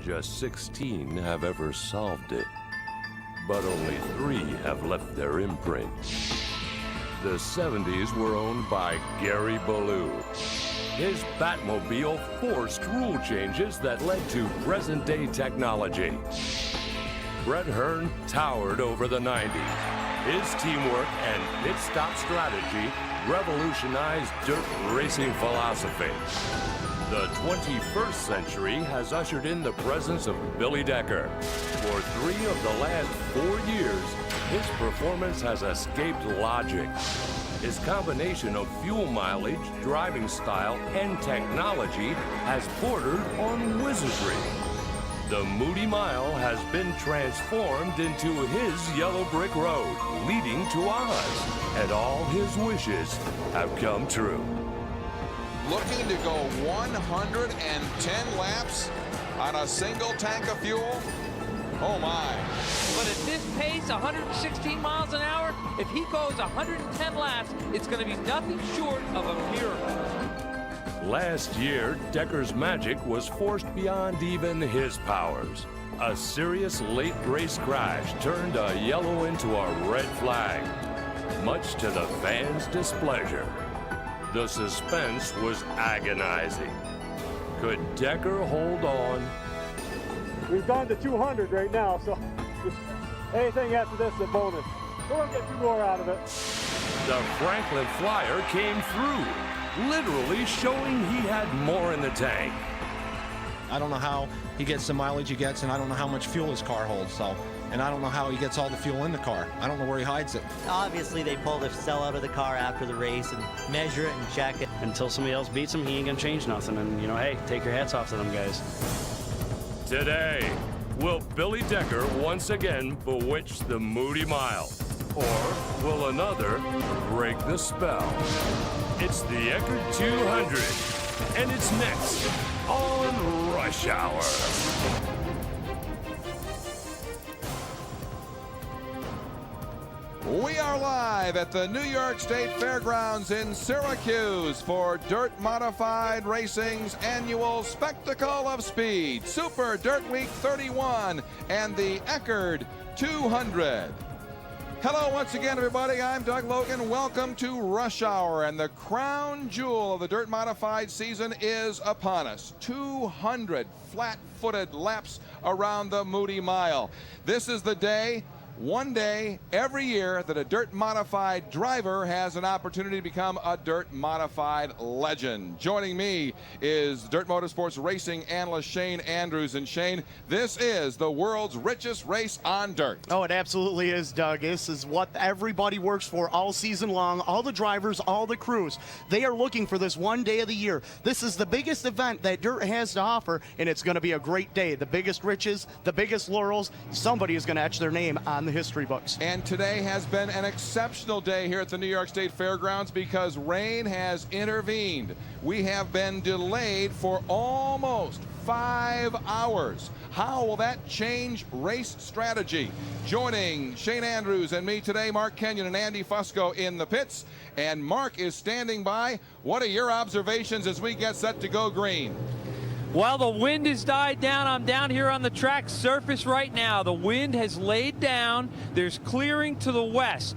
Just 16 have ever solved it, but only 3 have left their imprint. The 70s were owned by Gary Ballou. His Batmobile forced rule changes that led to present-day technology. Brett Hearn towered over the 90s. His teamwork and pit stop strategy revolutionized dirt racing philosophy. The 21st century has ushered in the presence of Billy Decker. For 3 of the last 4 years, his performance has escaped logic. His combination of fuel mileage, driving style, and technology has bordered on wizardry. The Moody Mile has been transformed into his yellow brick road, leading to Oz, and all his wishes have come true. Looking to go 110 laps on a single tank of fuel? Oh my. But at this pace, 116 miles an hour, if he goes 110 laps, it's going to be nothing short of a miracle. Last year, Decker's magic was forced beyond even his powers. A serious late race crash turned a yellow into a red flag, much to the fans' displeasure. The suspense was agonizing. Could Decker hold on? We've gone to 200 right now, so anything after this is a bonus. We're gonna get 2 more out of it. The Franklin Flyer came through, literally showing he had more in the tank. I don't know how he gets the mileage he gets, and I don't know how much fuel his car holds, and I don't know how he gets all the fuel in the car. I don't know where he hides it. Obviously, they pull the cell out of the car after the race and measure it and check it. Until somebody else beats him, he ain't gonna change nothing. And, you know, hey, take your hats off to them guys. Today, will Billy Decker once again bewitch the Moody Mile? Or will another break the spell? It's the Eckert 200, and it's next on Rush Hour. We are live at the New York State Fairgrounds in Syracuse for Dirt Modified Racing's annual Spectacle of Speed, Super Dirt Week 31, and the Eckert 200. Hello once again, everybody. I'm Doug Logan. Welcome to Rush Hour, and the crown jewel of the Dirt Modified season is upon us. 200 flat-footed laps around the Moody Mile. This is the day, one day every year, that a dirt modified driver has an opportunity to become a dirt modified legend. Joining me is Dirt Motorsports racing analyst Shane Andrews. And Shane, this is the world's richest race on dirt. Oh, it absolutely is, Doug. This is what everybody works for all season long. All the drivers, all the crews, they are looking for this one day of the year. This is the biggest event that dirt has to offer, and it's going to be a great day. The biggest riches, the biggest laurels. Somebody is going to etch their name on the history books. And today has been an exceptional day here at the New York State Fairgrounds because rain has intervened. We have been delayed for almost 5 hours. How will that change race strategy? Joining Shane Andrews and me today, Mark Kenyon and Andy Fusco in the pits. And Mark is standing by. What are your observations as we get set to go green? Well, the wind has died down. I'm down here on the track surface right now. The wind has laid down. There's clearing to the west.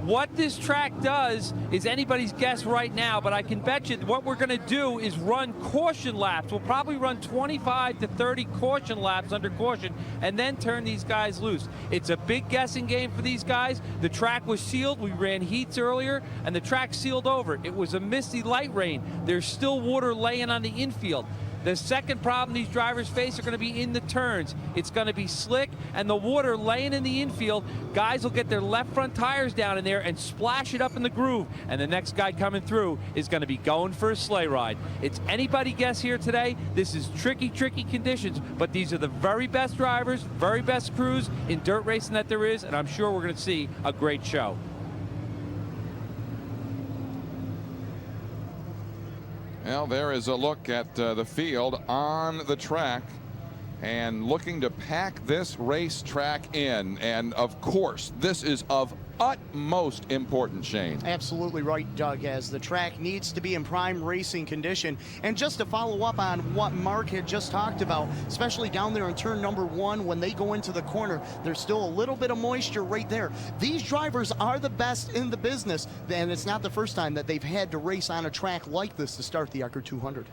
What this track does is anybody's guess right now, but I can bet you what we're going to do is run caution laps. We'll probably run 25 to 30 caution laps under caution and then turn these guys loose. It's a big guessing game for these guys. The track was sealed. We ran heats earlier, and the track sealed over. It was a misty light rain. There's still water laying on the infield. The second problem these drivers face are going to be in the turns. It's going to be slick, and the water laying in the infield, guys will get their left front tires down in there and splash it up in the groove, and the next guy coming through is going to be going for a sleigh ride. It's anybody guess here today. This is tricky, tricky conditions, but these are the very best drivers, very best crews in dirt racing that there is, and I'm sure we're going to see a great show. Well, there is a look at the field on the track and looking to pack this racetrack in. And of course, this is of utmost important, Shane. Absolutely right, Doug, as the track needs to be in prime racing condition. And just to follow up on what Mark had just talked about, especially down there in turn number 1, when they go into the corner, there's still a little bit of moisture right there. These drivers are the best in the business, and it's not the first time that they've had to race on a track like this to start the Eckert 200.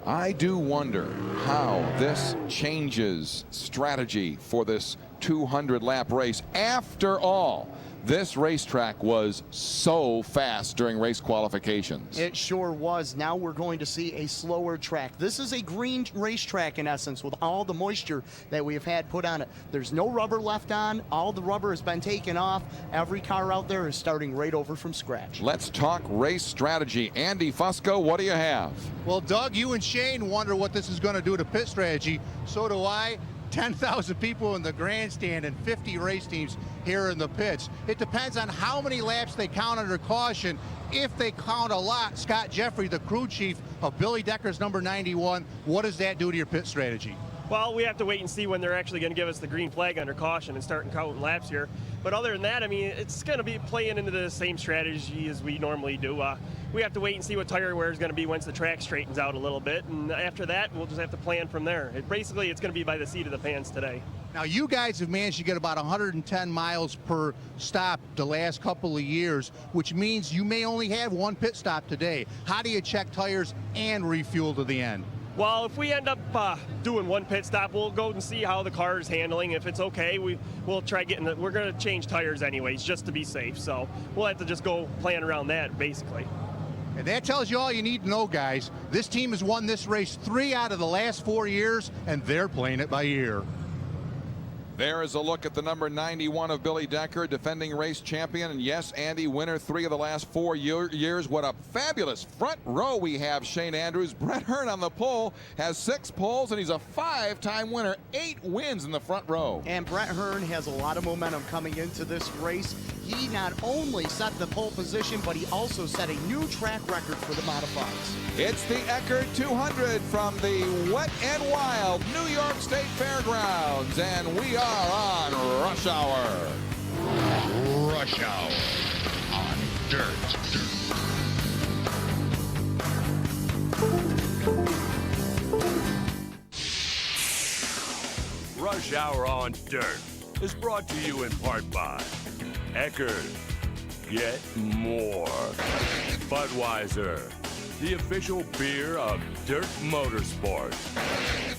I do wonder how this changes strategy for this 200-lap race. After all, this racetrack was so fast during race qualifications. It sure was. Now we're going to see a slower track. This is a green racetrack in essence, with all the moisture that we have had put on it. There's no rubber left on. All the rubber has been taken off. Every car out there is starting right over from scratch. Let's talk race strategy. Andy Fusco, what do you have? Well, Doug, you and Shane wonder what this is going to do to pit strategy. So do I. 10,000 people in the grandstand and 50 race teams here in the pits. It depends on how many laps they count under caution. If they count a lot, Scott Jeffrey, the crew chief of Billy Decker's number 91, what does that do to your pit strategy? Well, we have to wait and see when they're actually going to give us the green flag under caution and start counting laps here. But other than that, I mean, it's going to be playing into the same strategy as we normally do. We have to wait and see what tire wear is going to be once the track straightens out a little bit. And after that, we'll just have to plan from there. Basically, it's going to be by the seat of the pants today. Now, you guys have managed to get about 110 miles per stop the last couple of years, which means you may only have one pit stop today. How do you check tires and refuel to the end? Well, if we end up doing one pit stop, we'll go and see how the car is handling. If it's okay, we'll try getting we're going to change tires anyways, just to be safe. So we'll have to just go plan around that, basically. And that tells you all you need to know, guys. This team has won this race 3 out of the last 4 years, and they're playing it by ear. There is a look at the number 91 of Billy Decker, defending race champion. And yes, Andy, winner 3 of the last 4 years. What a fabulous front row we have, Shane Andrews. Brett Hearn on the pole has 6 poles, and he's a 5-time winner, 8 wins in the front row. And Brett Hearn has a lot of momentum coming into this race. He not only set the pole position, but he also set a new track record for the modifieds. It's the Eckert 200 from the Wet and Wild New York State Fairgrounds, and we are on Rush Hour. Rush Hour on Dirt. Rush Hour on Dirt is brought to you in part by Eckert. Get more. Budweiser, the official beer of Dirt Motorsport.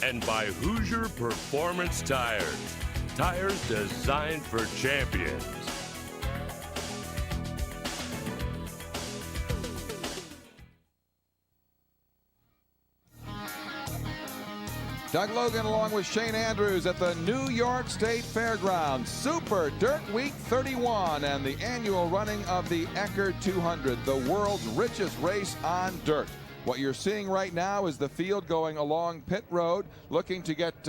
And by Hoosier Performance Tires. Tires designed for champions. Doug Logan along with Shane Andrews at the New York State Fairgrounds. Super Dirt Week 31 and the annual running of the Eckert 200, the world's richest race on dirt. What you're seeing right now is the field going along pit road, looking to get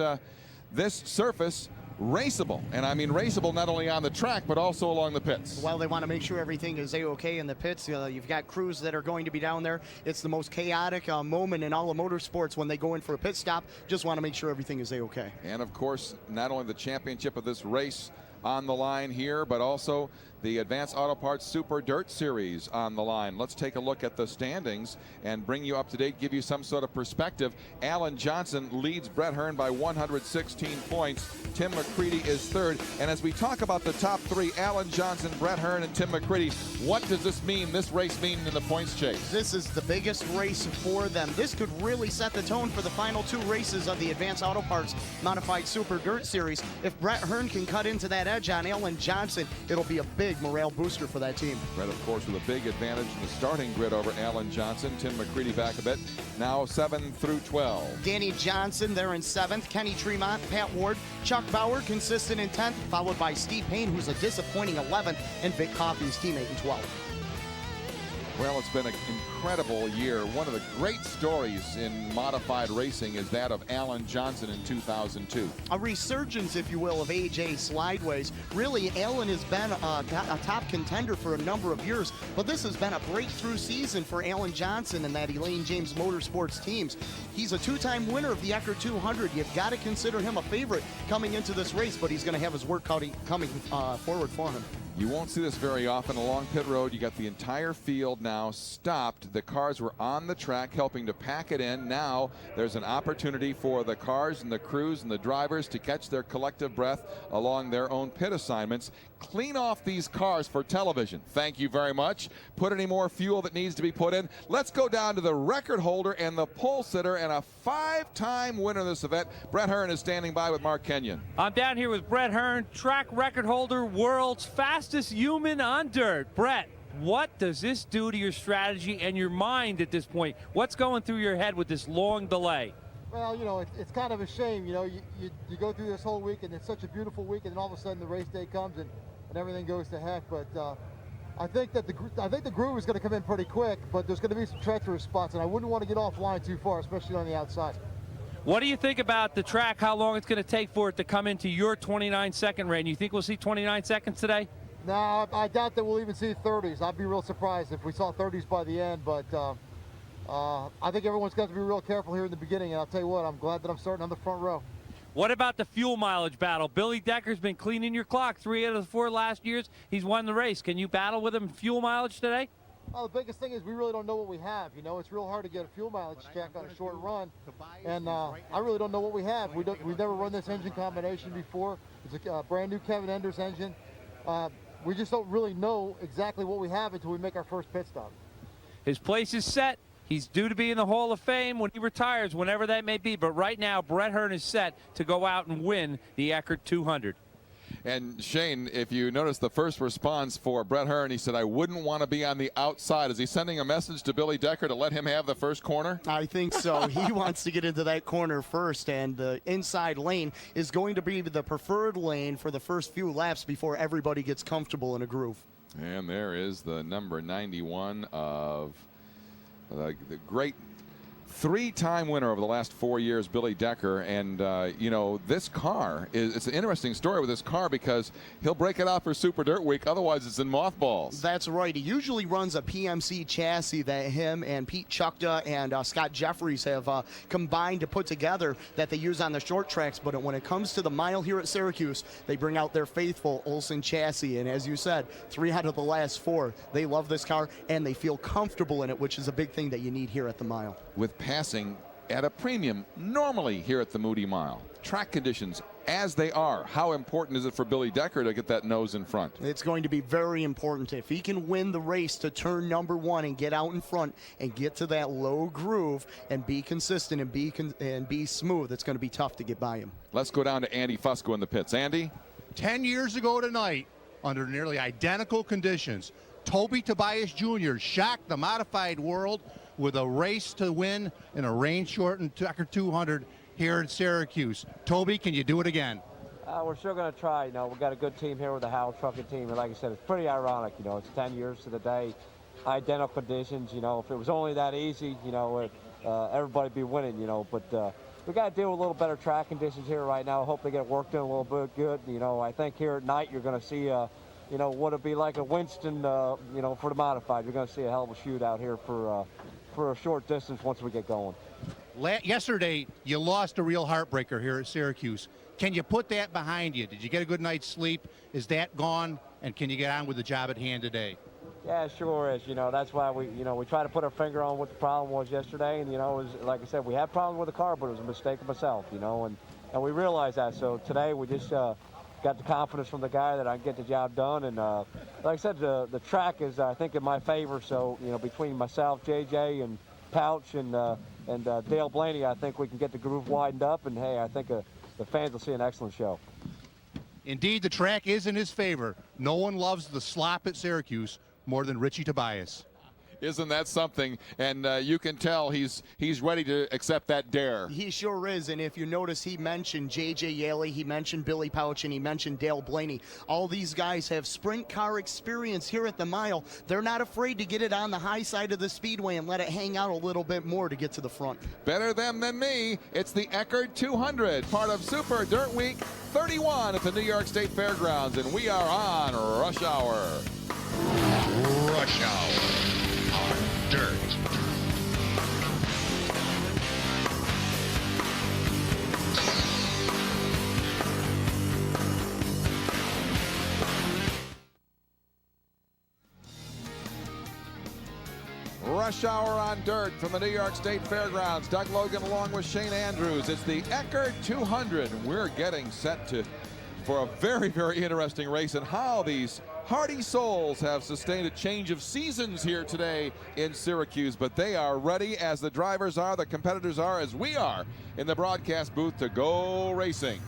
this surface raceable. And I mean raceable not only on the track, but also along the pits. Well, they want to make sure everything is A-okay in the pits. You've got crews that are going to be down there. It's the most chaotic moment in all of motorsports when they go in for a pit stop. Just want to make sure everything is A-okay. And of course, not only the championship of this race on the line here, but also the Advanced Auto Parts Super Dirt Series on the line. Let's take a look at the standings and bring you up to date, give you some sort of perspective. Alan Johnson leads Brett Hearn by 116 points. Tim McCready is third. And as we talk about the top 3, Alan Johnson, Brett Hearn, and Tim McCready, what does this mean, this race mean in the points chase? This is the biggest race for them. This could really set the tone for the final 2 races of the Advanced Auto Parts Modified Super Dirt Series. If Brett Hearn can cut into that edge on Alan Johnson, it'll be a big morale booster for that team. Brett, of course, with a big advantage in the starting grid over Alan Johnson. Tim McCready back a bit. Now 7 through 12. Danny Johnson there in 7th. Kenny Tremont, Pat Ward, Chuck Bauer consistent in 10th, followed by Steve Payne, who's a disappointing 11th, and Vic Coffey's teammate in 12th. Well, it's been an incredible year. One of the great stories in modified racing is that of Alan Johnson in 2002. A resurgence, if you will, of AJ Slideways. Really, Alan has been a top contender for a number of years, but this has been a breakthrough season for Alan Johnson and that Elaine James Motorsports teams. He's a 2-time winner of the Eckert 200. You've got to consider him a favorite coming into this race, but he's going to have his work coming forward for him. You won't see this very often along pit road. You got the entire field now stopped. The cars were on the track helping to pack it in. Now there's an opportunity for the cars and the crews and the drivers to catch their collective breath along their own pit assignments. Clean off these cars for television. Thank you very much. Put any more fuel that needs to be put in. Let's go down to the record holder and the pole sitter and a 5-time winner of this event. Brett Hearn is standing by with Mark Kenyon. I'm down here with Brett Hearn, track record holder, world's fastest human on dirt. Brett, what does this do to your strategy and your mind at this point? What's going through your head with this long delay? Well, you know, it's kind of a shame. You know, you go through this whole week, and it's such a beautiful week, and then all of a sudden the race day comes and everything goes to heck. But I think that the groove is going to come in pretty quick, but there's going to be some treacherous spots, and I wouldn't want to get offline too far, especially on the outside. What do you think about the track, how long it's going to take for it to come into your 29-second range? You think we'll see 29 seconds today? No, I doubt that we'll even see 30s. I'd be real surprised if we saw 30s by the end, but I think everyone's got to be real careful here in the beginning, and I'll tell you what, I'm glad that I'm starting on the front row. What about the fuel mileage battle? Billy Decker's been cleaning your clock 3 out of the 4 last years. He's won the race. Can you battle with him in fuel mileage today? Well, the biggest thing is we really don't know what we have. You know, it's real hard to get a fuel mileage check on a short run, and I really don't know what we have. We've never run this engine combination before. It's a brand new Kevin Enders engine. We just don't really know exactly what we have until we make our first pit stop. His place is set. He's due to be in the Hall of Fame when he retires, whenever that may be. But right now, Brett Hearn is set to go out and win the Eckert 200. And Shane, if you notice the first response for Brett Hearn, he said, I wouldn't want to be on the outside. Is he sending a message to Billy Decker to let him have the first corner? I think so. He wants to get into that corner first, and the inside lane is going to be the preferred lane for the first few laps before everybody gets comfortable in a groove. And there is the number 91 of the great 3-time winner over the last 4 years, Billy Decker. And, you know, this car, it's an interesting story with this car because he'll break it out for Super Dirt Week. Otherwise, it's in mothballs. That's right. He usually runs a PMC chassis that him and Pete Chukta and Scott Jeffries have combined to put together that they use on the short tracks. But when it comes to the mile here at Syracuse, they bring out their faithful Olsen chassis. And as you said, 3 out of the last 4. They love this car, and they feel comfortable in it, which is a big thing that you need here at the mile. With passing at a premium normally here at the Moody Mile. Track conditions as they are. How important is it for Billy Decker to get that nose in front? It's going to be very important. If he can win the race to turn number 1 and get out in front and get to that low groove and be consistent and be smooth, it's going to be tough to get by him. Let's go down to Andy Fusco in the pits. Andy? 10 years ago tonight, under nearly identical conditions, Toby Tobias Jr. shocked the modified world with a race to win in a rain-shortened Eckert 200 here in Syracuse. Toby, can you do it again? We're sure going to try. You know, we've got a good team here with the Howell Trucking team, and like I said, it's pretty ironic. You know, it's 10 years to the day, identical conditions. You know, if it was only that easy, you know, everybody'd be winning. You know, but we got to deal with a little better track conditions here right now. Hope they get work done a little bit good. You know, I think here at night you're going to see you know, what it'd be like a Winston, you know, for the modified. You're going to see a hell of a shootout here for a short distance once we get going. Yesterday, you lost a real heartbreaker here at Syracuse. Can you put that behind you? Did you get a good night's sleep? Is that gone? And can you get on with the job at hand today? Yeah, it sure is. You know, that's why we try to put our finger on what the problem was yesterday. And, you know, it was, like I said, we had problems with the car, but it was a mistake of myself, you know, and we realized that. So today we just got the confidence from the guy that I can get the job done. And like I said, the track is, I think, in my favor. So, you know, between myself, JJ, and Pouch, and Dale Blaney, I think we can get the groove widened up. And, hey, I think the fans will see an excellent show. Indeed, the track is in his favor. No one loves the slop at Syracuse more than Richie Tobias. Isn't that something? And you can tell he's ready to accept that dare. He sure is. And if you notice, he mentioned J.J. Yaley, he mentioned Billy Pouch, and he mentioned Dale Blaney. All these guys have sprint car experience here at the mile. They're not afraid to get it on the high side of the speedway and let it hang out a little bit more to get to the front. Better them than me. It's the Eckert 200, part of Super Dirt Week 31 at the New York State Fairgrounds, and we are on Rush Hour. Rush Hour on Dirt. rush hour on dirt from the New York State Fairgrounds. Doug Logan along with Shane Andrews. It's the Eckert 200, and we're getting set for a very, very interesting race, and how these hardy souls have sustained a change of seasons here today in Syracuse. But they are ready, as the drivers are, the competitors are, as we are in the broadcast booth, to go racing.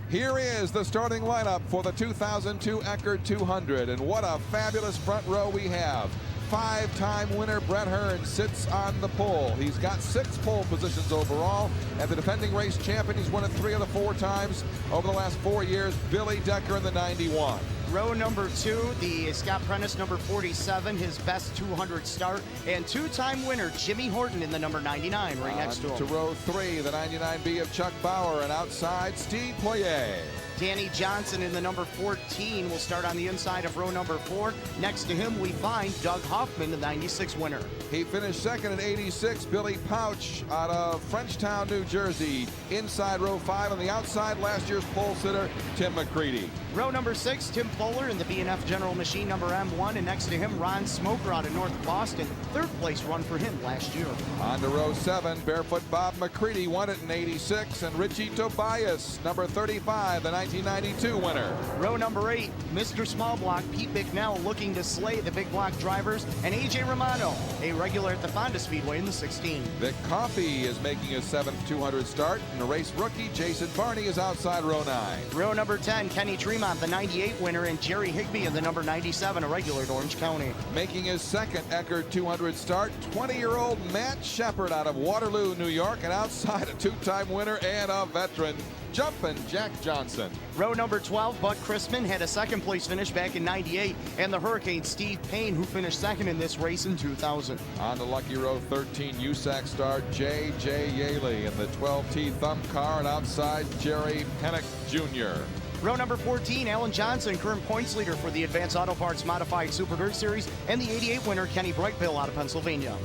Here is the starting lineup for the 2002 Eckert 200, and what a fabulous front row we have. Five-time winner Brett Hearn sits on the pole. He's got 6 pole positions overall, and the defending race champion, he's won it 3 of the 4 times over the last 4 years, Billy Decker in the 91. Row number 2, the Scott Prentice, number 47, his best 200 start, and 2-time winner Jimmy Horton in the number 99, right next to him. To row 3, the 99B of Chuck Bauer, and outside Steve Poirier. Danny Johnson in the number 14 will start on the inside of row number 4. Next to him, we find Doug Hoffman, the 96 winner. He finished second at 86. Billy Pouch out of Frenchtown, New Jersey. Inside row 5. On the outside, last year's pole sitter, Tim McCready. Row number 6, Tim Fuller in the B&F General Machine number M1. And next to him, Ron Smoker out of North Boston. 3rd place run for him last year. On to row 7, Barefoot Bob McCready won it in 86. And Richie Tobias, number 35, the 1992 winner. Row number 8, Mr. Small Block, Pete Bicknell, looking to slay the big block drivers. And A.J. Romano, a regular at the Fonda Speedway in the 16. Vic Coffey is making his 7th 200 start. And the race rookie, Jason Barney, is outside row 9. Row number 10, Kenny Tremont, the 98 winner, and Jerry Higbee in the number 97, a regular at Orange County. Making his 2nd Eckert 200 start, 20-year-old Matt Shepard out of Waterloo, New York, and outside a 2-time winner and a veteran, Jumpin' Jack Johnson. Row number 12, Bud Christmann had a 2nd place finish back in 98, and the Hurricane Steve Payne, who finished 2nd in this race in 2000. On to lucky row 13, USAC star J.J. Yaley in the 12T Thumb car, and outside Jerry Pennick Jr. Row number 14, Alan Johnson, current points leader for the Advanced Auto Parts Modified Super Dirt Series, and the 88 winner, Kenny Brightbill out of Pennsylvania.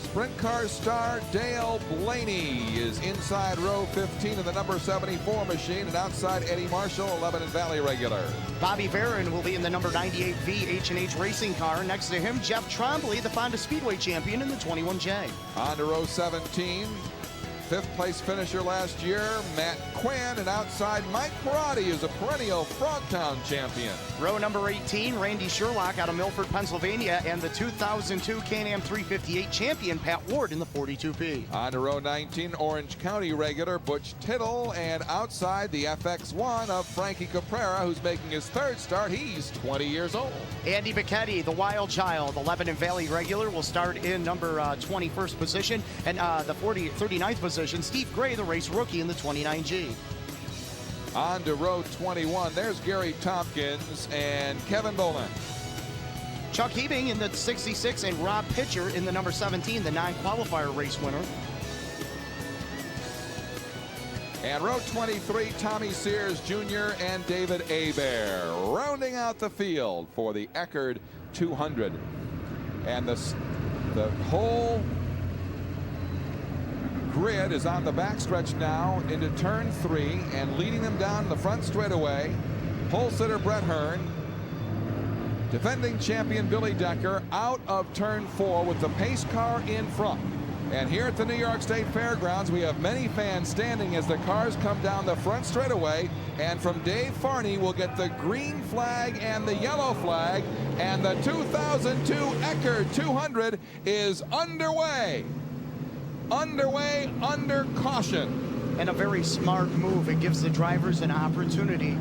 Sprint car star Dale Blaney is inside row 15 in the number 74 machine, and outside Eddie Marshall, 11 Valley regular. Bobby Barron will be in the number 98V H&H racing car. Next to him, Jeff Trombley, the Fonda Speedway champion in the 21J. On to row 17. 5th place finisher last year, Matt Quinn, and outside Mike Perotti is a perennial Frogtown champion. Row number 18, Randy Sherlock out of Milford, Pennsylvania, and the 2002 Can-Am 358 champion, Pat Ward in the 42P. On to row 19, Orange County regular Butch Tittle, and outside the FX1 of Frankie Caprera, who's making his 3rd start. He's 20 years old. Andy Bicchetti, the Wild Child, 11 Valley regular, will start in number 21st position, and the 39th position, Steve Gray, the race rookie in the 29G. On to row 21, there's Gary Tomkins and Kevin Boland. Chuck Hebing in the 66, and Rob Pitcher in the number 17, the non-qualifier race winner. And row 23, Tommy Sears Jr. and David Hebert, rounding out the field for the Eckert 200. And the whole grid is on the backstretch now into turn 3, and leading them down the front straightaway, pole sitter Brett Hearn, defending champion Billy Decker out of turn 4 with the pace car in front. And here at the New York State Fairgrounds, we have many fans standing as the cars come down the front straightaway. And from Dave Farney, we'll get the green flag and the yellow flag. And the 2002 Eckert 200 is underway. Under caution. And a very smart move. It gives the drivers an opportunity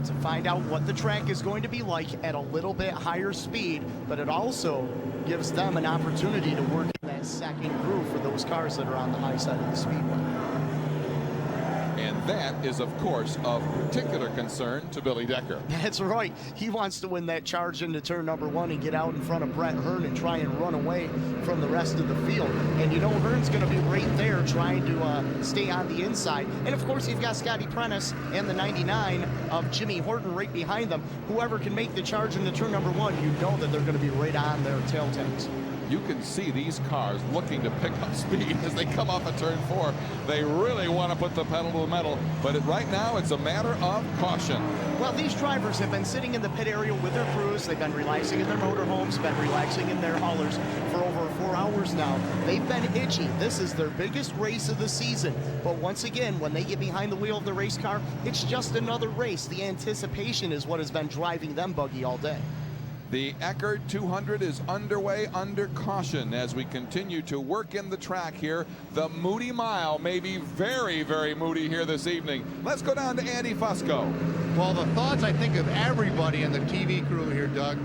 to find out what the track is going to be like at a little bit higher speed, but it also gives them an opportunity to work in that second groove for those cars that are on the high side of the speedway. And that is, of course, of particular concern to Billy Decker. That's right. He wants to win that charge into turn number 1 and get out in front of Brett Hearn and try and run away from the rest of the field. And you know Hearn's going to be right there trying to stay on the inside. And of course, you've got Scotty Prentice and the 99 of Jimmy Horton right behind them. Whoever can make the charge into turn number 1, you know that they're going to be right on their tail tanks. you can see these cars looking to pick up speed as they come off of turn 4. They really want to put the pedal to the metal, but right now it's a matter of caution. Well, these drivers have been sitting in the pit area with their crews. They've been relaxing in their motorhomes, been relaxing in their haulers for over 4 hours now. They've been itchy. This is their biggest race of the season. But once again, when they get behind the wheel of the race car, it's just another race. The anticipation is what has been driving them buggy all day. The Eckert 200 is underway under caution as we continue to work in the track here. The Moody Mile may be very, very moody here this evening. Let's go down to Andy Fusco. Well, the thoughts I think of everybody in the TV crew here, Doug,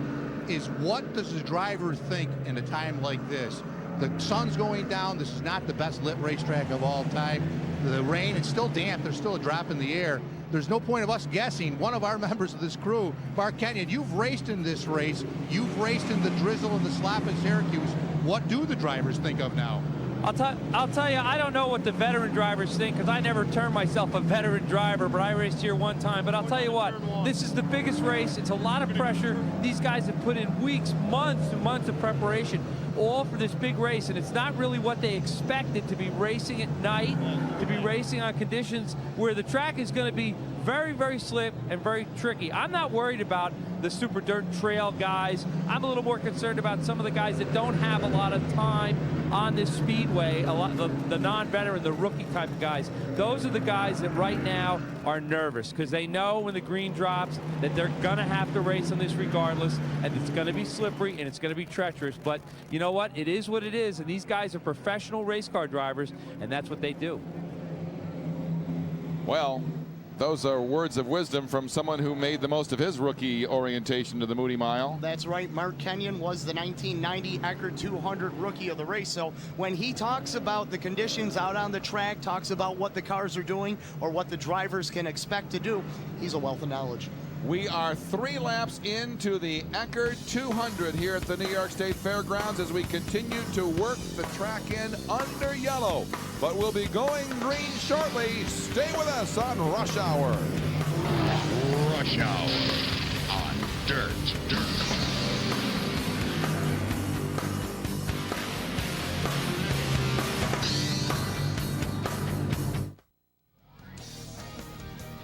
is what does the driver think in a time like this? The sun's going down. This is not the best lit racetrack of all time. The rain, it's still damp. There's still a drop in the air. There's no point of us guessing. One of our members of this crew, Bart Kenyon, you've raced in this race. You've raced in the drizzle and the slop in Syracuse. What do the drivers think of now? I'll tell you, I don't know what the veteran drivers think because I never termed myself a veteran driver, but I raced here one time. But I'll tell you what, this is the biggest race. It's a lot of pressure. These guys have put in weeks, months and months of preparation all for this big race, and it's not really what they expected to be racing at night, to be racing on conditions where the track is going to be very, very slip and very tricky. I'm not worried about the super dirt trail guys. I'm a little more concerned about some of the guys that don't have a lot of time on this speedway, the non-veteran, the rookie type of guys. Those are the guys that right now are nervous because they know when the green drops that they're gonna have to race on this regardless, and it's gonna be slippery and it's gonna be treacherous. But you know what? It is what it is, and these guys are professional race car drivers, and that's what they do. Well, those are words of wisdom from someone who made the most of his rookie orientation to the Moody Mile. That's right. Mark Kenyon was the 1990 Eckert 200 rookie of the race. So when he talks about the conditions out on the track, talks about what the cars are doing or what the drivers can expect to do, he's a wealth of knowledge. We are 3 laps into the Eckert 200 here at the New York State Fairgrounds as we continue to work the track in under yellow. But we'll be going green shortly. Stay with us on Rush Hour. Rush Hour on Dirt.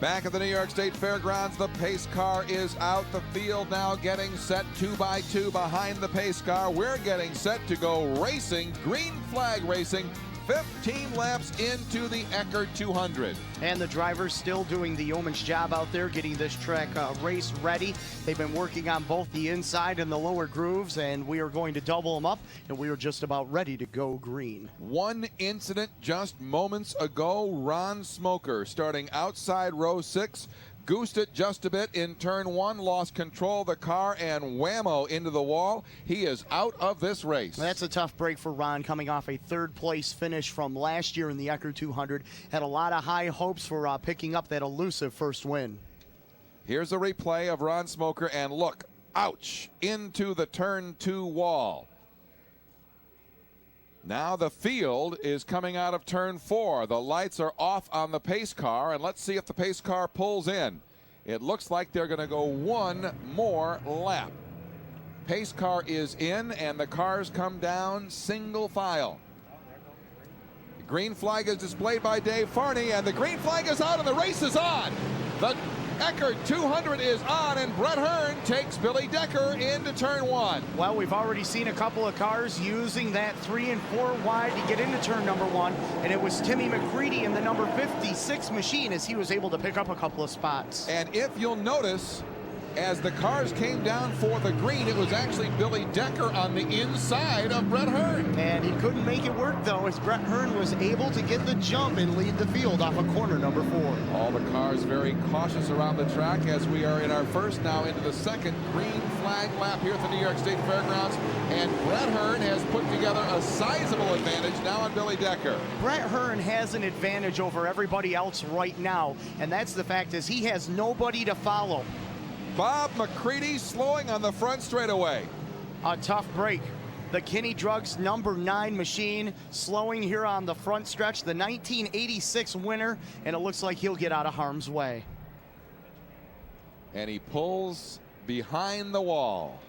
Back at the New York State Fairgrounds, the pace car is out. The field now getting set 2 by 2 behind the pace car. We're getting set to go racing, green flag racing, 15 laps into the Eckert 200. And the drivers still doing the yeoman's job out there, getting this track race ready. They've been working on both the inside and the lower grooves, and we are going to double them up, and we are just about ready to go green. One incident just moments ago. Ron Smoker starting outside row 6. Goosed it just a bit in turn 1, lost control of the car, and whammo into the wall. He is out of this race. That's a tough break for Ron, coming off a 3rd place finish from last year in the Eckert 200. Had a lot of high hopes for picking up that elusive first win. Here's a replay of Ron Smoker, and look, ouch, into the turn 2 wall. Now the field is coming out of turn 4. The lights are off on the pace car, and let's see if the pace car pulls in. It looks like they're going to go one more lap. Pace car is in, and the cars come down single file. The green flag is displayed by Dave Farney, and the green flag is out, and the race is on. The Eckert 200 is on, and Brett Hearn takes Billy Decker into turn 1. Well, we've already seen a couple of cars using that 3 and 4 wide to get into turn number 1, and it was Timmy McCready in the number 56 machine as he was able to pick up a couple of spots. And if you'll notice, as the cars came down for the green, it was actually Billy Decker on the inside of Brett Hearn. And he couldn't make it work, though, as Brett Hearn was able to get the jump and lead the field off of corner number 4. All the cars very cautious around the track as we are in our first, now into the second green flag lap here at the New York State Fairgrounds. And Brett Hearn has put together a sizable advantage now on Billy Decker. Brett Hearn has an advantage over everybody else right now, and that's the fact is he has nobody to follow. Bob McCready slowing on the front straightaway. A tough break. The Kinney Drugs number 9 machine slowing here on the front stretch. The 1986 winner, and it looks like he'll get out of harm's way. And he pulls behind the wall.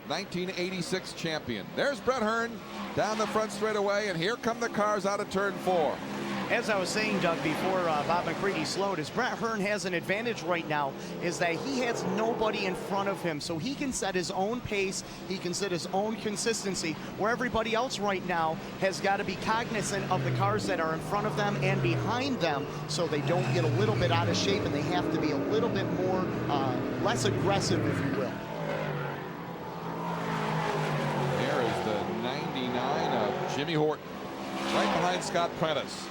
1986 champion. There's Brett Hearn down the front straightaway, and here come the cars out of turn 4. As I was saying, Doug, before Bob McCready slowed, is Brett Hearn has an advantage right now is that he has nobody in front of him, so he can set his own pace, he can set his own consistency, where everybody else right now has got to be cognizant of the cars that are in front of them and behind them, so they don't get a little bit out of shape, and they have to be a little bit more, less aggressive, if you will. There is the 99 of Jimmy Horton, right behind Scott Prentice.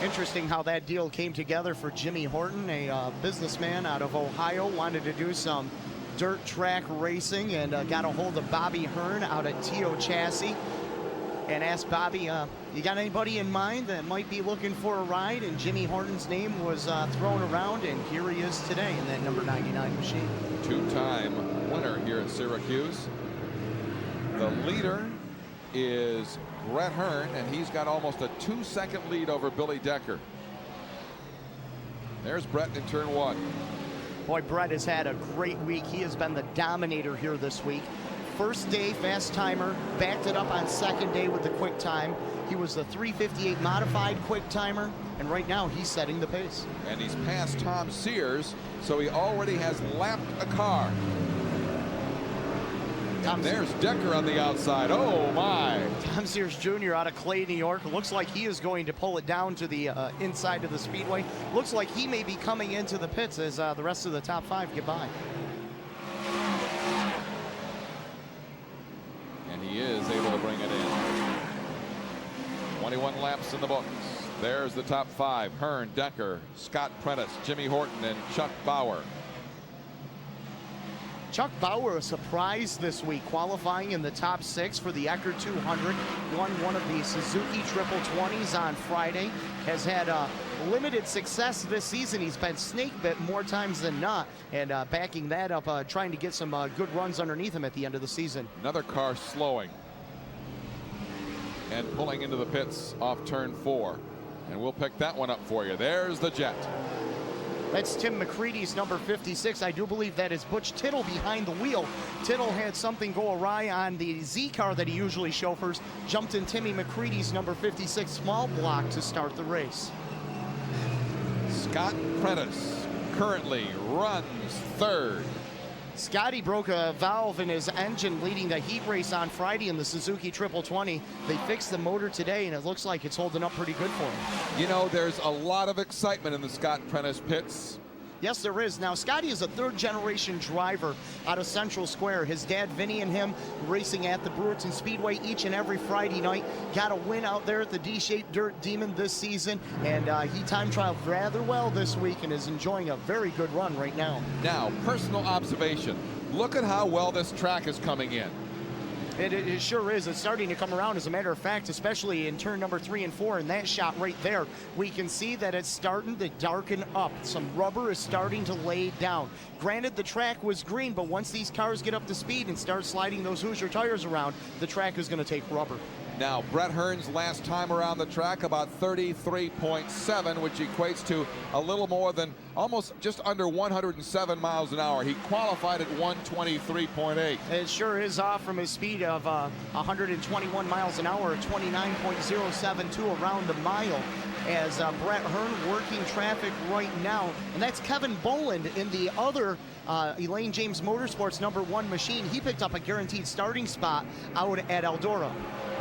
Interesting how that deal came together for Jimmy Horton, a businessman out of Ohio, wanted to do some dirt track racing and got a hold of Bobby Hearn out at T.O. Chassis and asked Bobby, you got anybody in mind that might be looking for a ride? And Jimmy Horton's name was thrown around, and here he is today in that number 99 machine. Two-time winner here at Syracuse. The leader is Brett Hearn, and he's got almost a 2-second lead over Billy Decker. There's Brett in turn 1. Boy, Brett has had a great week. He has been the dominator here this week. First day fast timer, backed it up on second day with the quick time. He was the 358 modified quick timer, and right now he's setting the pace. And he's passed Tom Sears, so he already has lapped a car. There's Decker on the outside. Oh, my. Tom Sears Jr. out of Clay, New York. Looks like he is going to pull it down to the inside of the Speedway. Looks like he may be coming into the pits as the rest of the top 5 get by. And he is able to bring it in. 21 laps in the books. There's the top 5. Hearn, Decker, Scott Prentice, Jimmy Horton, and Chuck Bauer. Chuck Bauer, a surprise this week, qualifying in the top 6 for the Eckert 200. Won one of the Suzuki Triple 20s on Friday. Has had limited success this season. He's been snake bit more times than not. And backing that up, trying to get some good runs underneath him at the end of the season. Another car slowing and pulling into the pits off turn 4. And we'll pick that one up for you. There's the Jet. That's Tim McCready's number 56. I do believe that is Butch Tittle behind the wheel. Tittle had something go awry on the Z car that he usually chauffeurs. Jumped in Timmy McCready's number 56 small block to start the race. Scott Prentice currently runs 3rd. Scotty broke a valve in his engine leading the heat race on Friday in the Suzuki Triple 20. They fixed the motor today, and it looks like it's holding up pretty good for him. You know, there's a lot of excitement in the Scott Prentice pits. Yes, there is. Now, Scotty is a 3rd-generation driver out of Central Square. His dad, Vinny, and him racing at the Brewerton Speedway each and every Friday night. Got a win out there at the D-shaped Dirt Demon this season, and he time trialed rather well this week and is enjoying a very good run right now. Now, personal observation. Look at how well this track is coming in. It sure is. It's starting to come around, as a matter of fact, especially in turn number 3 and 4. In that shot right there, we can see that it's starting to darken up. Some rubber is starting to lay down. Granted, the track was green, but once these cars get up to speed and start sliding those Hoosier tires around, the track is going to take rubber. Now, Brett Hearn's last time around the track, about 33.7, which equates to a little more than almost just under 107 miles an hour. He qualified at 123.8. It sure is off from his speed of 121 miles an hour, 29.072 around the mile. As Brett Hearn working traffic right now. And that's Kevin Boland in the other Elaine James Motorsports number 1 machine. He picked up a guaranteed starting spot out at Eldora.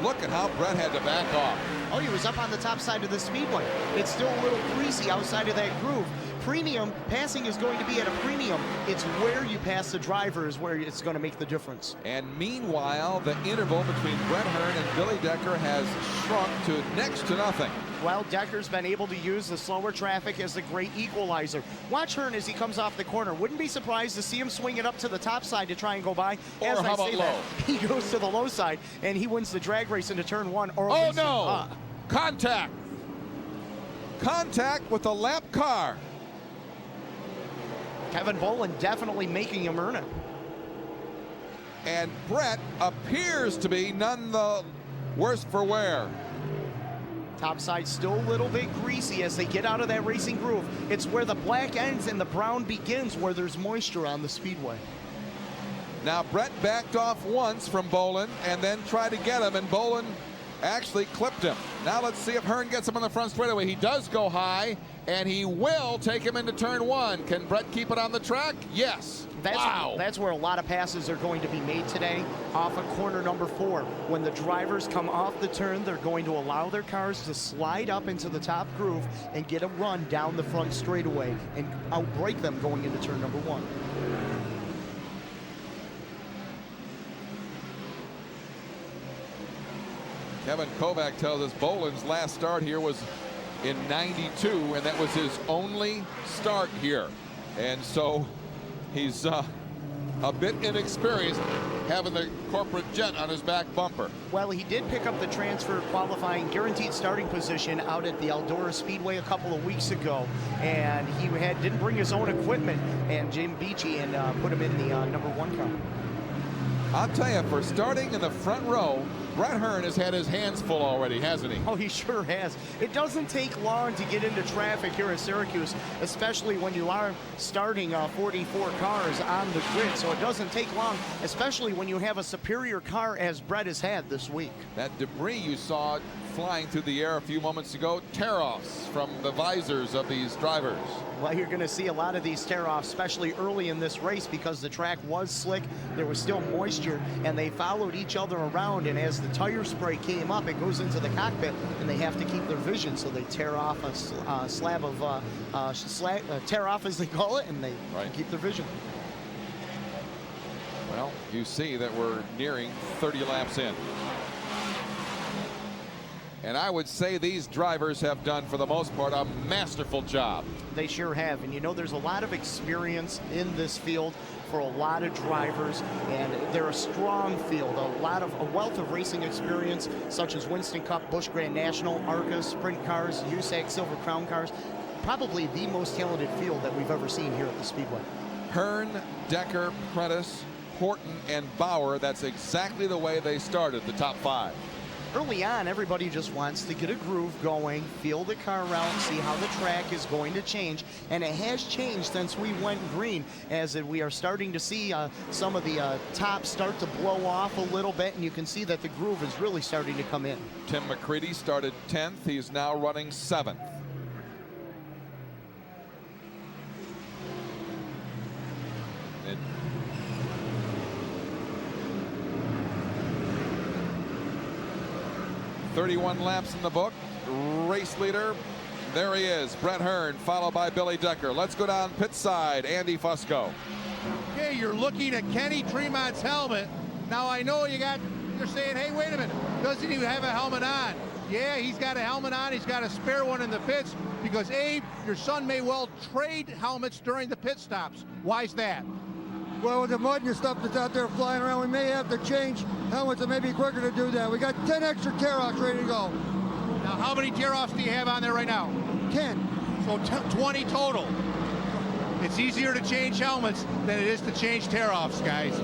Look at how Brett had to back off. Oh, he was up on the top side of the Speedway. It's still a little greasy outside of that groove. Premium passing is going to be at a premium. It's where you pass the driver is where it's going to make the difference. And meanwhile, the interval between Brett Hearn and Billy Decker has shrunk to next to nothing. Well, Decker's been able to use the slower traffic as the great equalizer. Watch Hearn as he comes off the corner. Wouldn't be surprised to see him swing it up to the top side to try and go by. Or how about low? He goes to the low side, and he wins the drag race into turn 1. Oh, no! Contact! Contact with a lap car. Kevin Boland definitely making him earn it. And Brett appears to be none the worse for wear. Top side still a little bit greasy as they get out of that racing groove. It's where the black ends and the brown begins, where there's moisture on the Speedway. Now Brett backed off once from Bolin and then tried to get him, and Bolin actually clipped him. Now let's see if Hearn gets him on the front straightaway. He does go high, and he will take him into turn one. Can Brett keep it on the track? Yes. Wow. That's where a lot of passes are going to be made today, off of corner number 4. When the drivers come off the turn, they're going to allow their cars to slide up into the top groove and get a run down the front straightaway and outbrake them going into turn number 1. Kevin Kovac tells us Bolin's last start here was in '92, and that was his only start here. And so he's a bit inexperienced having the corporate jet on his back bumper. Well, he did pick up the transfer qualifying guaranteed starting position out at the Eldora Speedway a couple of weeks ago, and he didn't bring his own equipment, and Jim Beachy and put him in the number 1 car. I'll tell you, for starting in the front row, Brett Hearn has had his hands full already, hasn't he? Oh, he sure has. It doesn't take long to get into traffic here at Syracuse, especially when you are starting 44 cars on the grid. So it doesn't take long, especially when you have a superior car as Brett has had this week. That debris you saw flying through the air a few moments ago, tear-offs from the visors of these drivers. Well, you're going to see a lot of these tear-offs, especially early in this race, because the track was slick, there was still moisture, and they followed each other around, and as the tire spray came up, it goes into the cockpit, and they have to keep their vision, so they tear off a slab of, tear off as they call it, and they keep their vision. Well, you see that we're nearing 30 laps in. And I would say these drivers have done, for the most part, a masterful job. They sure have. And you know, there's a lot of experience in this field for a lot of drivers, and they're a strong field. A wealth of racing experience, such as Winston Cup, Busch Grand National, ARCA, Sprint cars, USAC Silver Crown cars. Probably the most talented field that we've ever seen here at the Speedway. Hearn, Decker, Prentice, Horton, and Bauer, that's exactly the way they started the top 5. Early on, everybody just wants to get a groove going, feel the car around, see how the track is going to change. And it has changed since we went green, as we are starting to see some of the tops start to blow off a little bit, and you can see that the groove is really starting to come in. Tim McCready started 10th. He's now running 7th. And 31 laps in the book. Race leader, there he is, Brett Hearn, followed by Billy Decker. Let's go down pit side, Andy Fusco. Okay, you're looking at Kenny Tremont's helmet. Now I know you're saying, hey, wait a minute, doesn't he have a helmet on? Yeah, he's got a helmet on. He's got a spare one in the pits because, Abe, your son may well trade helmets during the pit stops. Why's that? Well, with the mud and stuff that's out there flying around, we may have to change helmets. It may be quicker to do that. We got 10 extra tear-offs ready to go. Now, how many tear-offs do you have on there right now? 10. So 20 total. It's easier to change helmets than it is to change tear-offs, guys.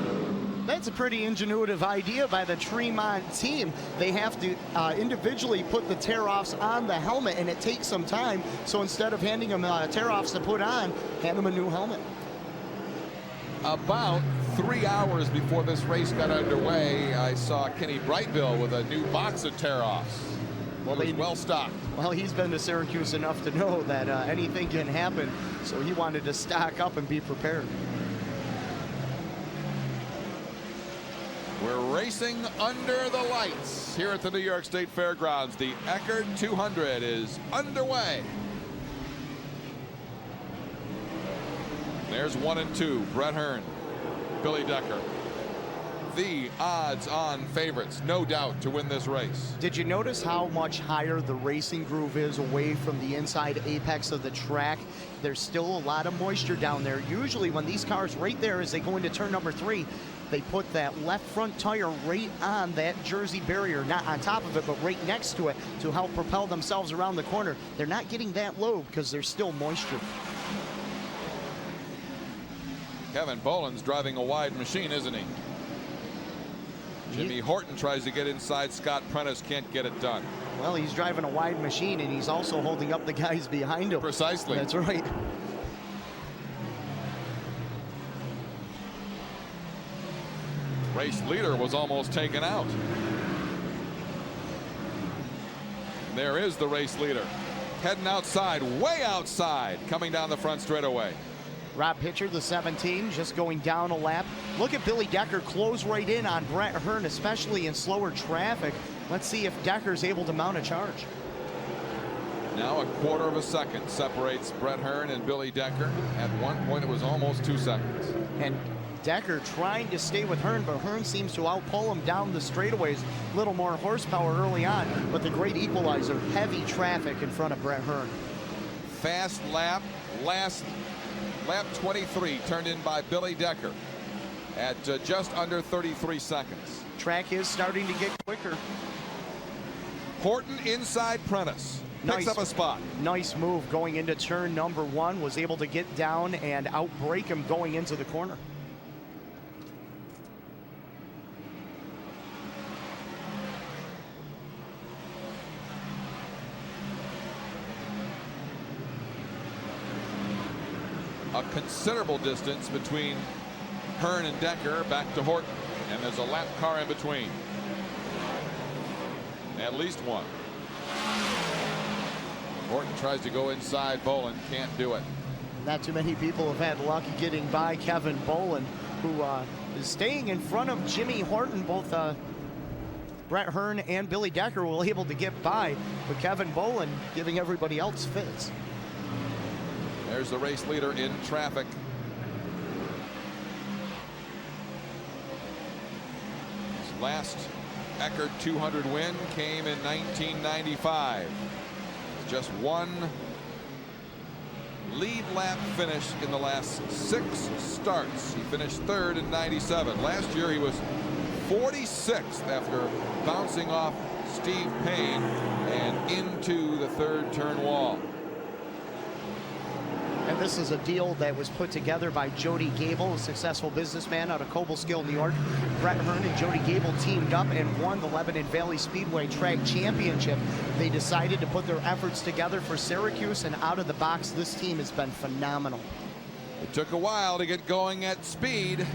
That's a pretty ingenuitive idea by the Tremont team. They have to individually put the tear-offs on the helmet, and it takes some time. So instead of handing them tear-offs to put on, hand them a new helmet. About 3 hours before this race got underway, I saw Kenny Brightbill with a new box of tear-offs. Well, he's well stocked. Well, he's been to Syracuse enough to know that anything can happen, so he wanted to stock up and be prepared. We're racing under the lights here at the New York State Fairgrounds. The Eckert 200 is underway. There's 1 and 2, Brett Hearn, Billy Decker. The odds-on favorites, no doubt, to win this race. Did you notice how much higher the racing groove is away from the inside apex of the track? There's still a lot of moisture down there. Usually when these cars right there, as they go into turn number 3, they put that left front tire right on that Jersey barrier, not on top of it, but right next to it to help propel themselves around the corner. They're not getting that low because there's still moisture. Kevin Bolin's driving a wide machine, isn't he? Jimmy Horton tries to get inside Scott Prentice, can't get it done. Well, he's driving a wide machine, and he's also holding up the guys behind him. Precisely. That's right. Race leader was almost taken out. And there is the race leader. Heading outside, way outside, coming down the front straightaway. Rob Pitcher, the 17, just going down a lap. Look at Billy Decker close right in on Brett Hearn, especially in slower traffic. Let's see if Decker's able to mount a charge. Now a quarter of a second separates Brett Hearn and Billy Decker. At one point it was almost 2 seconds. And Decker trying to stay with Hearn, but Hearn seems to outpull him down the straightaways. A little more horsepower early on, but the great equalizer, heavy traffic in front of Brett Hearn. Fast lap, last lap 23 turned in by Billy Decker at just under 33 seconds. Track is starting to get quicker. Horton inside Prentice. Picks up a spot. Nice move going into turn number 1. Was able to get down and outbrake him going into the corner. A considerable distance between Hearn and Decker back to Horton. And there's a lap car in between. At least one. Horton tries to go inside Bolin, can't do it. Not too many people have had luck getting by Kevin Bolin, who is staying in front of Jimmy Horton. Both Brett Hearn and Billy Decker were able to get by, but Kevin Bolin giving everybody else fits. There's the race leader in traffic. His last Eckert 200 win came in 1995. Just one lead lap finish in the last 6 starts. He finished 3rd in 97. Last year he was 46th after bouncing off Steve Payne and into the 3rd turn wall. And this is a deal that was put together by Jody Gable, a successful businessman out of Cobleskill, New York. Brett Hearn and Jody Gable teamed up and won the Lebanon Valley Speedway Track Championship. They decided to put their efforts together for Syracuse, and out of the box, this team has been phenomenal. It took a while to get going at speed,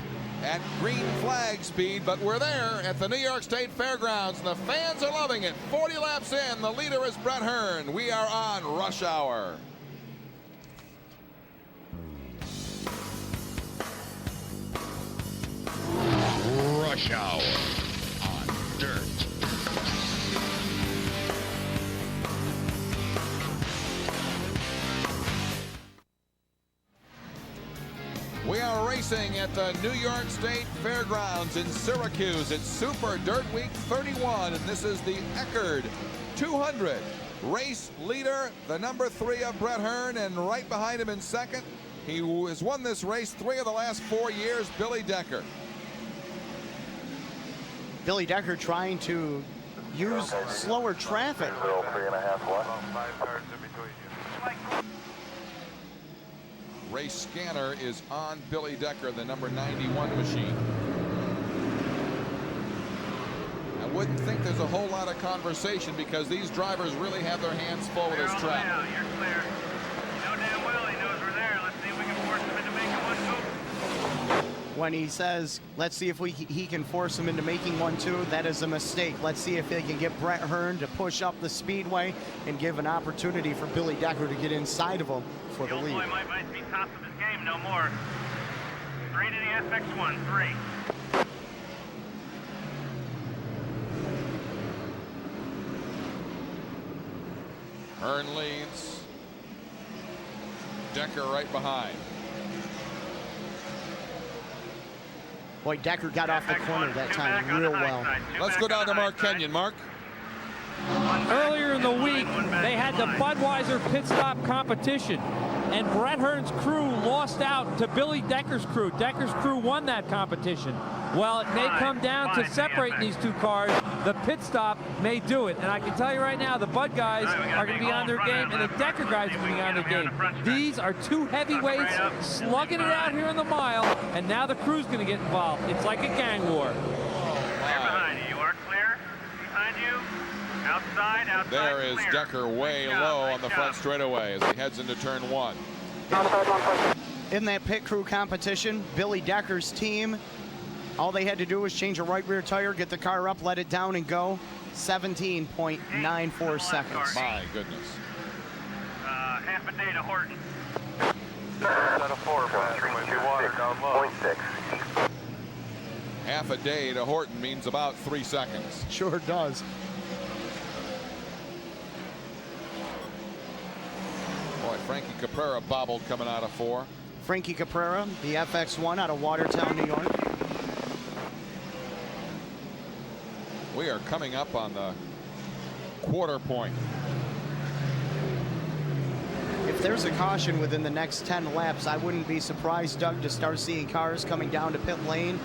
at green flag speed, but we're there at the New York State Fairgrounds, and the fans are loving it. 40 laps in, the leader is Brett Hearn. We are on rush hour. Rush Hour on Dirt. We are racing at the New York State Fairgrounds in Syracuse. It's Super Dirt Week 31, and this is the Eckert 200. Race leader, the number 3 of Brett Hearn, and right behind him in second, he has won this race 3 of the last 4 years, Billy Decker. Billy Decker trying to use slower traffic. Race scanner is on Billy Decker, the number 91 machine. I wouldn't think there's a whole lot of conversation because these drivers really have their hands full with this track. You're clear. You know damn well he knows we're there. Let's see if we can force him into making one too. When he says, let's see if he can force him into making 1-2, that is a mistake. Let's see if they can get Brett Hearn to push up the speedway and give an opportunity for Billy Decker to get inside of him for the lead. Boy might be top of his game, no more. 3 to the FX1, 3. Hearn leads. Decker right behind. Boy, Decker got off the corner that time real well. Let's go down to Mark Kenyon. Mark? Earlier in the week, they had the Budweiser pit stop competition, and Brett Hearn's crew lost out to Billy Decker's crew. Decker's crew won that competition. Well, it may come down to separating these two cars. The pit stop may do it. And I can tell you right now, the Bud guys are going to be on their game, and the Decker guys are going to be on their game. These are two heavyweights slugging it out here in the mile, and now the crew's going to get involved. It's like a gang war. They're behind you. You are clear. Behind you. Outside, outside. There is clear. Decker way low on the front straightaway as he heads into turn 1. In that pit crew competition, Billy Decker's team All they had to do was change a right rear tire, get the car up, let it down, and go. 17.94 seconds. My goodness. Half a day to Horton. Out of 4, 3.6. Half a day to Horton means about 3 seconds. Sure does. Boy, Frankie Caprara bobbled coming out of 4. Frankie Caprara, the FX1 out of Watertown, New York. We are coming up on the quarter point. If there's a caution within the next 10 laps, I wouldn't be surprised, Doug, to start seeing cars coming down to pit lane.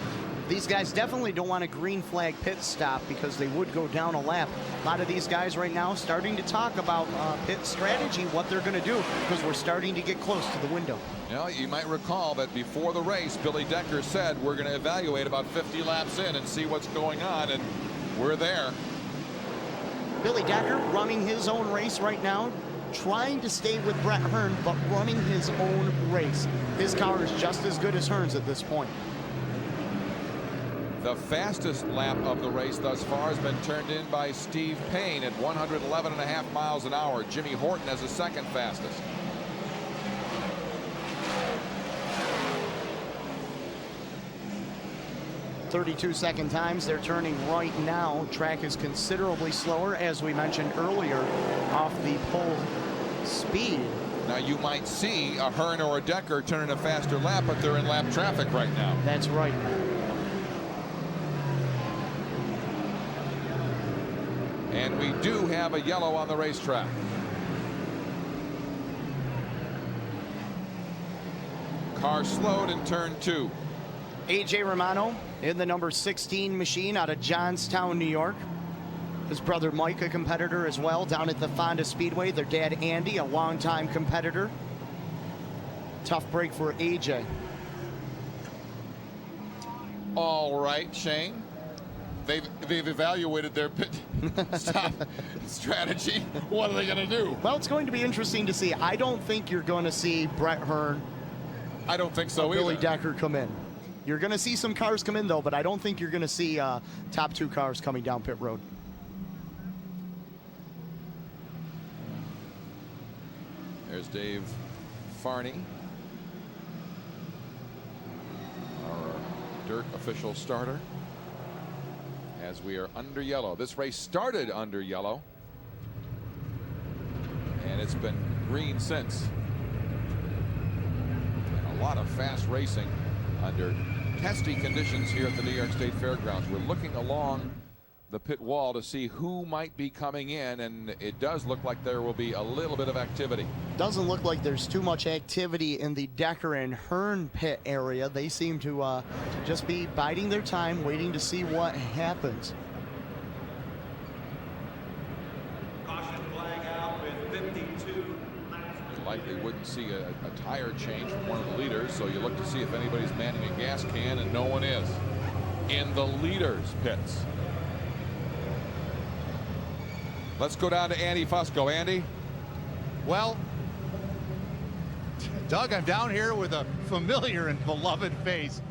These guys definitely don't want a green flag pit stop because they would go down a lap. A lot of these guys right now starting to talk about pit strategy, what they're going to do, because we're starting to get close to the window. You know, you might recall that before the race, Billy Decker said we're going to evaluate about 50 laps in and see what's going on, and we're there. Billy Decker running his own race right now, trying to stay with Brett Hearn, but running his own race. His car is just as good as Hearn's at this point. The fastest lap of the race thus far has been turned in by Steve Payne at 111.5 miles an hour. Jimmy Horton has the second fastest. .32 times. They're turning right now. Track is considerably slower, as we mentioned earlier, off the pole speed. Now you might see a Hearn or a Decker turning a faster lap, but they're in lap traffic right now. That's right. And we do have a yellow on the racetrack. Car slowed in turn 2. A.J. Romano in the number 16 machine out of Johnstown, New York. His brother Mike, a competitor as well, down at the Fonda Speedway. Their dad, Andy, a longtime competitor. Tough break for A.J. All right, Shane. They've evaluated their pit stop strategy. What are they going to do? Well, it's going to be interesting to see. I don't think you're going to see Brett Hearn. I don't think so either. Billy Decker come in. You're going to see some cars come in, though, but I don't think you're going to see top 2 cars coming down pit road. There's Dave Farney, our dirt official starter, as we are under yellow. This race started under yellow, and it's been green since. And a lot of fast racing under testy conditions here at the New York State Fairgrounds. We're looking along the pit wall to see who might be coming in, and it does look like there will be a little bit of activity. Doesn't look like there's too much activity in the Decker and Hearn pit area. They seem to just be biding their time, waiting to see what happens. Caution flag out with 52. You likely wouldn't see a tire change from one of the leaders, so you look to see if anybody's manning a gas can, and no one is in the leaders' pits. Let's go down to Andy Fusco. Andy? Well, Doug, I'm down here with a familiar and beloved face.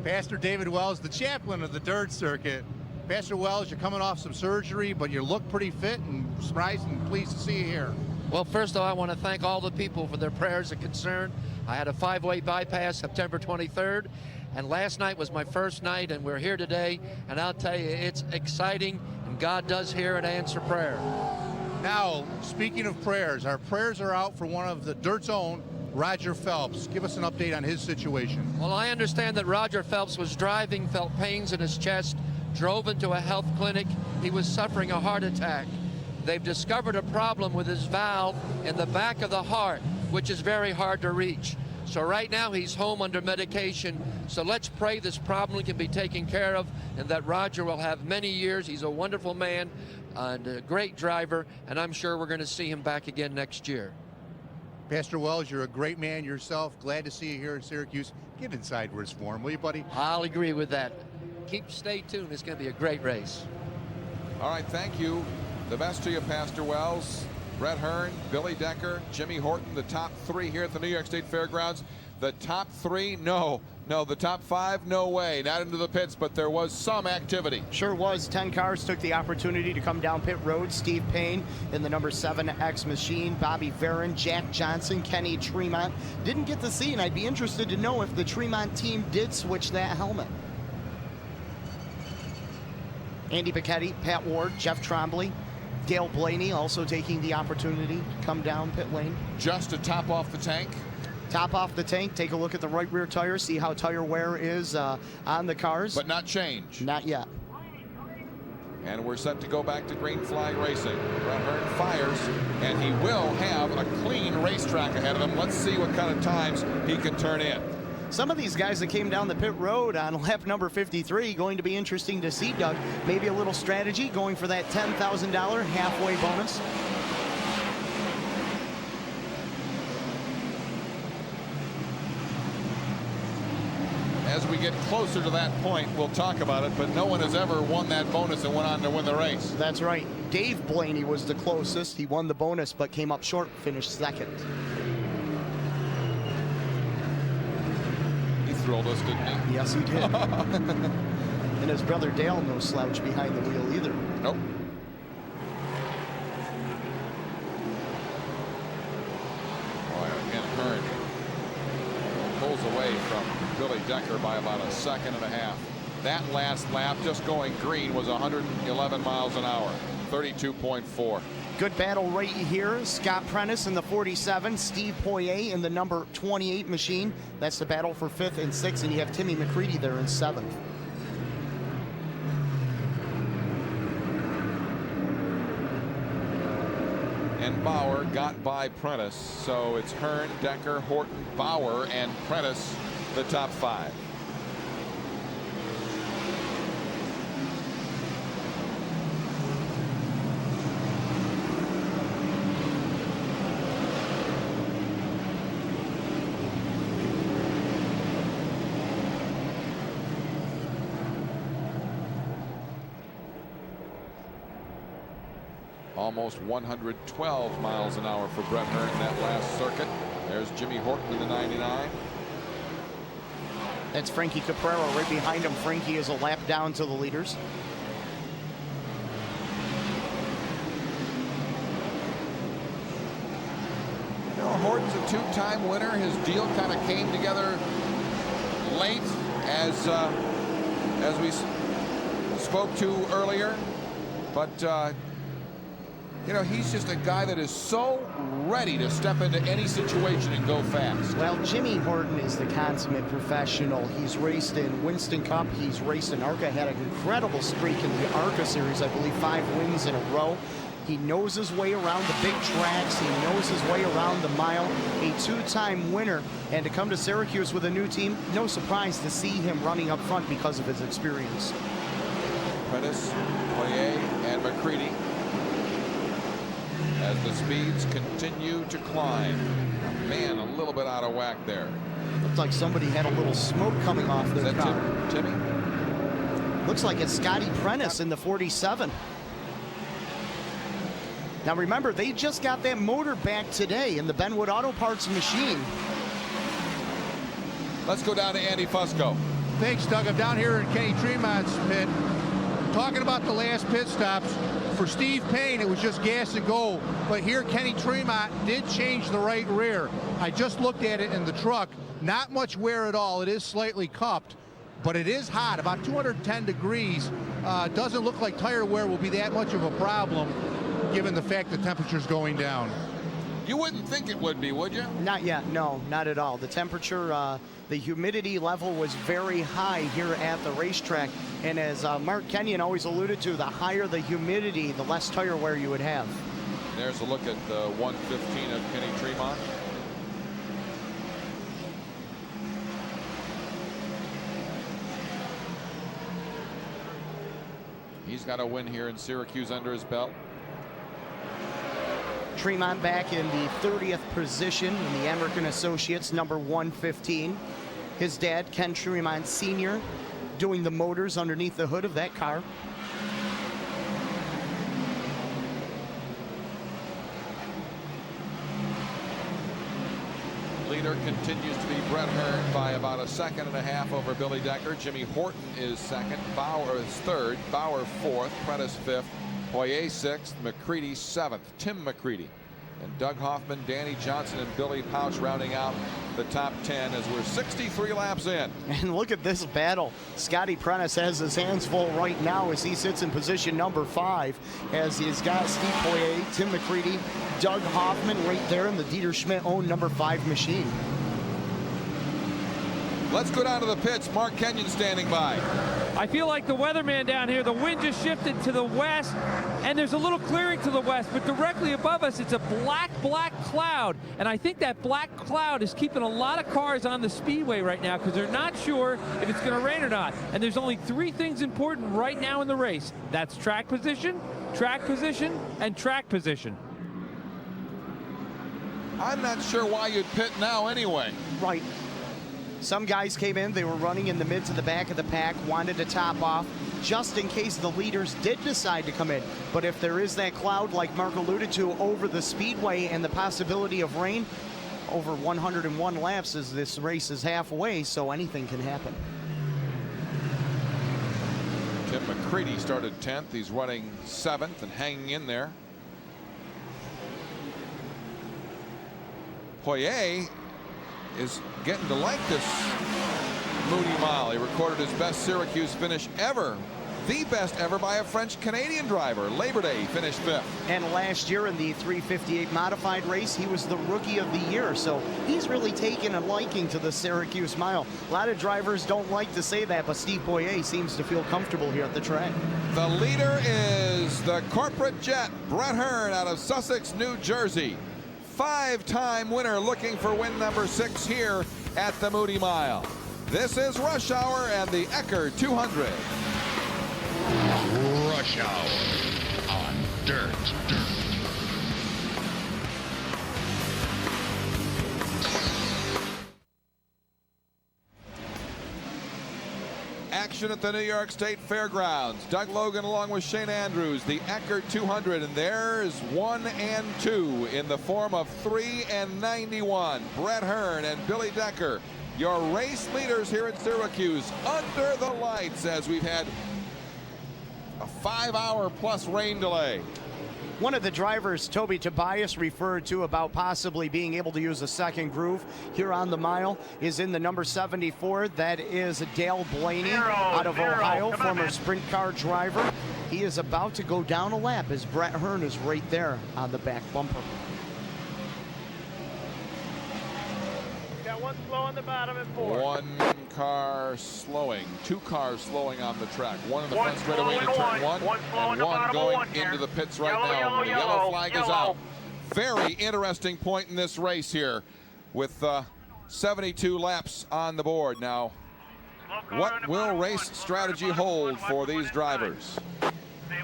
Pastor David Wells, the chaplain of the dirt circuit. Pastor Wells, you're coming off some surgery, but you look pretty fit and surprised and pleased to see you here. Well, first of all, I want to thank all the people for their prayers and concern. I had a 5-way bypass September 23rd, and last night was my first night, and we're here today, and I'll tell you, it's exciting, and God does hear and answer prayer. Now, speaking of prayers, our prayers are out for one of the dirt's own, Roger Phelps. Give us an update on his situation. Well, I understand that Roger Phelps was driving, felt pains in his chest, drove into a health clinic. He was suffering a heart attack. They've discovered a problem with his valve in the back of the heart, which is very hard to reach. So right now he's home under medication. So let's pray this problem can be taken care of and that Roger will have many years. He's a wonderful man and a great driver, and I'm sure we're going to see him back again next year. Pastor Wells, you're a great man yourself. Glad to see you here in Syracuse. Get inside where it's warm, will you, buddy? I'll agree with that. Stay tuned. It's going to be a great race. All right, thank you. The best to you, Pastor Wells. Brett Hearn, Billy Decker, Jimmy Horton, the top 3 here at the New York State Fairgrounds. The top 3, no. No, the top 5, no way. Not into the pits, but there was some activity. Sure was. 10 cars took the opportunity to come down pit road. Steve Payne in the number 7X machine, Bobby Varon, Jack Johnson, Kenny Tremont. Didn't get to see, and I'd be interested to know if the Tremont team did switch that helmet. Andy Pichetti, Pat Ward, Jeff Trombley, Dale Blaney also taking the opportunity to come down pit lane. Just to top off the tank. Top off the tank, take a look at the right rear tire, see how tire wear is on the cars. But not change. Not yet. And we're set to go back to green flag racing. Brett Hearn fires, and he will have a clean racetrack ahead of him. Let's see what kind of times he can turn in. Some of these guys that came down the pit road on lap number 53, going to be interesting to see, Doug. Maybe a little strategy going for that $10,000 halfway bonus. As we get closer to that point, we'll talk about it, but no one has ever won that bonus and went on to win the race. That's right. Dave Blaney was the closest. He won the bonus, but came up short, finished second. He thrilled us, didn't he? Yes, he did. And his brother Dale, no slouch behind the wheel either. Nope. Boy, again, Hearn pulls away from Billy Decker by about a second and a half. That last lap, just going green, was 111 miles an hour, 32.4. Good battle right here. Scott Prentice in the 47, Steve Poirier in the number 28 machine. That's the battle for 5th and 6th, and you have Timmy McCready there in 7th. And Bauer got by Prentice, so it's Hearn, Decker, Horton, Bauer, and Prentice, the top 5. Almost 112 miles an hour for Brett Hearn in that last circuit. There's Jimmy Horton in the 99. That's Frankie Caprera right behind him. Frankie is a lap down to the leaders. You know, Horton's a 2-time winner. His deal kind of came together late, as we spoke to earlier. But you know, he's just a guy that is so ready to step into any situation and go fast. Well, Jimmy Horton is the consummate professional. He's raced in Winston Cup. He's raced in ARCA. Had an incredible streak in the ARCA series. I believe 5 wins in a row. He knows his way around the big tracks. He knows his way around the mile. A 2-time winner. And to come to Syracuse with a new team, no surprise to see him running up front because of his experience. Prentice, Poirier, and McCready, as the speeds continue to climb. Man, a little bit out of whack there. Looks like somebody had a little smoke coming off their car. Timmy? Looks like it's Scotty Prentice in the 47. Now remember, they just got that motor back today in the Benwood Auto Parts machine. Let's go down to Andy Fusco. Thanks, Doug. I'm down here in Kenny Tremont's pit. Talking about the last pit stops, for Steve Payne, it was just gas and go. But here, Kenny Tremont did change the right rear. I just looked at it in the truck. Not much wear at all. It is slightly cupped, but it is hot, about 210 degrees. Doesn't look like tire wear will be that much of a problem, given the fact the temperature's going down. You wouldn't think it would be, would you? Not yet, no, not at all. The temperature, the humidity level was very high here at the racetrack. And as Mark Kenyon always alluded to, the higher the humidity, the less tire wear you would have. There's a look at the 115 of Kenny Tremont. He's got a win here in Syracuse under his belt. Tremont back in the 30th position in the Emerick and Associates, number 115. His dad, Ken Tremont Sr., doing the motors underneath the hood of that car. leader continues to be Brett Hearn by about a second and a half over Billy Decker. Jimmy Horton is second. Bauer is third. Bauer fourth. Prentice fifth. Honeoye sixth. McCready seventh. Tim McCready. And Doug Hoffman, Danny Johnson, and Billy Pouch rounding out the top 10 as we're 63 laps in. And look at this battle. Scotty Prentice has his hands full right now as he sits in position number 5, as he's got Steve Honeoye, Tim McCready, Doug Hoffman right there in the Dieter Schmidt-owned number 5 machine. Let's go down to the pits. Mark Kenyon standing by. I feel like the weatherman down here. The wind just shifted to the west, and there's a little clearing to the west, but directly above us, it's a black cloud. And I think that black cloud is keeping a lot of cars on the speedway right now because they're not sure if it's going to rain or not. And there's only 3 things important right now in the race. That's track position, and track position. I'm not sure why you'd pit now anyway. Right. Some guys came in, they were running in the mid to the back of the pack, wanted to top off just in case the leaders did decide to come in. But if there is that cloud, like Mark alluded to, over the speedway and the possibility of rain, over 101 laps as this race is halfway, so anything can happen. Tim McCready started 10th. He's running 7th and hanging in there. Honeoye is getting to like this Mooney Mile. He recorded his best Syracuse finish ever, the best ever by a French-Canadian driver. Labor Day finished 5th. And last year in the 358 modified race, he was the rookie of the year. So he's really taken a liking to the Syracuse Mile. A lot of drivers don't like to say that, but Steve Honeoye seems to feel comfortable here at the track. The leader is the corporate jet, Brett Hearn out of Sussex, New Jersey. 5-time winner looking for win number 6 here at the Mooney Mile. This is Rush Hour and the Eckert 200. Rush Hour on Dirt. Action at the New York State Fairgrounds. Doug Logan along with Shane Andrews, the Eckert 200, and there's 1 and 2 in the form of 3 and 91. Brett Hearn and Billy Decker, your race leaders here in Syracuse, under the lights as we've had a 5-hour plus rain delay. One of the drivers, Toby Tobias, referred to about possibly being able to use a second groove here on the mile is in the number 74. That is Dale Blaney out of Ohio, former sprint car driver. He is about to go down a lap as Brett Hearn is right there on the back bumper. Got one slow on the bottom at 4. 1 car slowing, 2 cars slowing on the track. 1 in the front straightaway into turn 1, and 1 going into the pits right now. The yellow flag is out. Very interesting point in this race here with 72 laps on the board. Now, what will race strategy hold for these drivers? Stay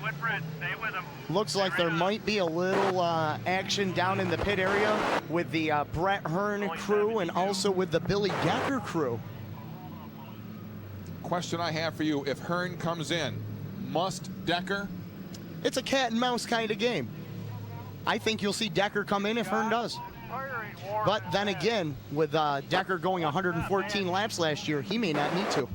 with Brett, stay with him. Looks like there might be a little action down in the pit area with the Brett Hearn crew and also with the Billy Decker crew. Question I have for you, if Hearn comes in, must Decker? It's a cat and mouse kind of game. I think you'll see Decker come in if Hearn does. But then again, with Decker going 114 laps last year, he may not need to.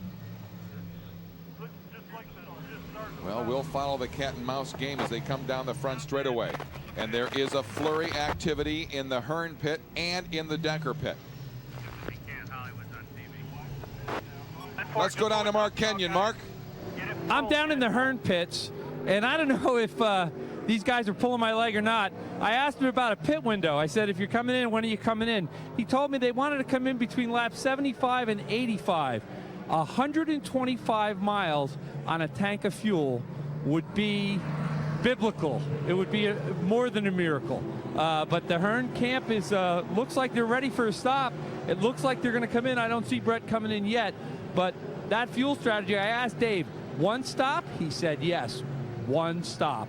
Well, we'll follow the cat and mouse game as they come down the front straightaway. And there is a flurry activity in the Hearn pit and in the Decker pit. Let's go down to Mark Kenyon. Mark? I'm down in the Hearn pits, and I don't know if these guys are pulling my leg or not. I asked him about a pit window. I said, if you're coming in, when are you coming in? He told me they wanted to come in between laps 75 and 85. 125 miles on a tank of fuel would be biblical. It would be more than a miracle. But the Hearn camp is looks like they're ready for a stop. It looks like they're going to come in. I don't see Brett coming in yet. But that fuel strategy, I asked Dave, 1 stop? He said yes, 1 stop.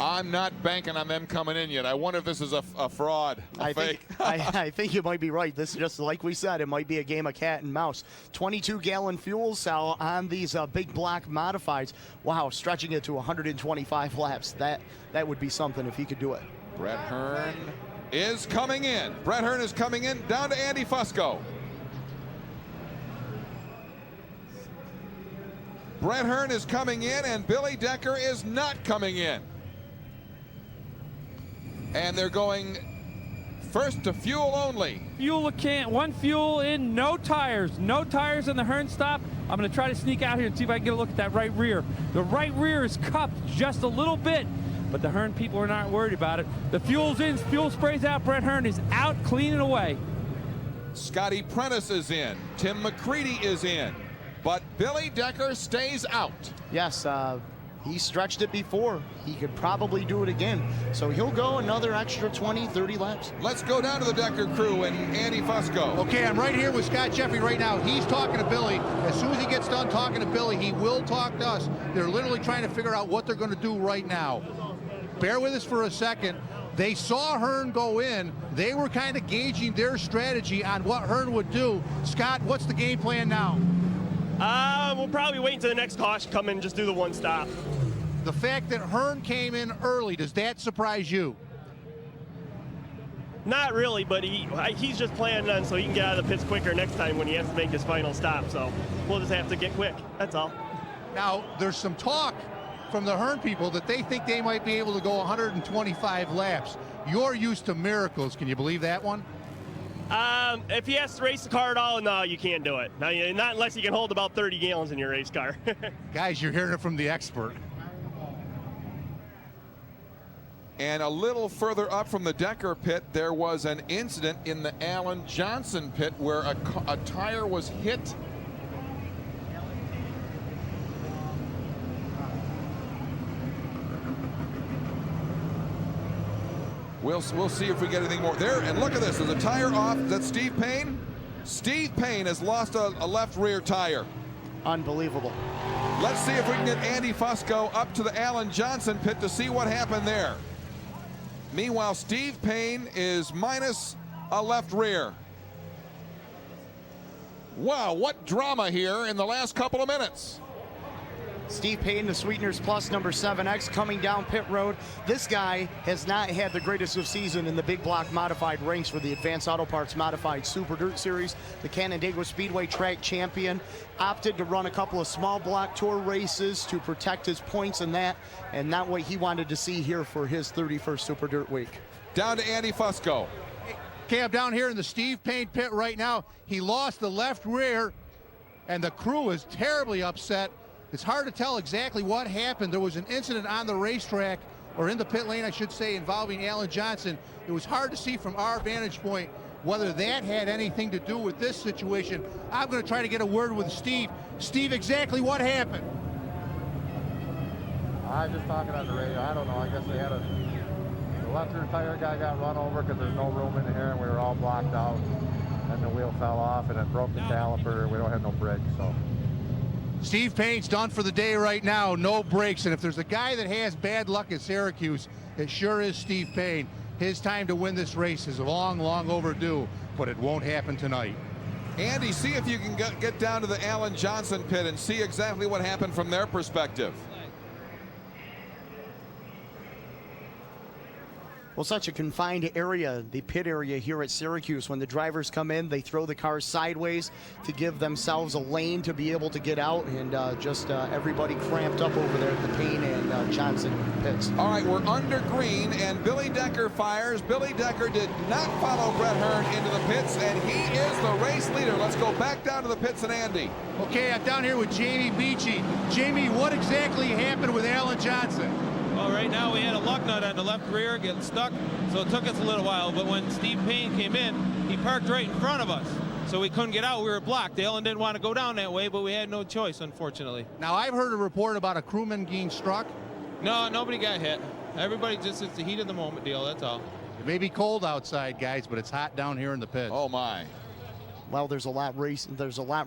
I'm not banking on them coming in yet. I wonder if this is a fraud, a fake. I think you might be right. This is just like we said, it might be a game of cat and mouse. 22-gallon fuel cell on these big block modifieds. Wow, stretching it to 125 laps. That would be something if he could do it. Brett Hearn is coming in. Brett Hearn is coming in, down to Andy Fusco. Brett Hearn is coming in, and Billy Decker is not coming in. And they're going first to fuel only. Fuel a can, one fuel in, no tires. No tires on the Hearn stop. I'm going to try to sneak out here and see if I can get a look at that right rear. The right rear is cupped just a little bit, but the Hearn people are not worried about it. The fuel's in, fuel sprays out. Brett Hearn is out cleaning away. Scotty Prentice is in. Tim McCready is in. But Billy Decker stays out. Yes, he stretched it before. He could probably do it again. So he'll go another extra 20, 30 laps. Let's go down to the Decker crew and Andy Fusco. Okay, I'm right here with Scott Jeffrey right now. He's talking to Billy. As soon as he gets done talking to Billy, he will talk to us. They're literally trying to figure out what they're going to do right now. Bear with us for a second. They saw Hearn go in. They were kind of gauging their strategy on what Hearn would do. Scott, what's the game plan now? We'll probably wait until the next caution come in and just do the one stop. The fact that Hearn came in early, does that surprise you? Not really, but he's just planning on so he can get out of the pits quicker next time when he has to make his final stop. So we'll just have to get quick. That's all. Now, there's some talk from the Hearn people that they think they might be able to go 125 laps. You're used to miracles. Can you believe that one? If he has to race the car at all, no, you can't do it. No, not unless you can hold about 30 gallons in your race car. Guys, you're hearing it from the expert. And a little further up from the Decker pit, there was an incident in the Alan Johnson pit where a tire was hit. We'll see if we get anything more there. And look at this, there's a tire off. Is that Steve Payne? Steve Payne has lost a left rear tire. Unbelievable. Let's see if we can get Andy Fusco up to the Alan Johnson pit to see what happened there. Meanwhile, Steve Payne is minus a left rear. Wow, what drama here in the last couple of minutes. Steve Payne, the Sweeteners Plus number 7X, coming down pit road. This guy has not had the greatest of season in the big block modified ranks for the Advanced Auto Parts Modified Super Dirt Series. The Canandaigua Speedway track champion opted to run a couple of small block tour races to protect his points in that, and not what he wanted to see here for his 31st Super Dirt week. Down to Andy Fusco. Okay, I'm down here in the Steve Payne pit right now. He lost the left rear, and the crew is terribly upset. It's hard to tell exactly what happened. There was an incident on the racetrack, or in the pit lane, I should say, involving Alan Johnson. It was hard to see from our vantage point whether that had anything to do with this situation. I'm going to try to get a word with Steve. Steve, exactly what happened? I was just talking on the radio. I don't know. I guess they had the left rear tire guy got run over because there's no room in here, and we were all blocked out. And the wheel fell off, and it broke the caliper. We don't have no brakes, so. Steve Payne's done for the day right now, no brakes, and if there's a guy that has bad luck at Syracuse, it sure is Steve Payne. His time to win this race is long, long overdue, but it won't happen tonight. Andy, see if you can get down to the Alan Johnson pit and see exactly what happened from their perspective. Well, such a confined area, the pit area here at Syracuse. When the drivers come in, they throw the cars sideways to give themselves a lane to be able to get out, and everybody cramped up over there at the Payne and Johnson pits. All right, we're under green, and Billy Decker fires. Billy Decker did not follow Brett Hearn into the pits, and he is the race leader. Let's go back down to the pits and Andy. Okay, I'm down here with Jamie Beachy. Jamie, what exactly happened with Alan Johnson? Well, right now we had a lug nut on the left rear getting stuck, so it took us a little while. But when Steve Payne came in, he parked right in front of us, so we couldn't get out. We were blocked. Alan didn't want to go down that way, but we had no choice, unfortunately. Now, I've heard a report about a crewman getting struck. No, nobody got hit. Everybody just, it's the heat of the moment deal, that's all. It may be cold outside, guys, but it's hot down here in the pits. Oh, my. Well, there's a lot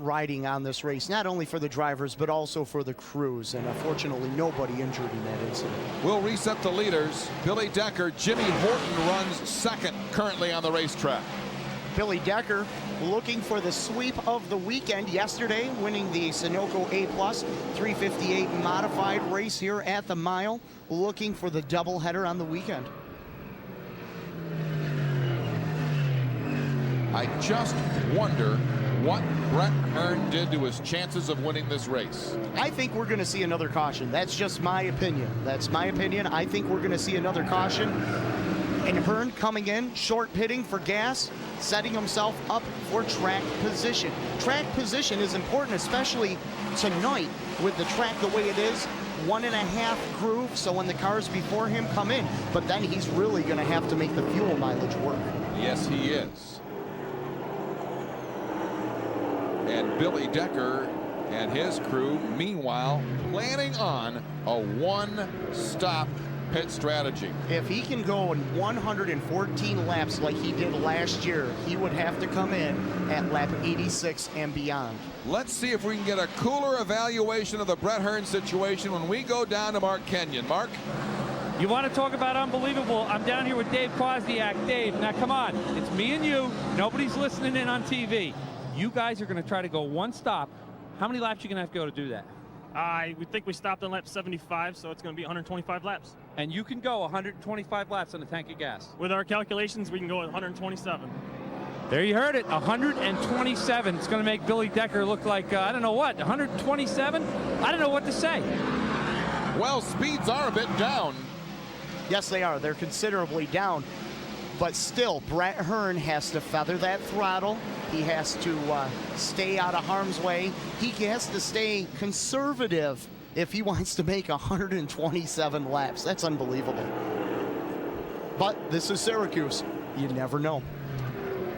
riding on this race, not only for the drivers, but also for the crews. And unfortunately, nobody injured in that incident. We'll reset the leaders. Billy Decker, Jimmy Horton runs second currently on the racetrack. Billy Decker looking for the sweep of the weekend yesterday, winning the Sunoco A+ 358 modified race here at the mile, looking for the doubleheader on the weekend. I just wonder what Brett Hearn did to his chances of winning this race. I think we're going to see another caution. That's just my opinion. That's my opinion. I think we're going to see another caution. And Hearn coming in, short pitting for gas, setting himself up for track position. Track position is important, especially tonight with the track the way it is. 1.5 groove, so when the cars before him come in, but then he's really going to have to make the fuel mileage work. Yes, he is. And Billy Decker and his crew, meanwhile, planning on a one-stop pit strategy. If he can go in 114 laps like he did last year, he would have to come in at lap 86 and beyond. Let's see if we can get a cooler evaluation of the Brett Hearn situation when we go down to Mark Kenyon. Mark? You want to talk about unbelievable? I'm down here with Dave Kwasniak. Dave, now come on. It's me and you. Nobody's listening in on TV. You guys are going to try to go one stop. How many laps are you going to have to go to do that? We think we stopped on lap 75, so it's going to be 125 laps. And you can go 125 laps on a tank of gas. With our calculations, we can go 127. There you heard it, 127. It's going to make Billy Decker look like, I don't know what, 127? I don't know what to say. Well, speeds are a bit down. Yes, they are. They're considerably down. But still, Brett Hearn has to feather that throttle. He has to stay out of harm's way. He has to stay conservative if he wants to make 127 laps. That's unbelievable. But this is Syracuse. You never know.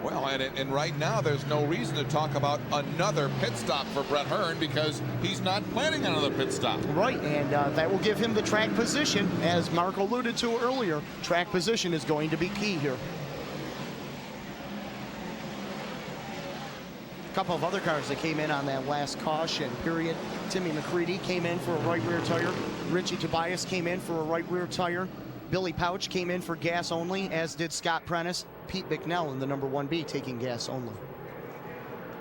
Well, and right now there's no reason to talk about another pit stop for Brett Hearn because he's not planning on another pit stop. Right, and that will give him the track position. As Mark alluded to earlier, track position is going to be key here. A couple of other cars that came in on that last caution period. Timmy McCready came in for a right rear tire. Richie Tobias came in for a right rear tire. Billy Pouch came in for gas only, as did Scott Prentice. Pete Bicknell in the number 1B taking gas only.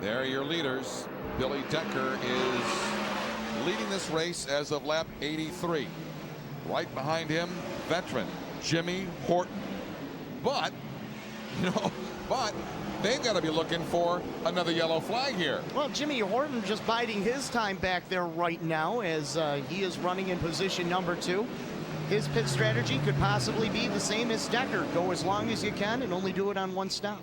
There are your leaders. Billy Decker is leading this race as of lap 83. Right behind him, veteran Jimmy Horton. But, they've got to be looking for another yellow flag here. Well, Jimmy Horton just biding his time back there right now as he is running in position number 2. His pit strategy could possibly be the same as Decker. Go as long as you can and only do it on one stop.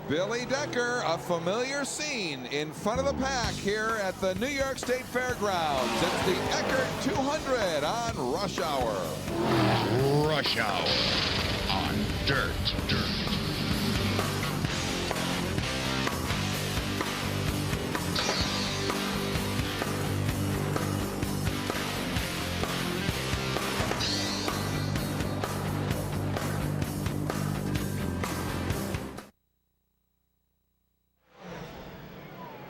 Billy Decker, a familiar scene in front of the pack here at the New York State Fairgrounds. It's the Eckert 200 on Rush Hour. Rush Hour on Dirt.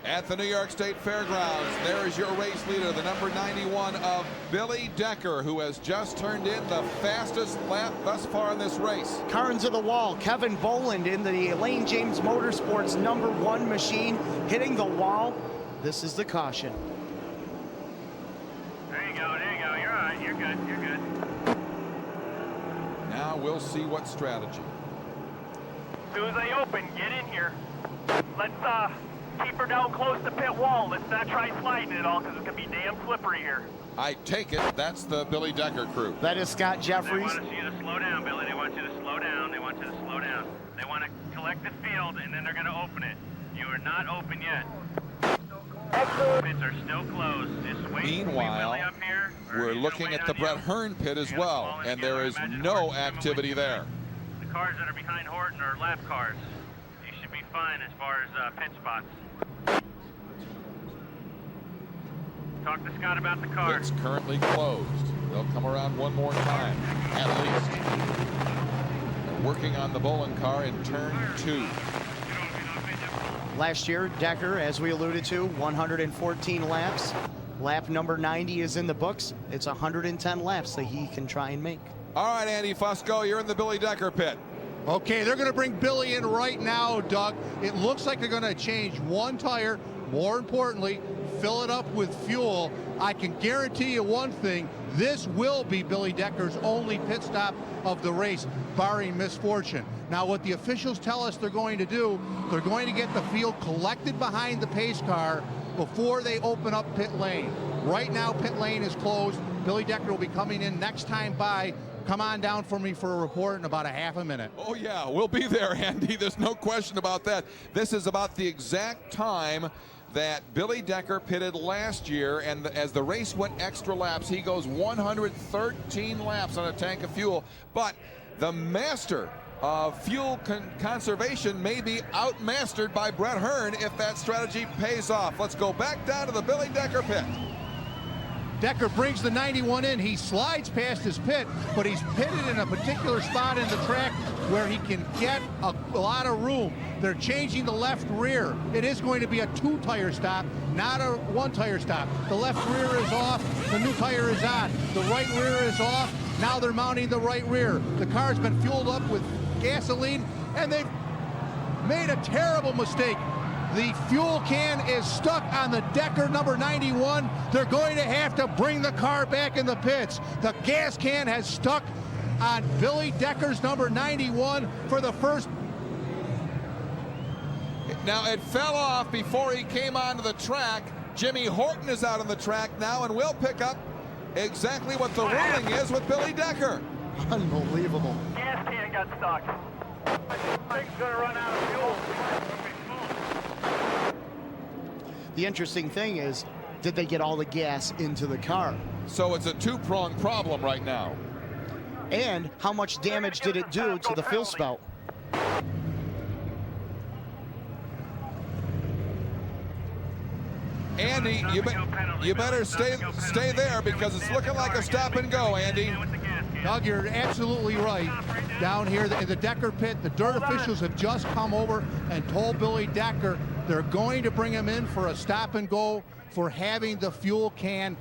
At the New York State Fairgrounds, there is your race leader, the number 91 of Billy Decker, who has just turned in the fastest lap thus far in this race. Carnes of the wall, Kevin Boland in the Elaine James Motorsports number 1 machine, hitting the wall. This is the caution. There you go. You're all right. You're good. Now we'll see what strategy. As soon as they open, get in here. Let's keep her down close to pit wall. Let's not try sliding it all because it's going to be damn slippery here. I take it that's the Billy Decker crew. That is Scott Jeffries. They want you to slow down, Billy. They want you to slow down. They want to collect the field, and then they're going to open it. You are not open yet. Pits are still closed. Just wait. Meanwhile, up here, we're looking at the Brett Hearn pit as well, and there is no activity there. The cars that are behind Horton are lap cars. You should be fine as far as pit spots. Talk to Scott about the car. It's currently closed. They'll come around one more time, at least. They're working on the Boland car in turn 2. Last year, Decker, as we alluded to, 114 laps. Lap number 90 is in the books. It's 110 laps that he can try and make. All right, Andy Fusco, you're in the Billy Decker pit. Okay, they're going to bring Billy in right now, Doug. It looks like they're going to change one tire. More importantly, fill it up with fuel. I can guarantee you one thing, this will be Billy Decker's only pit stop of the race, barring misfortune. Now, what the officials tell us they're going to do, they're going to get the field collected behind the pace car before they open up pit lane. Right now, pit lane is closed. Billy Decker will be coming in next time by. Come on down for me for a report in about a half a minute. Oh yeah, we'll be there, Andy. There's no question about that. This is about the exact time that Billy Decker pitted last year, and as the race went extra laps, he goes 113 laps on a tank of fuel. But the master of fuel conservation may be outmastered by Brett Hearn if that strategy pays off. Let's go back down to the Billy Decker pit. Decker brings the 91 in. He slides past his pit, but he's pitted in a particular spot in the track where he can get a lot of room. They're changing the left rear. It is going to be a 2-tire stop, not a 1-tire stop. The left rear is off. The new tire is on. The right rear is off. Now they're mounting the right rear. The car's been fueled up with gasoline, and they've made a terrible mistake. The fuel can is stuck on the Decker number 91. They're going to have to bring the car back in the pits. The gas can has stuck on Billy Decker's number 91 for the first. Now, it fell off before he came onto the track. Jimmy Horton is out on the track now, and we'll pick up exactly what the ruling is with Billy Decker. Unbelievable. Gas can got stuck. Thing's gonna run out of fuel. The interesting thing is, did they get all the gas into the car? So it's a two-pronged problem right now. And how much damage did it do to the fuel spout? Andy, you better stay there because it's looking like a stop and go, Andy. Doug, you're absolutely right. Down here in the Decker pit, the dirt officials have just come over and told Billy Decker they're going to bring him in for a stop and go for having the fuel can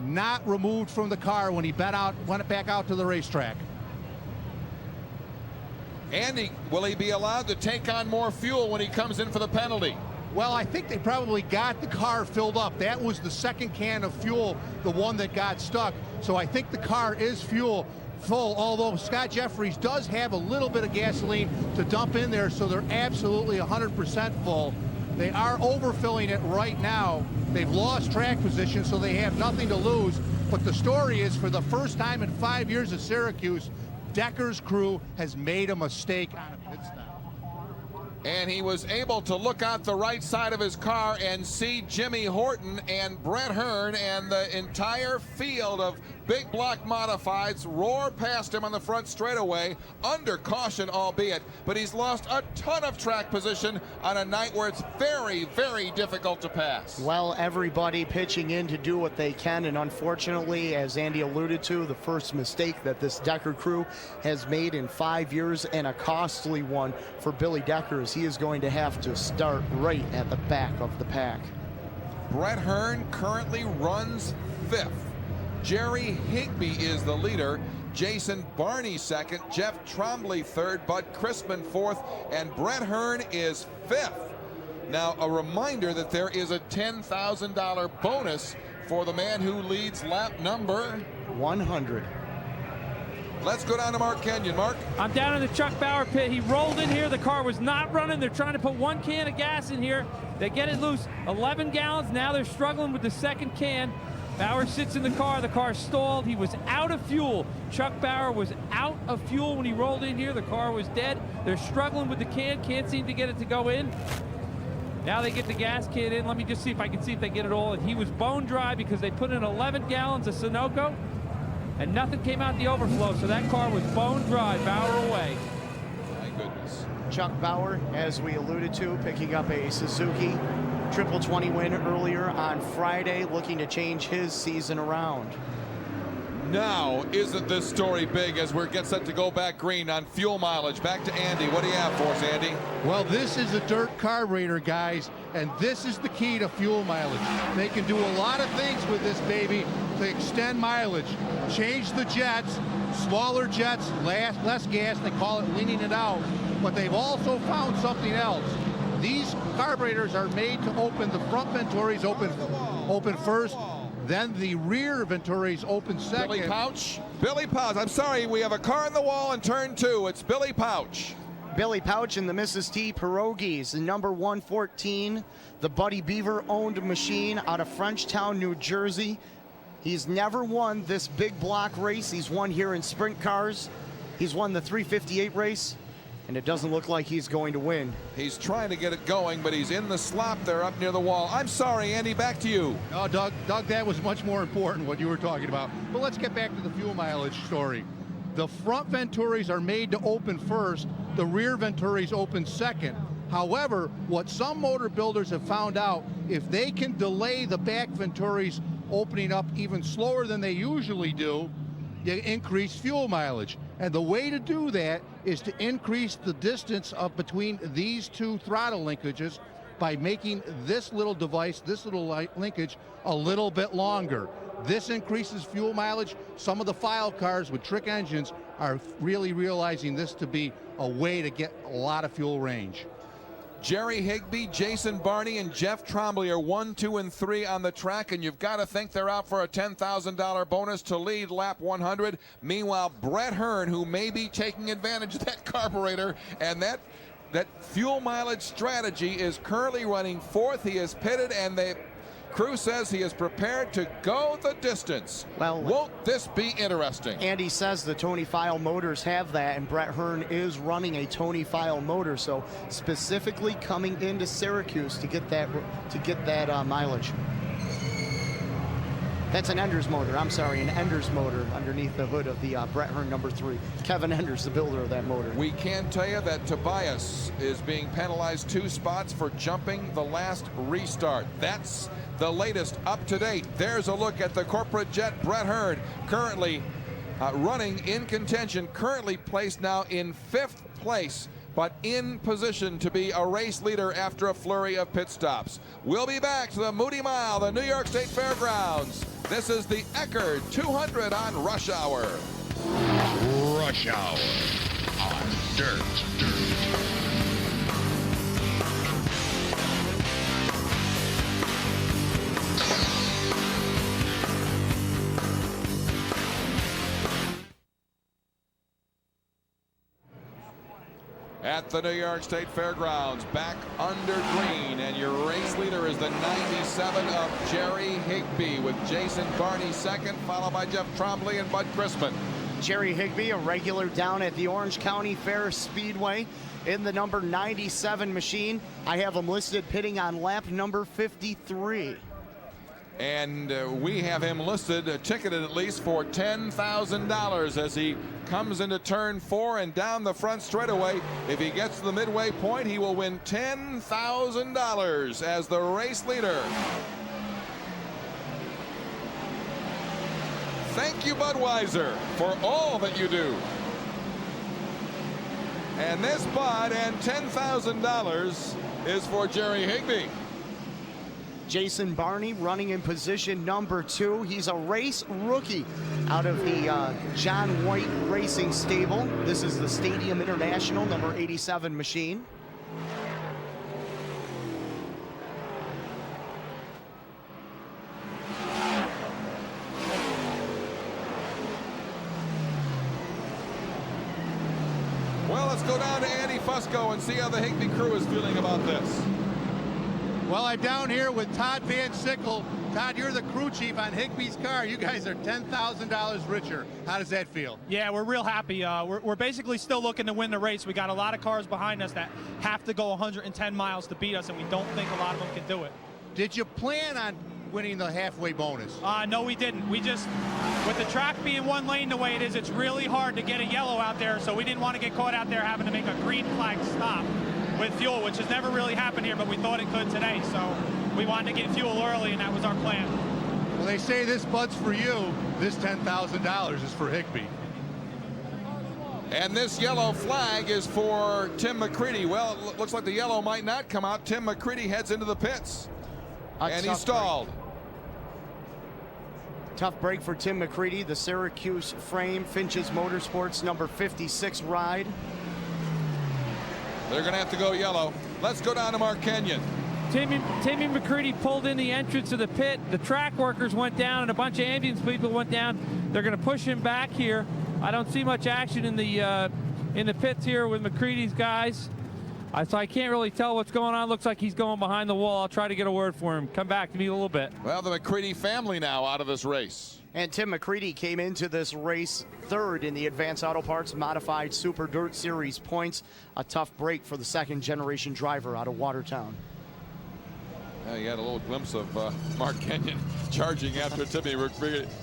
not removed from the car when he went back out to the racetrack. Andy, will he be allowed to take on more fuel when he comes in for the penalty? Well, I think they probably got the car filled up. That was the second can of fuel, the one that got stuck. So I think the car is full, although Scott Jeffries does have a little bit of gasoline to dump in there, so they're absolutely 100% full. They are overfilling it right now. They've lost track position, so they have nothing to lose. But the story is, for the first time in 5 years at Syracuse, Decker's crew has made a mistake on a pit stop. And he was able to look out the right side of his car and see Jimmy Horton and Brett Hearn and the entire field of big block modifieds roar past him on the front straightaway, under caution albeit, but he's lost a ton of track position on a night where it's very, very difficult to pass. Well, everybody pitching in to do what they can, and unfortunately, as Andy alluded to, the first mistake that this Decker crew has made in 5 years, and a costly one for Billy Decker, is he is going to have to start right at the back of the pack. Brett Hearn currently runs 5th. Jerry Higbee is the leader. Jason Barney 2nd. Jeff Trombley 3rd. Bud Christmann 4th. And Brett Hearn is 5th. Now, a reminder that there is a $10,000 bonus for the man who leads lap number 100. Let's go down to Mark Kenyon. Mark? I'm down in the Chuck Bauer pit. He rolled in here. The car was not running. They're trying to put 1 can of gas in here. They get it loose. 11 gallons. Now they're struggling with the second can. Bauer sits in the car. The car stalled. He was out of fuel. Chuck Bauer was out of fuel when he rolled in here. The car was dead. They're struggling with the can. Can't seem to get it to go in. Now they get the gas can in. Let me just see if I can see if they get it all. And he was bone dry because they put in 11 gallons of Sunoco. And nothing came out the overflow, so that car was bone dry. Bauer away. My goodness. Chuck Bauer, as we alluded to, picking up a Suzuki Triple 20 win earlier on Friday, looking to change his season around. Now, isn't this story big as we get set to go back green on fuel mileage? Back to Andy. What do you have for us, Andy? Well, this is a dirt carburetor, guys, and this is the key to fuel mileage. They can do a lot of things with this baby to extend mileage. Change the jets, smaller jets, less gas. They call it leaning it out. But they've also found something else. These carburetors are made to open, the front venturis open first. Then the rear Venturi's open second. Billy Pouch. I'm sorry, we have a car in the wall in turn 2. It's Billy Pouch. Billy Pouch and the Mrs. T Pierogies, number 114, the Buddy Beaver owned machine out of Frenchtown, New Jersey. He's never won this big block race. He's won here in sprint cars. He's won the 358 race, and it doesn't look like he's going to win. He's trying to get it going, but he's in the slop there up near the wall. I'm sorry, Andy, back to you. No, Doug, that was much more important what you were talking about. But let's get back to the fuel mileage story. The front Venturis are made to open first. The rear Venturis open second. However, what some motor builders have found out, if they can delay the back Venturis opening up even slower than they usually do, you increase fuel mileage. And the way to do that is to increase the distance of between these two throttle linkages by making this little device, this little linkage, a little bit longer. This increases fuel mileage. Some of the file cars with trick engines are really realizing this to be a way to get a lot of fuel range. Jerry Higbee, Jason Barney, and Jeff Trombley are 1, 2, and 3 on the track, and you've got to think they're out for a $10,000 bonus to lead lap 100. Meanwhile, Brett Hearn, who may be taking advantage of that carburetor and that fuel mileage strategy, is currently running 4th. He is pitted, and the crew says he is prepared to go the distance. Well, won't this be interesting? Andy says the Tony File motors have that, and Brett Hearn is running a Tony File motor, so specifically coming into Syracuse to get that mileage. That's an Enders motor. I'm sorry, an Enders motor underneath the hood of the Brett Hearn number 3. Kevin Enders, the builder of that motor. We can tell you that Tobias is being penalized 2 spots for jumping the last restart. That's the latest up to date. There's a look at the corporate jet. Brett Hearn currently running in contention, currently placed now in 5th place, but in position to be a race leader after a flurry of pit stops. We'll be back to the Moody Mile, the New York State Fairgrounds. This is the Eckert 200 on Rush Hour. Rush Hour on Dirt. At the New York State Fairgrounds, back under green, and your race leader is the 97 of Jerry Higbee, with Jason Barney second, followed by Jeff Trombley and Bud Christmann. Jerry Higbee, a regular down at the Orange County Fair Speedway in the number 97 machine. I have him listed pitting on lap number 53. And we have him listed, ticketed at least, for $10,000 as he comes into turn 4 and down the front straightaway. If he gets to the midway point, he will win $10,000 as the race leader. Thank you, Budweiser, for all that you do. And this Bud and $10,000 is for Jerry Higbee. Jason Barney running in position number 2. He's a race rookie out of the John White Racing Stable. This is the Stadium International number 87 machine. Well, let's go down to Andy Fusco and see how the Higbee crew is feeling about this. Well, I'm down here with Todd Van Sickle. Todd, you're the crew chief on Higbee's car. You guys are $10,000 richer. How does that feel? Yeah, we're real happy. We're basically still looking to win the race. We got a lot of cars behind us that have to go 110 miles to beat us, and we don't think a lot of them can do it. Did you plan on winning the halfway bonus? No, we didn't. We just, with the track being one lane the way it is, it's really hard to get a yellow out there, so we didn't want to get caught out there having to make a green flag stop with fuel, which has never really happened here, but we thought it could today. So we wanted to get fuel early, and that was our plan. Well, they say this Bud's for you. This $10,000 is for Higbee. And this yellow flag is for Tim McCready. Well, it looks like the yellow might not come out. Tim McCready heads into the pits. And he stalled. Tough break for Tim McCready, the Syracuse frame, Finch's Motorsports number 56 ride. They're going to have to go yellow. Let's go down to Mark Kenyon. Timmy McCready pulled in the entrance of the pit. The track workers went down, and a bunch of ambulance people went down. They're going to push him back here. I don't see much action in the pits here with McCready's guys. So I can't really tell what's going on. Looks like he's going behind the wall. I'll try to get a word for him. Come back to me a little bit. Well, the McCready family now out of this race. And Tim McCready came into this race third in the Advanced Auto Parts Modified Super Dirt Series points. A tough break for the second-generation driver out of Watertown. You had a little glimpse of Mark Kenyon charging after Timmy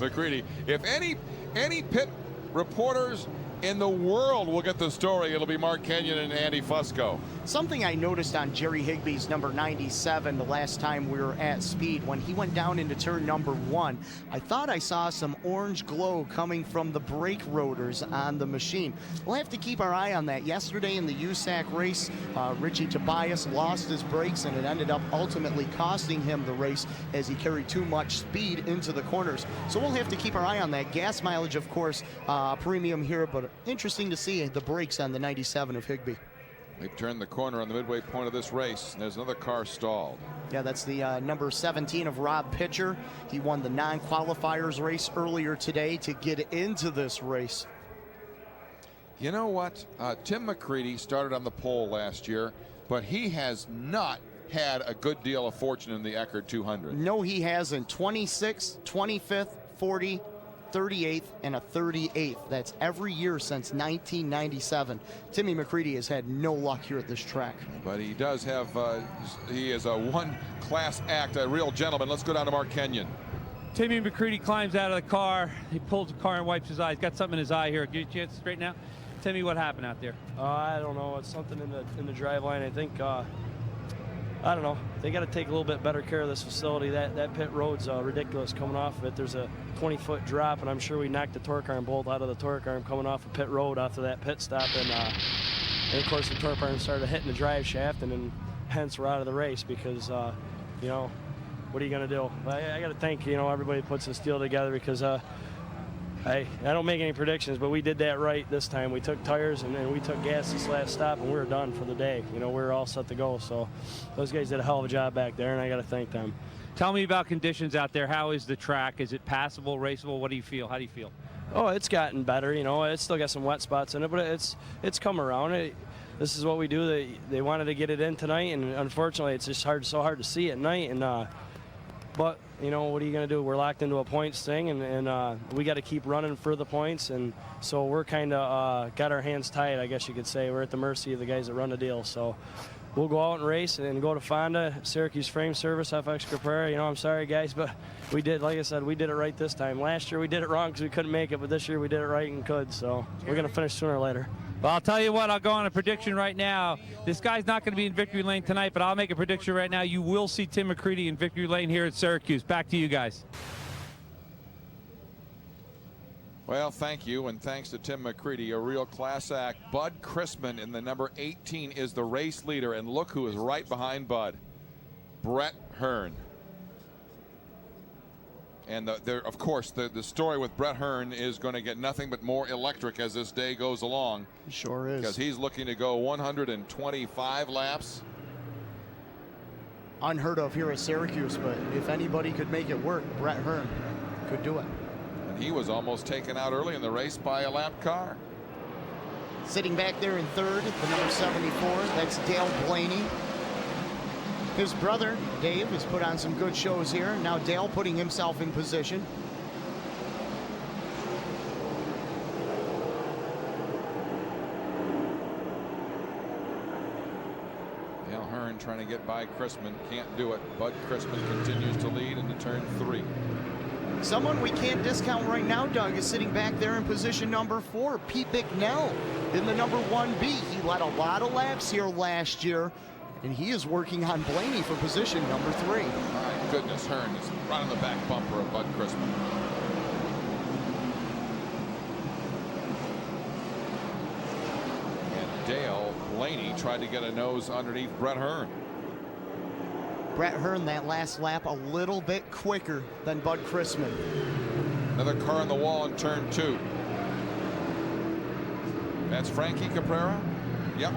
McCready. If any pit reporters in the world will get the story, it'll be Mark Kenyon and Andy Fusco. Something I noticed on Jerry Higbee's number 97 the last time we were at Speed, when he went down into turn number 1, I thought I saw some orange glow coming from the brake rotors on the machine. We'll have to keep our eye on that. Yesterday in the USAC race, Richie Tobias lost his brakes, and it ended up ultimately costing him the race as he carried too much speed into the corners. So we'll have to keep our eye on that. Gas mileage, of course, premium here, but interesting to see the brakes on the 97 of Higbee. They've turned the corner on the midway point of this race. There's another car stalled. Yeah, that's the number 17 of Rob Pitcher. He won the non-qualifiers race earlier today to get into this race. You know what? Tim McCready started on the pole last year, but he has not had a good deal of fortune in the Eckert 200. No, he hasn't. 26th, 25th, 40th, 38th, and a 38th. That's every year since 1997. Timmy McCready has had no luck here at this track. But he does have, he is a one-class act, a real gentleman. Let's go down to Mark Kenyon. Timmy McCready climbs out of the car. He pulls the car and wipes his eyes. Got something in his eye here. Give you a chance to straighten out. Timmy, what happened out there? I don't know. It's something in the drive line. I think, I don't know. They got to take a little bit better care of this facility. That pit road's ridiculous coming off of it. There's a 20-foot drop, and I'm sure we knocked the torque arm bolt out of the torque arm coming off a pit road after that pit stop. And of course, the torque arm started hitting the drive shaft, and then hence we're out of the race because, you know, what are you going to do? I got to thank, you know, everybody that puts this deal together because I don't make any predictions, but we did that right this time. We took tires and we took gas this last stop, and we were done for the day. You know, we were all set to go. So those guys did a hell of a job back there, and I got to thank them. Tell me about conditions out there. How is the track? Is it passable, raceable? What do you feel? How do you feel? Oh, it's gotten better. You know, it's still got some wet spots in it, but it's come around. This is what we do. They wanted to get it in tonight, and unfortunately, it's just so hard to see at night. And but you know, what are you going to do? We're locked into a points thing, and we got to keep running for the points. And so we're kind of got our hands tied, I guess you could say. We're at the mercy of the guys that run the deal. So we'll go out and race and go to Fonda, Syracuse Frame Service, FX Caprera. You know, I'm sorry, guys, but we did, like I said, we did it right this time. Last year we did it wrong because we couldn't make it, but this year we did it right and could. So we're going to finish sooner or later. Well, I'll tell you what, I'll go on a prediction right now. This guy's not going to be in victory lane tonight, but I'll make a prediction right now. You will see Tim McCready in victory lane here at Syracuse. Back to you guys. Well, thank you, and thanks to Tim McCready, a real class act. Bud Christmann in the number 18 is the race leader, and look who is right behind Bud. Brett Hearn. And of course, the story with Brett Hearn is going to get nothing but more electric as this day goes along. He sure is. Because he's looking to go 125 laps. Unheard of here at Syracuse, but if anybody could make it work, Brett Hearn could do it. And he was almost taken out early in the race by a lap car. Sitting back there in third, the number 74, that's Dale Blaney. His brother, Dave, has put on some good shows here. Now Dale putting himself in position. Dale Hearn trying to get by Christmann, can't do it. Bud Christmann continues to lead into turn 3. Someone we can't discount right now, Doug, is sitting back there in position number 4, Pete Bicknell in the number 1B. He led a lot of laps here last year, and he is working on Blaney for position number 3. My goodness, Hearn is right on the back bumper of Bud Christmann. And Dale Blaney tried to get a nose underneath Brett Hearn. Brett Hearn that last lap a little bit quicker than Bud Christmann. Another car on the wall in turn 2. That's Frankie Caprera. Yep.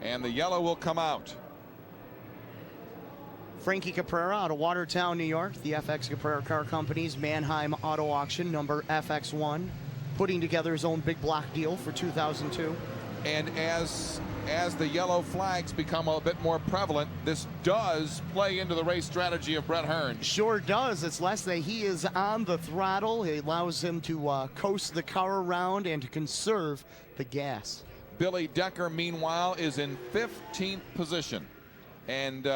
And the yellow will come out. Frankie Caprara out of Watertown, New York. The FX Caprara Car Company's Mannheim Auto Auction, number FX1, putting together his own big block deal for 2002. And as the yellow flags become a bit more prevalent, this does play into the race strategy of Brett Hearn. Sure does. It's less that he is on the throttle. It allows him to coast the car around and to conserve the gas. Billy Decker, meanwhile, is in 15th position. And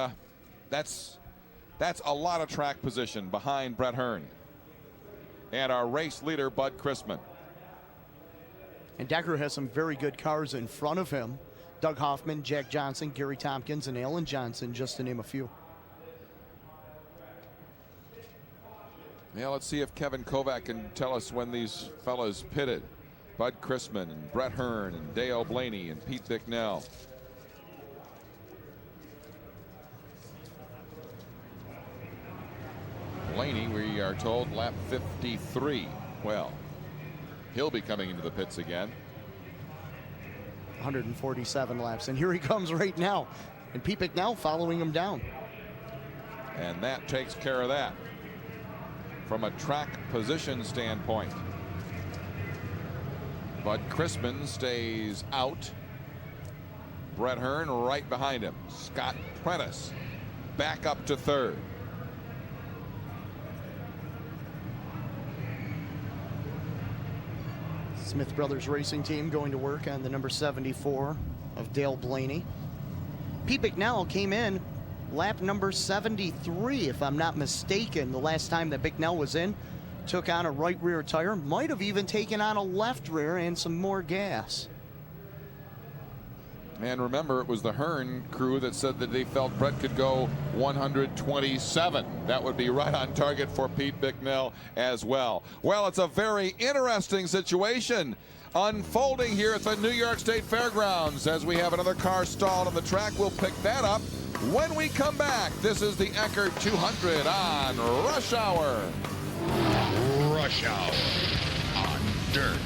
that's a lot of track position behind Brett Hearn. And our race leader, Bud Christmann. And Decker has some very good cars in front of him. Doug Hoffman, Jack Johnson, Gary Tomkins, and Alan Johnson, just to name a few. Yeah, let's see if Kevin Kovac can tell us when these fellas pitted. Bud Christmann and Brett Hearn and Dale Blaney and Pete Bicknell. Blaney, we are told, lap 53. Well, he'll be coming into the pits again. 147 laps, and here he comes right now. And Pete Bicknell following him down. And that takes care of that from a track position standpoint. Bud Christmann stays out. Brett Hearn right behind him. Scott Prentice back up to third. Smith Brothers Racing Team going to work on the number 74 of Dale Blaney. Pete Bicknell came in lap number 73, if I'm not mistaken, the last time that Bicknell was in. Took on a right rear tire, might have even taken on a left rear and some more gas. And remember, it was the Hearn crew that said that they felt Brett could go 127. That would be right on target for Pete Bicknell as well. Well, it's a very interesting situation unfolding here at the New York State Fairgrounds as we have another car stalled on the track. We'll pick that up when we come back. This is the Eckert 200 on Rush Hour. Rush Hour on Dirt.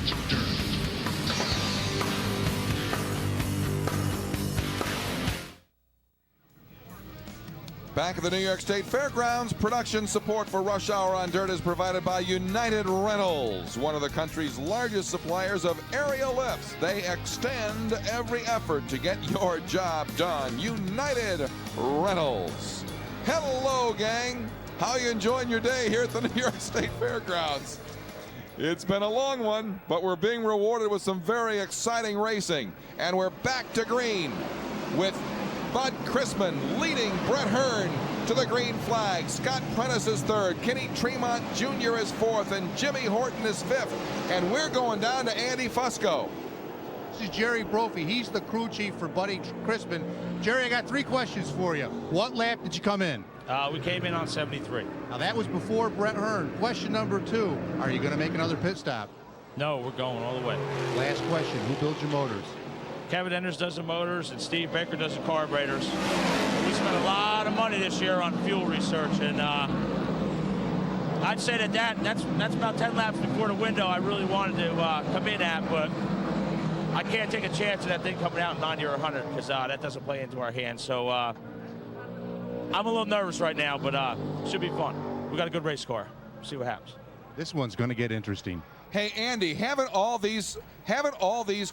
Back at the New York State Fairgrounds, production support for Rush Hour on Dirt is provided by United Rentals, one of the country's largest suppliers of aerial lifts. They extend every effort to get your job done. United Rentals. Hello, gang. How are you enjoying your day here at the New York State Fairgrounds? It's been a long one, but we're being rewarded with some very exciting racing. And we're back to green with Bud Christmann leading Brett Hearn to the green flag. Scott Prentice is third. Kenny Tremont Jr. is fourth. And Jimmy Horton is fifth. And we're going down to Andy Fusco. This is Jerry Brophy. He's the crew chief for Buddy Christmann. Jerry, I got 3 questions for you. What lap did you come in? We came in on 73. Now, that was before Brett Hearn. Question number 2, are you going to make another pit stop? No, we're going all the way. Last question, who builds your motors? Kevin Enders does the motors, and Steve Baker does the carburetors. We spent a lot of money this year on fuel research, and I'd say that's about 10 laps before the window I really wanted to come in at, but I can't take a chance of that thing coming out in 90 or 100 because that doesn't play into our hands. So I'm a little nervous right now, but should be fun. We got a good race car. See what happens. This one's going to get interesting. Hey, Andy, haven't all these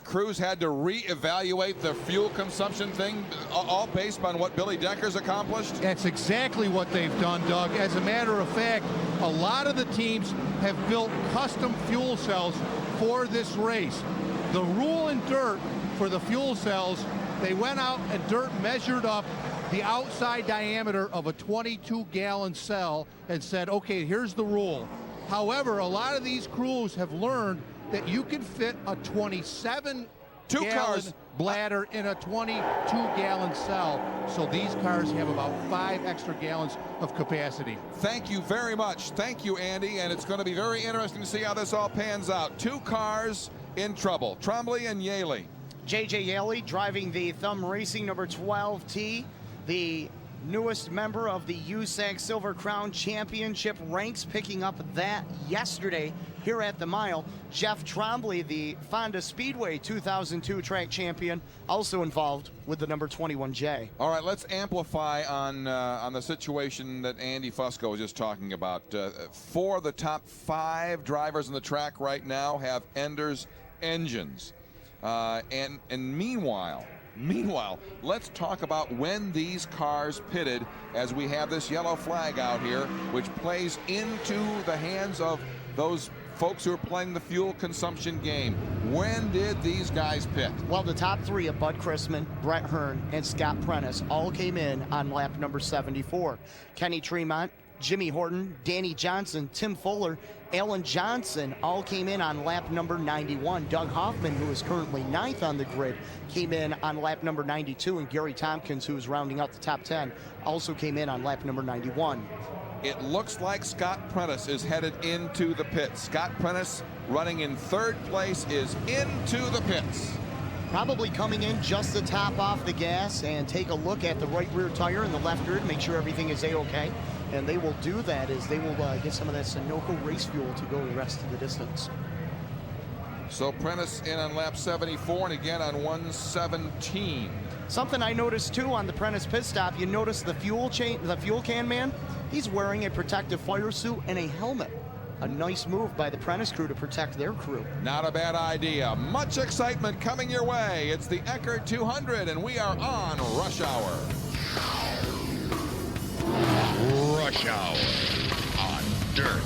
crews had to reevaluate the fuel consumption thing, all based on what Billy Decker's accomplished? That's exactly what they've done, Doug. As a matter of fact, a lot of the teams have built custom fuel cells for this race. The rule in dirt for the fuel cells, they went out and dirt measured up the outside diameter of a 22-gallon cell and said, okay, here's the rule. However, a lot of these crews have learned that you can fit a 27-gallon bladder in a 22-gallon cell. So these cars have about 5 extra gallons of capacity. Thank you very much. Thank you, Andy. And it's going to be very interesting to see how this all pans out. 2 cars in trouble, Trombley and Yaley. J.J. Yaley driving the Thumb Racing number 12T, the newest member of the USAC Silver Crown Championship ranks, picking up that yesterday here at the mile. Jeff Trombley, the Fonda Speedway 2002 track champion, also involved with the number 21J. All right, let's amplify on the situation that Andy Fusco was just talking about. 4 of the top 5 drivers on the track right now have Enders engines. And meanwhile, let's talk about when these cars pitted, as we have this yellow flag out here, which plays into the hands of those folks who are playing the fuel consumption game. When did these guys pit? Well, the top 3 of Bud Christmann, Brett Hearn, and Scott Prentice all came in on lap number 74. Kenny Tremont, Jimmy Horton, Danny Johnson, Tim Fuller, Alan Johnson all came in on lap number 91. Doug Hoffman, who is currently 9th on the grid, came in on lap number 92, and Gary Tomkins, who is rounding out the top 10, also came in on lap number 91. It looks like Scott Prentice is headed into the pits. Scott Prentice, running in 3rd place, is into the pits. Probably coming in just to top off the gas and take a look at the right rear tire and the left rear to make sure everything is A-okay. And they will do that as they will get some of that Sunoco race fuel to go the rest of the distance. So Prentice in on lap 74 and again on 117. Something I noticed too on the Prentice pit stop, you notice the fuel can man, he's wearing a protective fire suit and a helmet. A nice move by the Prentice crew to protect their crew. Not a bad idea. Much excitement coming your way. It's the Eckert 200 and we are on rush hour. Rush Hour on Dirt.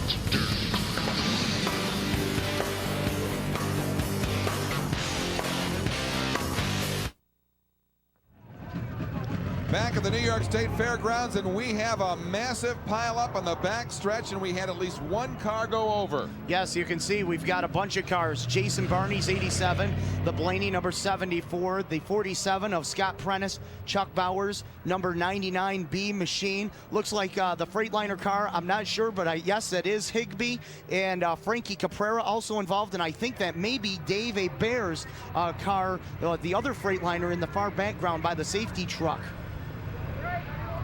Back at the New York State Fairgrounds, and we have a massive pileup on the back stretch, and we had at least 1 car go over. Yes, you can see we've got a bunch of cars. Jason Barney's 87, the Blaney number 74, the 47 of Scott Prentice, Chuck Bowers, number 99B Machine. Looks like the Freightliner car, I'm not sure, but yes, that is Higbee, and Frankie Caprera also involved, and I think that may be Dave Hebert's car, the other Freightliner in the far background by the safety truck.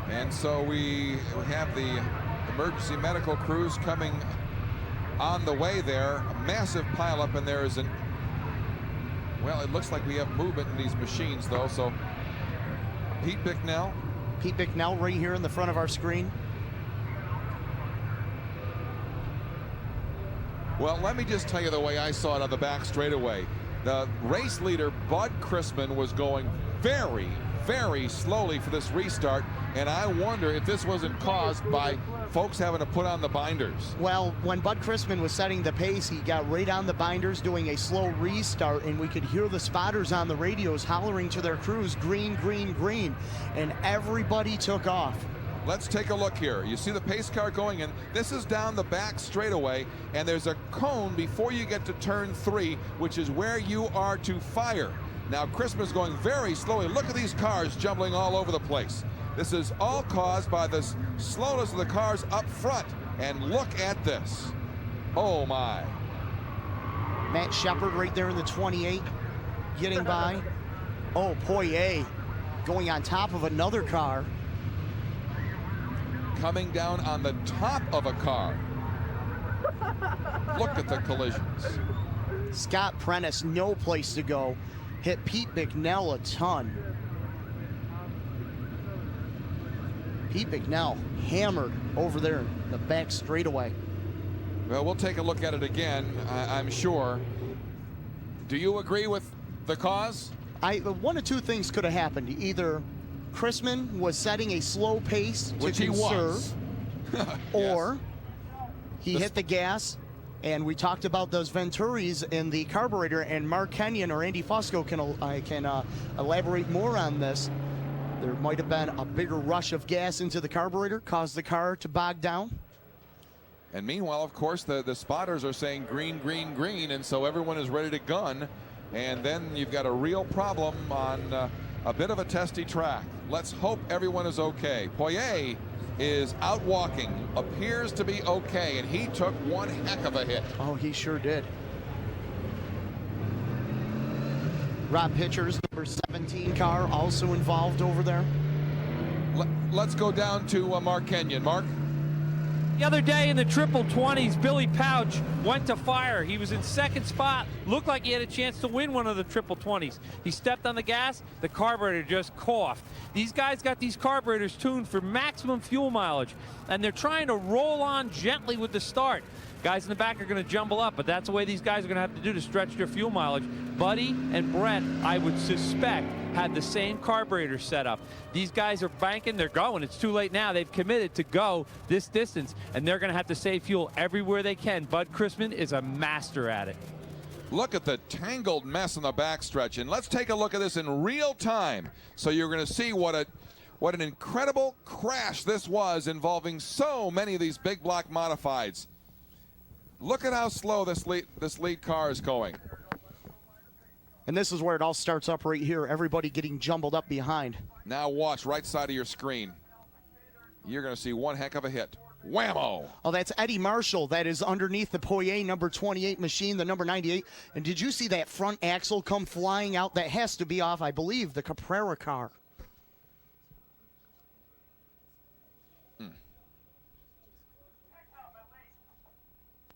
And so we have the emergency medical crews coming on the way there. A massive pileup, and there is well, it looks like we have movement in these machines, though. So Pete Bicknell right here in the front of our screen. Well, let me just tell you the way I saw it on the back straightaway. The race leader, Bud Christmann, was going very, very slowly for this restart, and I wonder if this wasn't caused by folks having to put on the binders. Well, when Bud Christmann was setting the pace, he got right on the binders doing a slow restart, and we could hear the spotters on the radios hollering to their crews, green, green, green, and everybody took off. Let's take a look here. You see the pace car going in. This is down the back straightaway, and there's a cone before you get to turn 3, which is where you are to fire. Now, Christmann's going very slowly. Look at these cars jumbling all over the place. This is all caused by the slowness of the cars up front. And look at this. Oh, my. Matt Shepard right there in the 28, getting by. Oh, Poirier going on top of another car. Coming down on the top of a car. Look at the collisions. Scott Prentice, no place to go. Hit Pete Bicknell a ton. Pete Bicknell hammered over there in the back straightaway. Well, we'll take a look at it again, I'm sure. Do you agree with the cause? One of two things could have happened. Either Christmann was setting a slow pace to conserve, or he hit the gas. And we talked about those Venturis in the carburetor, and Mark Kenyon or Andy Fusco can elaborate more on this. There might have been a bigger rush of gas into the carburetor, caused the car to bog down. And meanwhile, of course, the spotters are saying green, green, green, and so everyone is ready to gun. And then you've got a real problem on a bit of a testy track. Let's hope everyone is okay. Poirier is out walking, appears to be okay, and he took one heck of a hit. Oh, he sure did. Rob Pitchers, number 17 car, also involved over there. Let's go down to Mark Kenyon. Mark? The other day in the triple 20s, Billy Pouch went to fire. He was in second spot. Looked like he had a chance to win one of the triple 20s. He stepped on the gas. The carburetor just coughed. These guys got these carburetors tuned for maximum fuel mileage, and they're trying to roll on gently with the start. Guys in the back are going to jumble up, but that's the way these guys are going to have to do to stretch their fuel mileage. Buddy and Brett, I would suspect, had the same carburetor setup. These guys are banking, they're going. It's too late now. They've committed to go this distance, and they're going to have to save fuel everywhere they can. Bud Christmann is a master at it. Look at the tangled mess on the backstretch, and let's take a look at this in real time. So you're going to see what an incredible crash this was, involving so many of these big block modifieds. Look at how slow this lead car is going. And this is where it all starts up right here. Everybody getting jumbled up behind. Now watch right side of your screen. You're going to see one heck of a hit. Whammo! Oh, that's Eddie Marshall. That is underneath the Poirier number 28 machine, the number 98. And did you see that front axle come flying out? That has to be off, I believe, the Caprera car.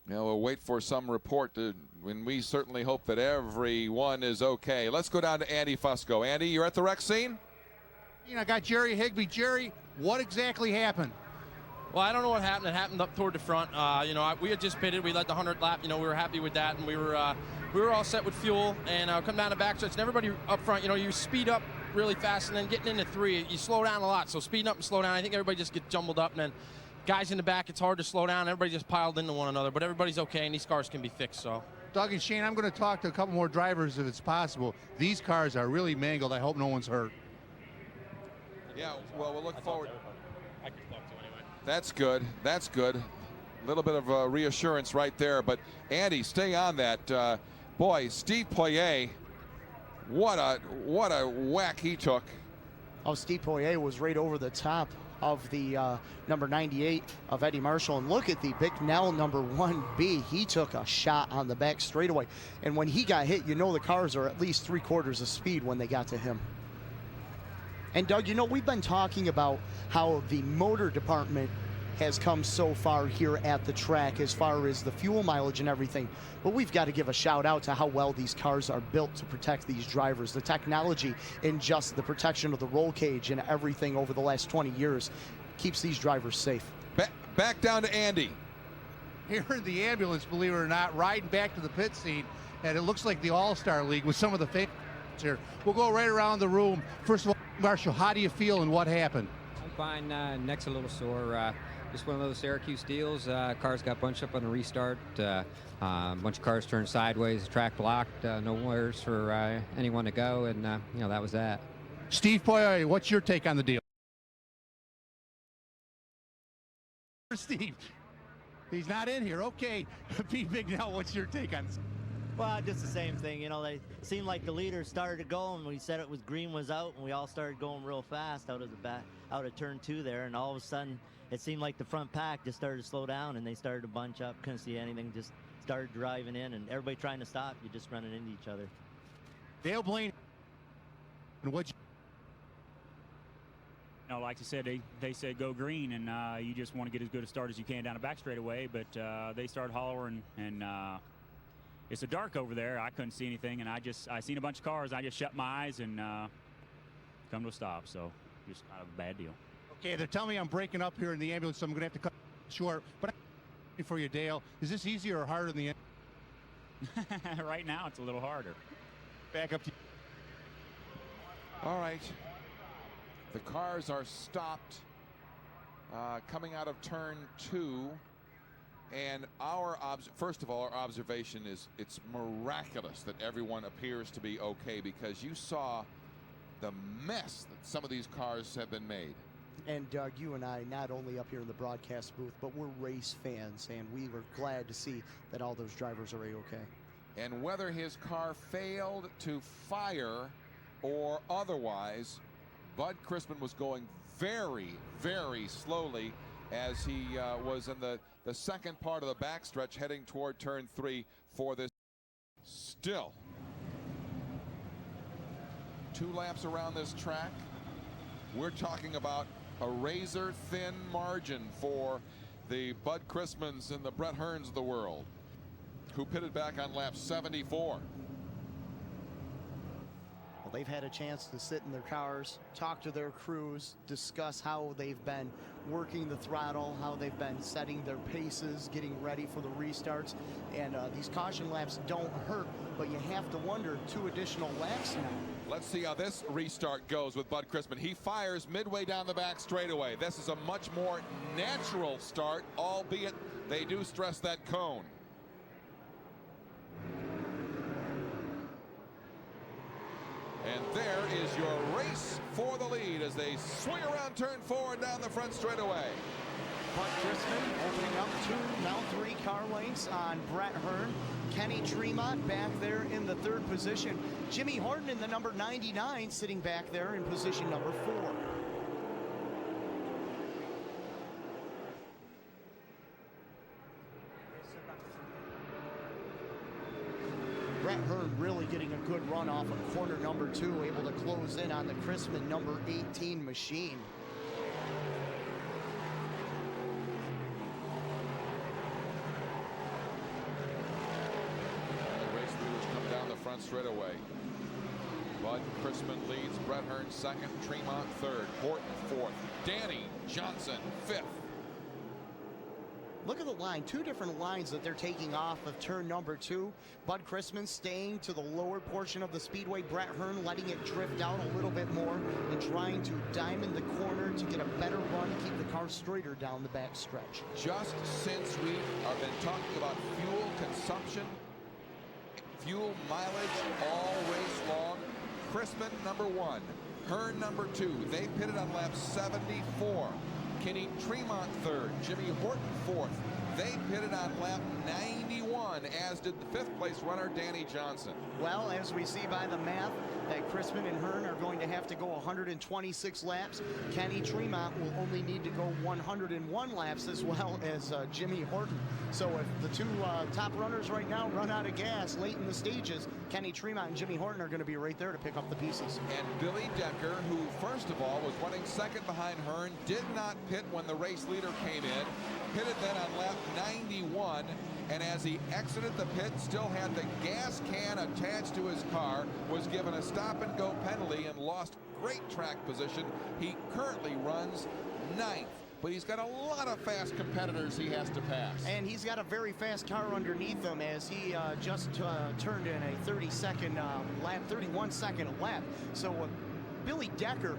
Yeah, we'll wait for some report, when we certainly hope that everyone is okay. Let's go down to Andy Fusco. Andy, you're at the wreck scene? I got Jerry Higbee. Jerry, what exactly happened? Well, I don't know what happened. It happened up toward the front. We had just pitted. We led the 100th lap. We were happy with that, and we were all set with fuel. And come down the backstretch, and everybody up front, you speed up really fast, and then getting into 3, you slow down a lot. So speeding up and slow down, I think everybody just gets jumbled up, and then guys in the back, it's hard to slow down. Everybody just piled into one another, but everybody's okay, and these cars can be fixed. So, Doug and Shane, I'm going to talk to a couple more drivers if it's possible. These cars are really mangled. I hope no one's hurt. Yeah, well, we'll look forward. I can talk to anyway. That's good. That's good. A little bit of reassurance right there. But Andy, stay on that. Boy, Steve Poirier, what a whack he took. Oh, Steve Poirier was right over the top of the number 98 of Eddie Marshall. And look at the Bicknell number 1B. He took a shot on the back straightaway. And when he got hit, the cars are at least 3/4 of speed when they got to him. And Doug, we've been talking about how the motor department has come so far here at the track as far as the fuel mileage and everything. But we've got to give a shout out to how well these cars are built to protect these drivers. The technology in just the protection of the roll cage and everything over the last 20 years keeps these drivers safe. Back down to Andy. Here in the ambulance, believe it or not, riding back to the pit scene, and it looks like the All-Star League with some of the favorites here. We'll go right around the room. First of all, Marshall, how do you feel and what happened? I'm fine. Neck's a little sore. Just one of those Syracuse deals. Cars got bunched up on the restart. A bunch of cars turned sideways. The track blocked. Nowheres for anyone to go, and that was that. Steve Poirier, what's your take on the deal? Steve, he's not in here. Okay, Pete Bicknell, what's your take on this? Well, just the same thing. It seemed like the leader started to go, and we said it was green was out, and we all started going real fast out of turn 2 there, and all of a sudden it seemed like the front pack just started to slow down, and they started to bunch up. Couldn't see anything. Just started driving in, and everybody trying to stop. You just running into each other. Dale Blaine, and what? Like I said, they said go green, and you just want to get as good a start as you can down the back straightaway. But they started hollering, and it's a dark over there. I couldn't see anything, and I seen a bunch of cars. I just shut my eyes and come to a stop. So just kind of a bad deal. Okay, they're telling me I'm breaking up here in the ambulance, so I'm going to have to cut short. But for you, Dale, is this easier or harder than the end? Right now, it's a little harder. Back up to you. All right. The cars are stopped coming out of turn 2. And first of all, our observation is it's miraculous that everyone appears to be okay, because you saw the mess that some of these cars have been made. And Doug, you and I, not only up here in the broadcast booth, but we're race fans, and we were glad to see that all those drivers are A-okay. And whether his car failed to fire or otherwise, Bud Christmann was going very, very slowly as he was in the second part of the backstretch heading toward turn 3 for this. Still 2 laps around this track. We're talking about a razor thin margin for the Bud Christmanns and the Brett Hearns of the world, who pitted back on lap 74. Well, they've had a chance to sit in their cars, talk to their crews, discuss how they've been working the throttle, how they've been setting their paces, getting ready for the restarts. And these caution laps don't hurt, but you have to wonder 2 additional laps now. Let's see how this restart goes with Bud Christmann. He fires midway down the back straightaway. This is a much more natural start, albeit they do stress that cone. And there is your race for the lead as they swing around turn 4 and down the front straightaway. Bud Christmann opening up 2, now 3 car lengths on Brett Hearn. Kenny Tremont back there in the 3rd position. Jimmy Horton in the number 99 sitting back there in position number 4. Brett Hearn really getting a good run off of corner number 2, able to close in on the Christmann number 18 machine. The race leaders come down the front straightaway. Bud Christmann leads, Brett Hearn 2nd, Tremont 3rd, Horton 4th, Danny Johnson 5th. Look at the line, 2 different lines that they're taking off of turn number 2. Bud Christmann staying to the lower portion of the speedway. Brett Hearn letting it drift out a little bit more and trying to diamond the corner to get a better run, keep the car straighter down the back stretch. Just since we have been talking about fuel consumption, fuel mileage all race long, Christmann number 1, Hearn number 2. They pitted on lap 74. Kenny Tremont 3rd, Jimmy Horton 4th. They pitted on lap 91, as did the 5th place runner Danny Johnson. Well, as we see by the math, that Christmann and Hearn are going to have to go 126 laps. Kenny Tremont will only need to go 101 laps, as well as Jimmy Horton. So if the 2 top runners right now run out of gas late in the stages, Kenny Tremont and Jimmy Horton are going to be right there to pick up the pieces. And Billy Decker, who first of all was running 2nd behind Hearn, did not pit when the race leader came in, pitted then on lap 91, and as he exited the pit, still had the gas can attached to his car, was given a stop-and-go penalty and lost great track position. He currently runs 9th, but he's got a lot of fast competitors he has to pass. And he's got a very fast car underneath him as he just turned in a 31-second lap. So Billy Decker,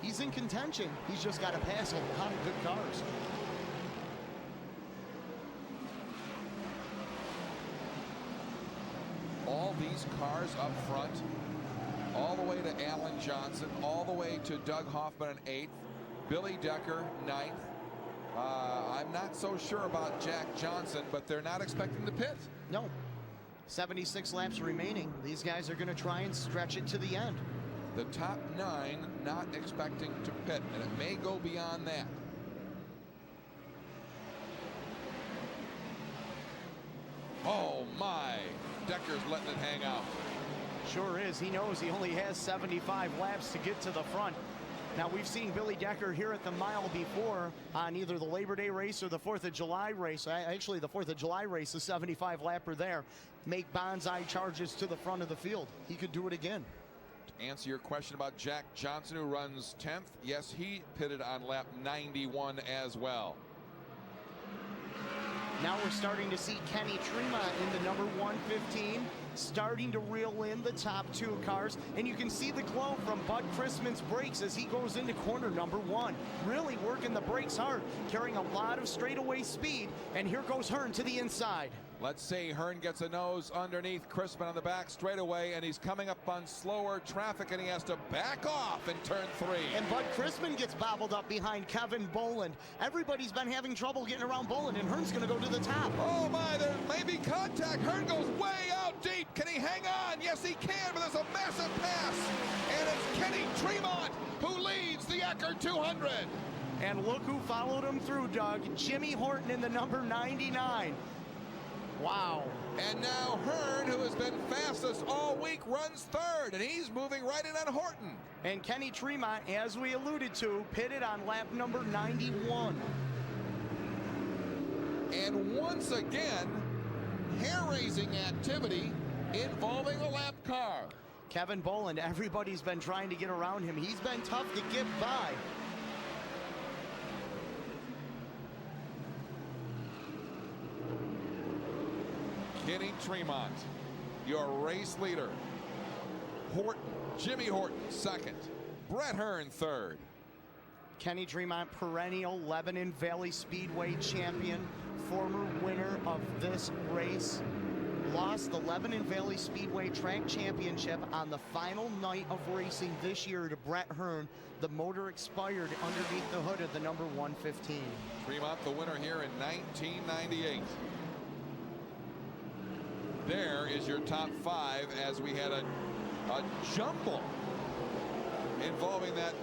he's in contention. He's just got to pass a lot of good cars. All these cars up front, all the way to Alan Johnson, all the way to Doug Hoffman in 8th, Billy Decker 9th. I'm not so sure about Jack Johnson, but they're not expecting to pit. No. 76 laps remaining. These guys are going to try and stretch it to the end. The top 9 not expecting to pit, and it may go beyond that. Oh my, Decker's letting it hang out. Sure is. He knows he only has 75 laps to get to the front. Now, we've seen Billy Decker here at the mile before on either the Labor Day race or the 4th of July race. Actually, the 4th of July race, the 75 lapper there, make bonsai charges to the front of the field. He could do it again. To answer your question about Jack Johnson, who runs 10th, yes, he pitted on lap 91 as well. Now we're starting to see Kenny Tremont in the number 115, starting to reel in the top 2 cars, and you can see the glow from Bud Christmann's brakes as he goes into corner number 1. Really working the brakes hard, carrying a lot of straightaway speed, and here goes Hearn to the inside. Let's see, Hearn gets a nose underneath Christmann on the back straightaway, and he's coming up on slower traffic, and he has to back off in turn 3. And Bud Christmann gets bobbled up behind Kevin Boland. Everybody's been having trouble getting around Boland, and Hearn's going to go to the top. Oh my, there may be contact. Hearn goes way out deep. Can he hang on? Yes, he can, but there's a massive pass. And it's Kenny Tremont who leads the Eckert 200. And look who followed him through, Doug. Jimmy Horton in the number 99. Wow. And now Hearn, who has been fastest all week, runs 3rd, and he's moving right in on Horton. And Kenny Tremont, as we alluded to, pitted on lap number 91. And once again, hair-raising activity involving a lap car. Kevin Boland, everybody's been trying to get around him. He's been tough to get by. Kenny Tremont, your race leader. Horton, Jimmy Horton, second. Brett Hearn, third. Kenny Tremont, perennial Lebanon Valley Speedway champion, former winner of this race. Lost the Lebanon Valley Speedway Track Championship on the final night of racing this year to Brett Hearn. The motor expired underneath the hood of the number 115. Tremont, the winner here in 1998. There is your top five as we had a jumble involving that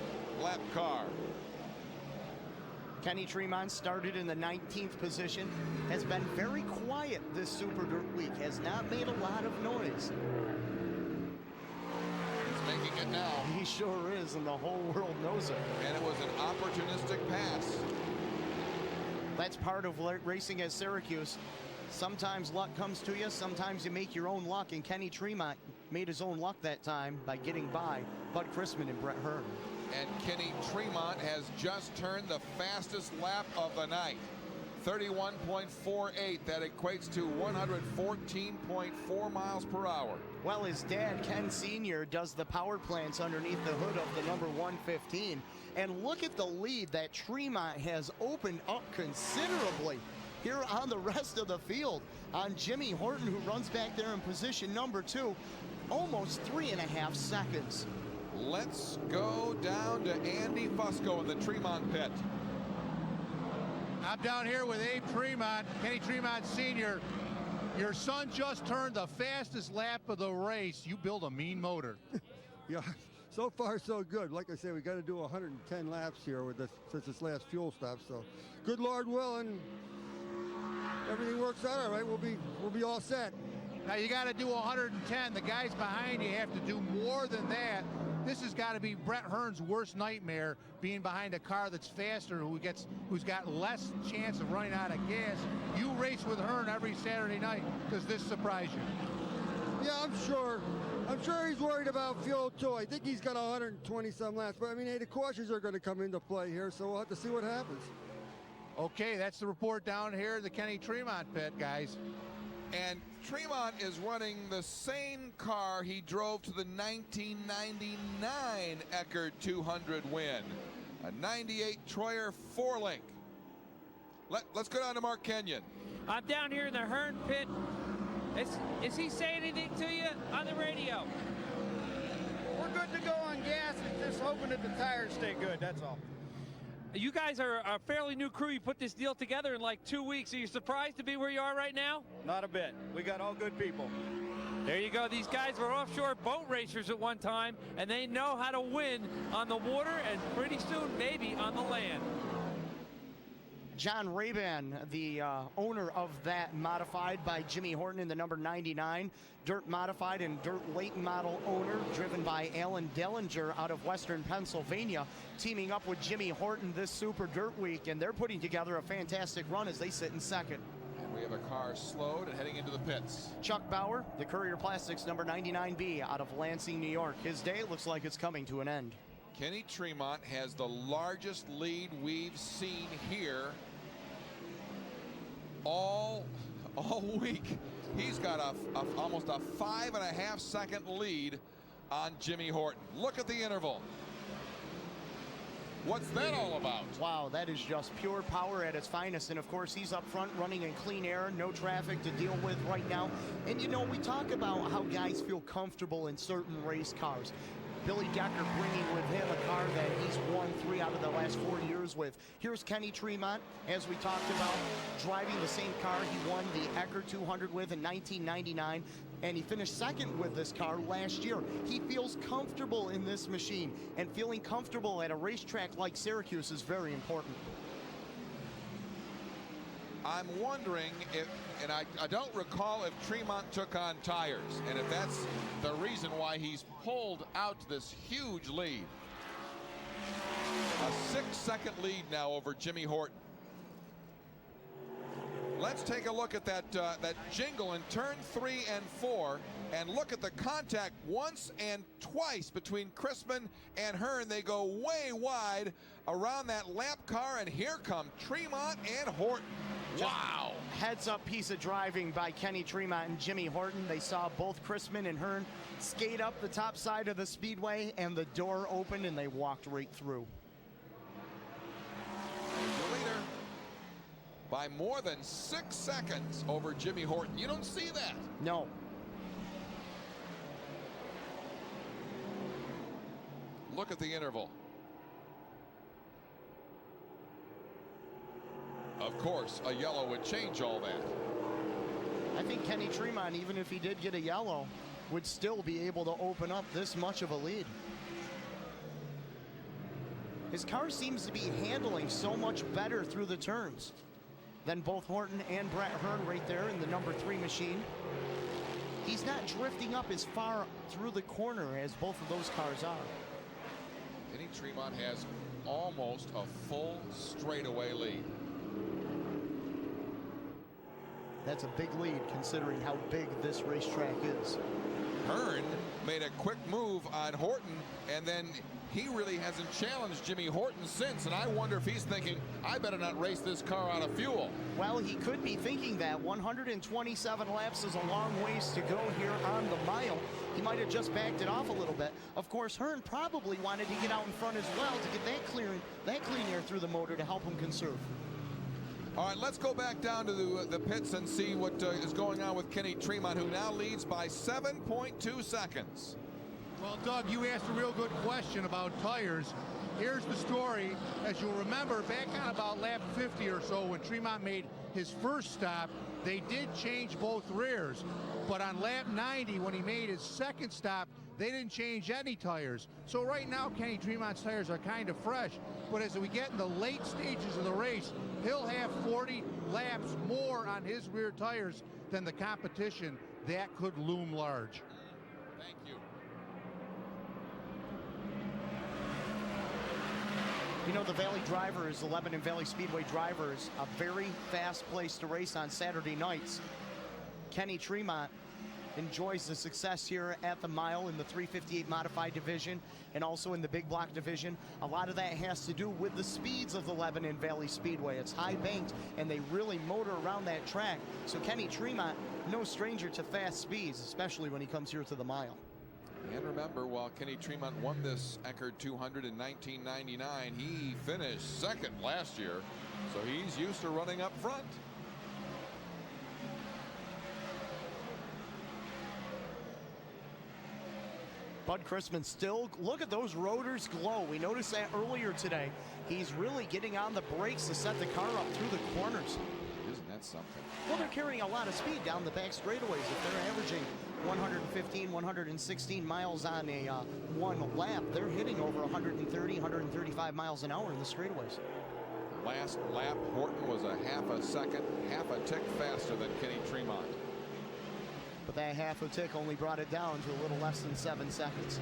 lap car. Kenny Tremont started in the 19th position, has been very quiet this Super Dirt week, has not made a lot of noise. He's making it now. He sure is, and the whole world knows it. And it was an opportunistic pass. That's part of racing at Syracuse. Sometimes luck comes to you, sometimes you make your own luck, and Kenny Tremont made his own luck that time by getting by Bud Christmann and Brett Hearn. And Kenny Tremont has just turned the fastest lap of the night. 31.48. That equates to 114.4 miles per hour. Well, his dad, Ken Sr., does the power plants underneath the hood of the number 115. And look at the lead that Tremont has opened up considerably here on the rest of the field. On Jimmy Horton, who runs back there in position number 2, almost 3.5 seconds. Let's go down to Andy Fusco in the Tremont pit. I'm down here with Abe Tremont, Kenny Tremont Sr. Your son just turned the fastest lap of the race. You build a mean motor. Yeah, so far so good. Like I say, we got to do 110 laps here with this, since this last fuel stop. So, good Lord willing, everything works out all right. We'll be all set. Now you got to do 110. The guys behind you have to do more than that. This has got to be Brett Hearn's worst nightmare, being behind a car that's faster, who's got less chance of running out of gas. You race with Hearn every Saturday night. Does this surprise you? Yeah, I'm sure he's worried about fuel too. I think he's got 120 some laps, but I mean, hey, the cautions are going to come into play here, so we'll have to see what happens. Okay, that's the report down here at the Kenny Tremont pit, guys. And Tremont is running the same car he drove to the 1999 Eckert 200 win, a 98 Troyer 4-link. Let's go down to Mark Kenyon. I'm down here in the Hearn pit. Is he saying anything to you on the radio? We're good to go on gas, and just hoping that the tires stay good, that's all. You guys are a fairly new crew. You put this deal together in like 2 weeks. Are you surprised to be where you are right now? Not a bit. We got all good people. There you go. These guys were offshore boat racers at one time, and they know how to win on the water and pretty soon maybe on the land. John Raban, the owner of that modified by Jimmy Horton in the number 99, dirt modified and dirt late model owner, driven by Alan Dellinger out of Western Pennsylvania, teaming up with Jimmy Horton this Super Dirt Week, and they're putting together a fantastic run as they sit in second. And we have a car slowed and heading into the pits. Chuck Bauer, the Courier Plastics number 99B out of Lansing, New York. His day looks like it's coming to an end. Kenny Tremont has the largest lead we've seen here all week. He's got almost a 5.5 second lead on Jimmy Horton. Look at the interval. What's that all about? Wow, that is just pure power at its finest. And of course, he's up front running in clean air, no traffic to deal with right now. And you know, we talk about how guys feel comfortable in certain race cars. Billy Decker bringing with him a car that he's won 3 out of the last 4 years with. Here's Kenny Tremont, as we talked about, driving the same car he won the Eckert 200 with in 1999, and he finished second with this car last year. He feels comfortable in this machine, and feeling comfortable at a racetrack like Syracuse is very important. I'm wondering if, and I don't recall if Tremont took on tires, and if that's the reason why he's pulled out this huge lead. A 6-second lead now over Jimmy Horton. let's take a look at that jingle in turn 3 and 4, and look at the contact once and twice between Christmann and Hearn. They go way wide around that lap car, and here come Tremont and Horton. Wow! Heads-up piece of driving by Kenny Tremont and Jimmy Horton. They saw both Christmann and Hearn skate up the top side of the speedway, and the door opened, and they walked right through. The leader by more than 6 seconds over Jimmy Horton. You don't see that. No. Look at the interval. Of course, a yellow would change all that. I think Kenny Tremont, even if he did get a yellow, would still be able to open up this much of a lead. His car seems to be handling so much better through the turns than both Horton and Brett Hearn right there in the number 3 machine. He's not drifting up as far through the corner as both of those cars are. Kenny Tremont has almost a full straightaway lead. That's a big lead considering how big this racetrack is. Hearn made a quick move on Horton, and then he really hasn't challenged Jimmy Horton since, and I wonder if he's thinking, I better not race this car out of fuel. Well, he could be thinking that. 127 laps is a long ways to go here on the mile. He might have just backed it off a little bit. Of course, Hearn probably wanted to get out in front as well to get that clean air through the motor to help him conserve. All right, let's go back down to the pits and see what is going on with Kenny Tremont, who now leads by 7.2 seconds. Well, Doug, you asked a real good question about tires. Here's the story. As you'll remember, back on about lap 50 or so, when Tremont made his first stop, they did change both rears. But on lap 90, when he made his second stop, they didn't change any tires. So right now, Kenny Tremont's tires are kind of fresh. But as we get in the late stages of the race, he'll have 40 laps more on his rear tires than the competition. That could loom large. Thank you. You know, the Valley Drivers, the Lebanon Valley Speedway Drivers, a very fast place to race on Saturday nights. Kenny Tremont enjoys the success here at the mile in the 358 modified division and also in the big block division. A lot of that has to do with the speeds of the Lebanon Valley Speedway. It's high banked and they really motor around that track. So Kenny Tremont, no stranger to fast speeds, especially when he comes here to the mile. And remember, while Kenny Tremont won this Eckert 200 in 1999, he finished second last year, so he's used to running up front. Bud Christmann still, look at those rotors glow. We noticed that earlier today. He's really getting on the brakes to set the car up through the corners. Isn't that something? Well, they're carrying a lot of speed down the back straightaways. If they're averaging 115, 116 miles on a one lap, they're hitting over 130, 135 miles an hour in the straightaways. Last lap, Horton was a half a second, half a tick faster than Kenny Tremont. But that half a tick only brought it down to a little less than 7 seconds.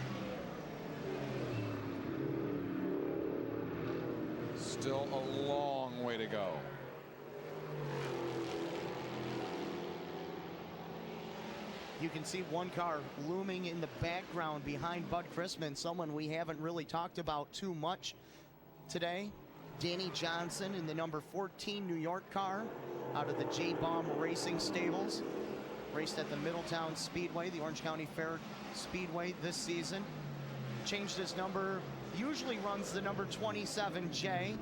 Still a long way to go. You can see one car looming in the background behind Bud Christmann, someone we haven't really talked about too much today. Danny Johnson in the number 14 New York car out of the J.Baum Racing Stables. Raced at the Middletown Speedway, the Orange County Fair Speedway this season. Changed his number, usually runs the number 27J.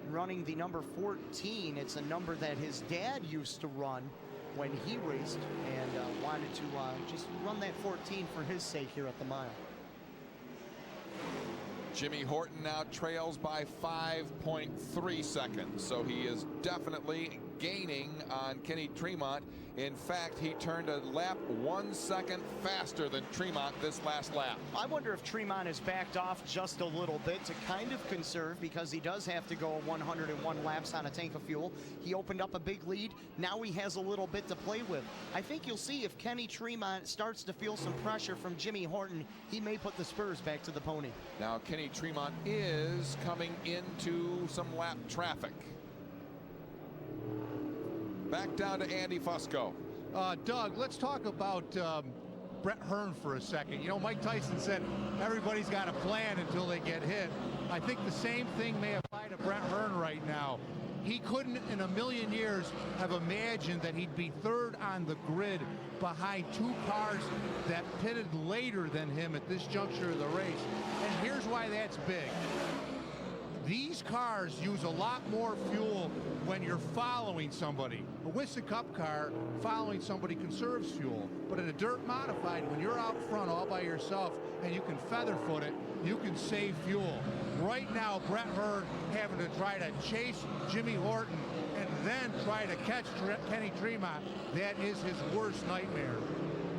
Running the number 14, it's a number that his dad used to run when he raced and wanted to just run that 14 for his sake here at the mile. Jimmy Horton now trails by 5.3 seconds, so he is definitely gaining on Kenny Tremont. In fact, he turned a lap 1 second faster than Tremont this last lap. I wonder if Tremont has backed off just a little bit to kind of conserve, because he does have to go 101 laps on a tank of fuel. He opened up a big lead. Now he has a little bit to play with. I think you'll see if Kenny Tremont starts to feel some pressure from Jimmy Horton, he may put the spurs back to the pony. Now Kenny Tremont is coming into some lap traffic. Back down to Andy Fusco. Doug, let's talk about Brett Hearn for a second. You know, Mike Tyson said everybody's got a plan until they get hit. I think the same thing may apply to Brett Hearn right now. He couldn't in a million years have imagined that he'd be third on the grid behind two cars that pitted later than him at this juncture of the race. And here's why that's big. These cars use a lot more fuel when you're following somebody. A Winston Cup car, following somebody conserves fuel. But in a dirt modified, when you're out front all by yourself and you can feather foot it, you can save fuel. Right now, Brett Hearn having to try to chase Jimmy Horton and then try to catch Kenny Tremont, that is his worst nightmare.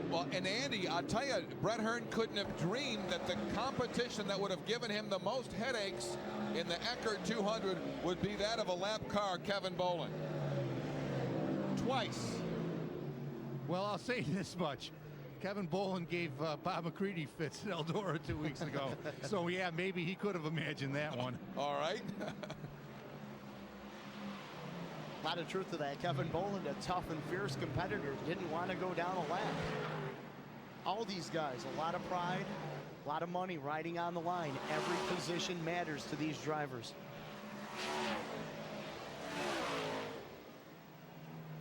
Well, and Andy, I'll tell you, Brett Hearn couldn't have dreamed that the competition that would have given him the most headaches in the Eckert 200 would be that of a lap car, Kevin Bolin. Twice. Well, I'll say this much. Kevin Bolin gave Bob McCready fits at Eldora 2 weeks ago. So, yeah, maybe he could have imagined that one. All right. A lot of truth to that. Kevin Bolin, a tough and fierce competitor, didn't want to go down a lap. All these guys, a lot of pride, a lot of money riding on the line. Every position matters to these drivers.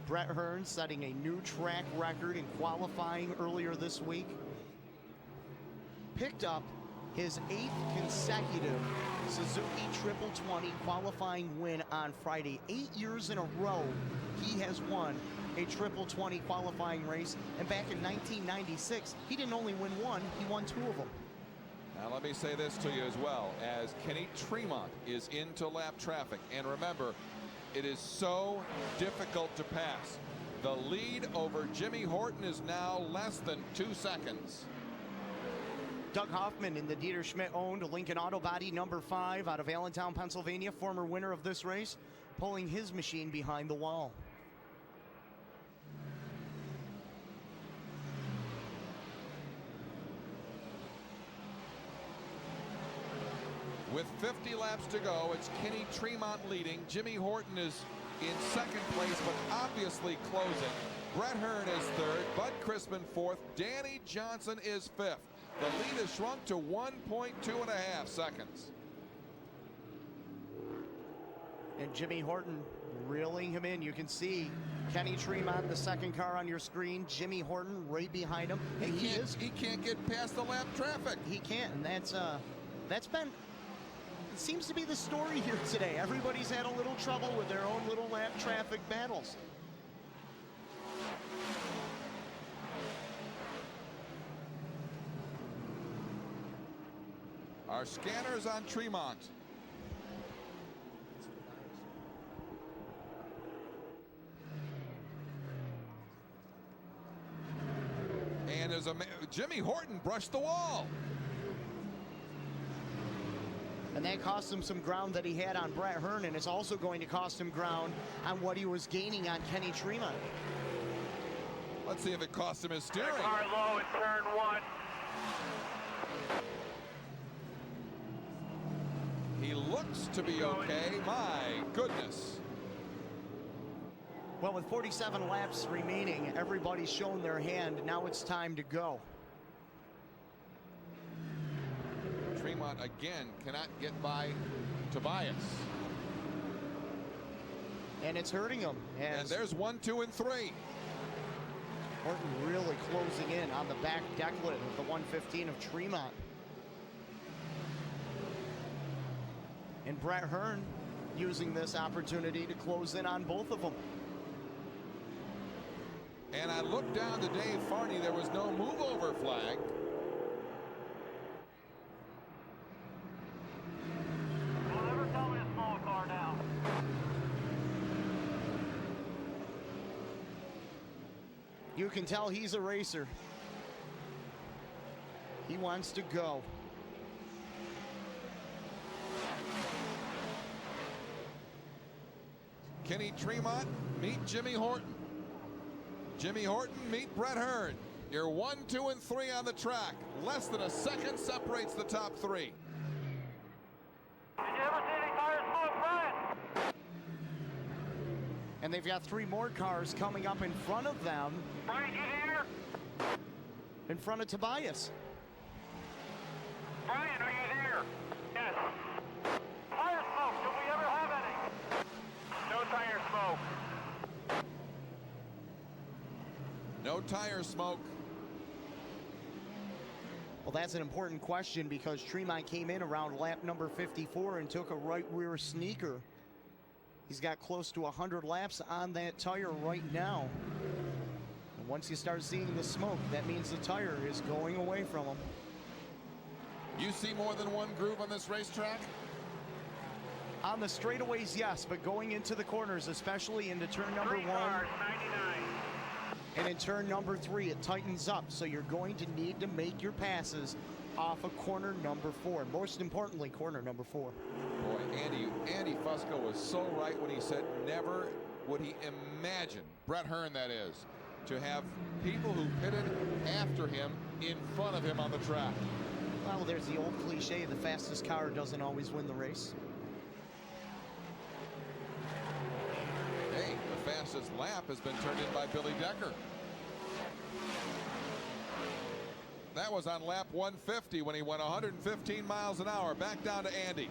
Brett Hearn setting a new track record in qualifying earlier this week. Picked up his 8th consecutive Suzuki 2020 qualifying win on Friday. 8 years in a row, he has won a 2020 qualifying race. And back in 1996, he didn't only win one, he won 2 of them. Now let me say this to you as well, as Kenny Tremont is into lap traffic. And remember, it is so difficult to pass. The lead over Jimmy Horton is now less than 2 seconds. Doug Hoffman in the Dieter Schmidt-owned Lincoln Auto Body number 5 out of Allentown, Pennsylvania, former winner of this race, pulling his machine behind the wall. With 50 laps to go, it's Kenny Tremont leading. Jimmy Horton is in second place, but obviously closing. Brett Hearn is third, Bud Christmann fourth, Danny Johnson is fifth. The lead has shrunk to 1.2 seconds. And Jimmy Horton reeling him in. You can see Kenny Tremont, the second car on your screen. Jimmy Horton right behind him. And he can't get past the lap traffic. He can't, and that's been, it seems to be the story here today. Everybody's had a little trouble with their own little lap traffic battles. Our scanners on Tremont. And as Jimmy Horton brushed the wall. And that cost him some ground that he had on Brett Hearn, and it's also going to cost him ground on what he was gaining on Kenny Tremont. Let's see if it cost him his steering. Car low in turn 1. He looks to be okay. My goodness. Well, with 47 laps remaining, everybody's shown their hand. Now it's time to go. Tremont again cannot get by Tobias. And it's hurting him. And there's 1, 2, and 3. Horton really closing in on the back decklet of the 115 of Tremont. And Brett Hearn using this opportunity to close in on both of them. And I looked down to Dave Farney. There was no move over flag. Don't ever tell me to slow a car down. You can tell he's a racer. He wants to go. Kenny Tremont, meet Jimmy Horton. Jimmy Horton, meet Brett Hearn. You're 1, 2, and 3 on the track. Less than a second separates the top 3. Did you ever see any tires so fast? And they've got 3 more cars coming up in front of them. Brian, you there? In front of Tobias. Brian, are you there? Yes. Tire smoke, do we ever have any? No tire smoke. No tire smoke. Well, that's an important question because Tremont came in around lap number 54 and took a right rear sneaker. He's got close to 100 laps on that tire right now. And once you start seeing the smoke, that means the tire is going away from him. You see more than one groove on this racetrack? On the straightaways, yes, but going into the corners, especially into turn number 1. Cars, 99. And in turn number 3, it tightens up, so you're going to need to make your passes off of corner number 4. Most importantly, corner number 4. Boy, Andy Fusco was so right when he said never would he imagine, Brett Hearn that is, to have people who pitted after him in front of him on the track. Well, there's the old cliche, the fastest car doesn't always win the race. Hey, the fastest lap has been turned in by Billy Decker. That was on lap 150 when he went 115 miles an hour. Back down to Andy.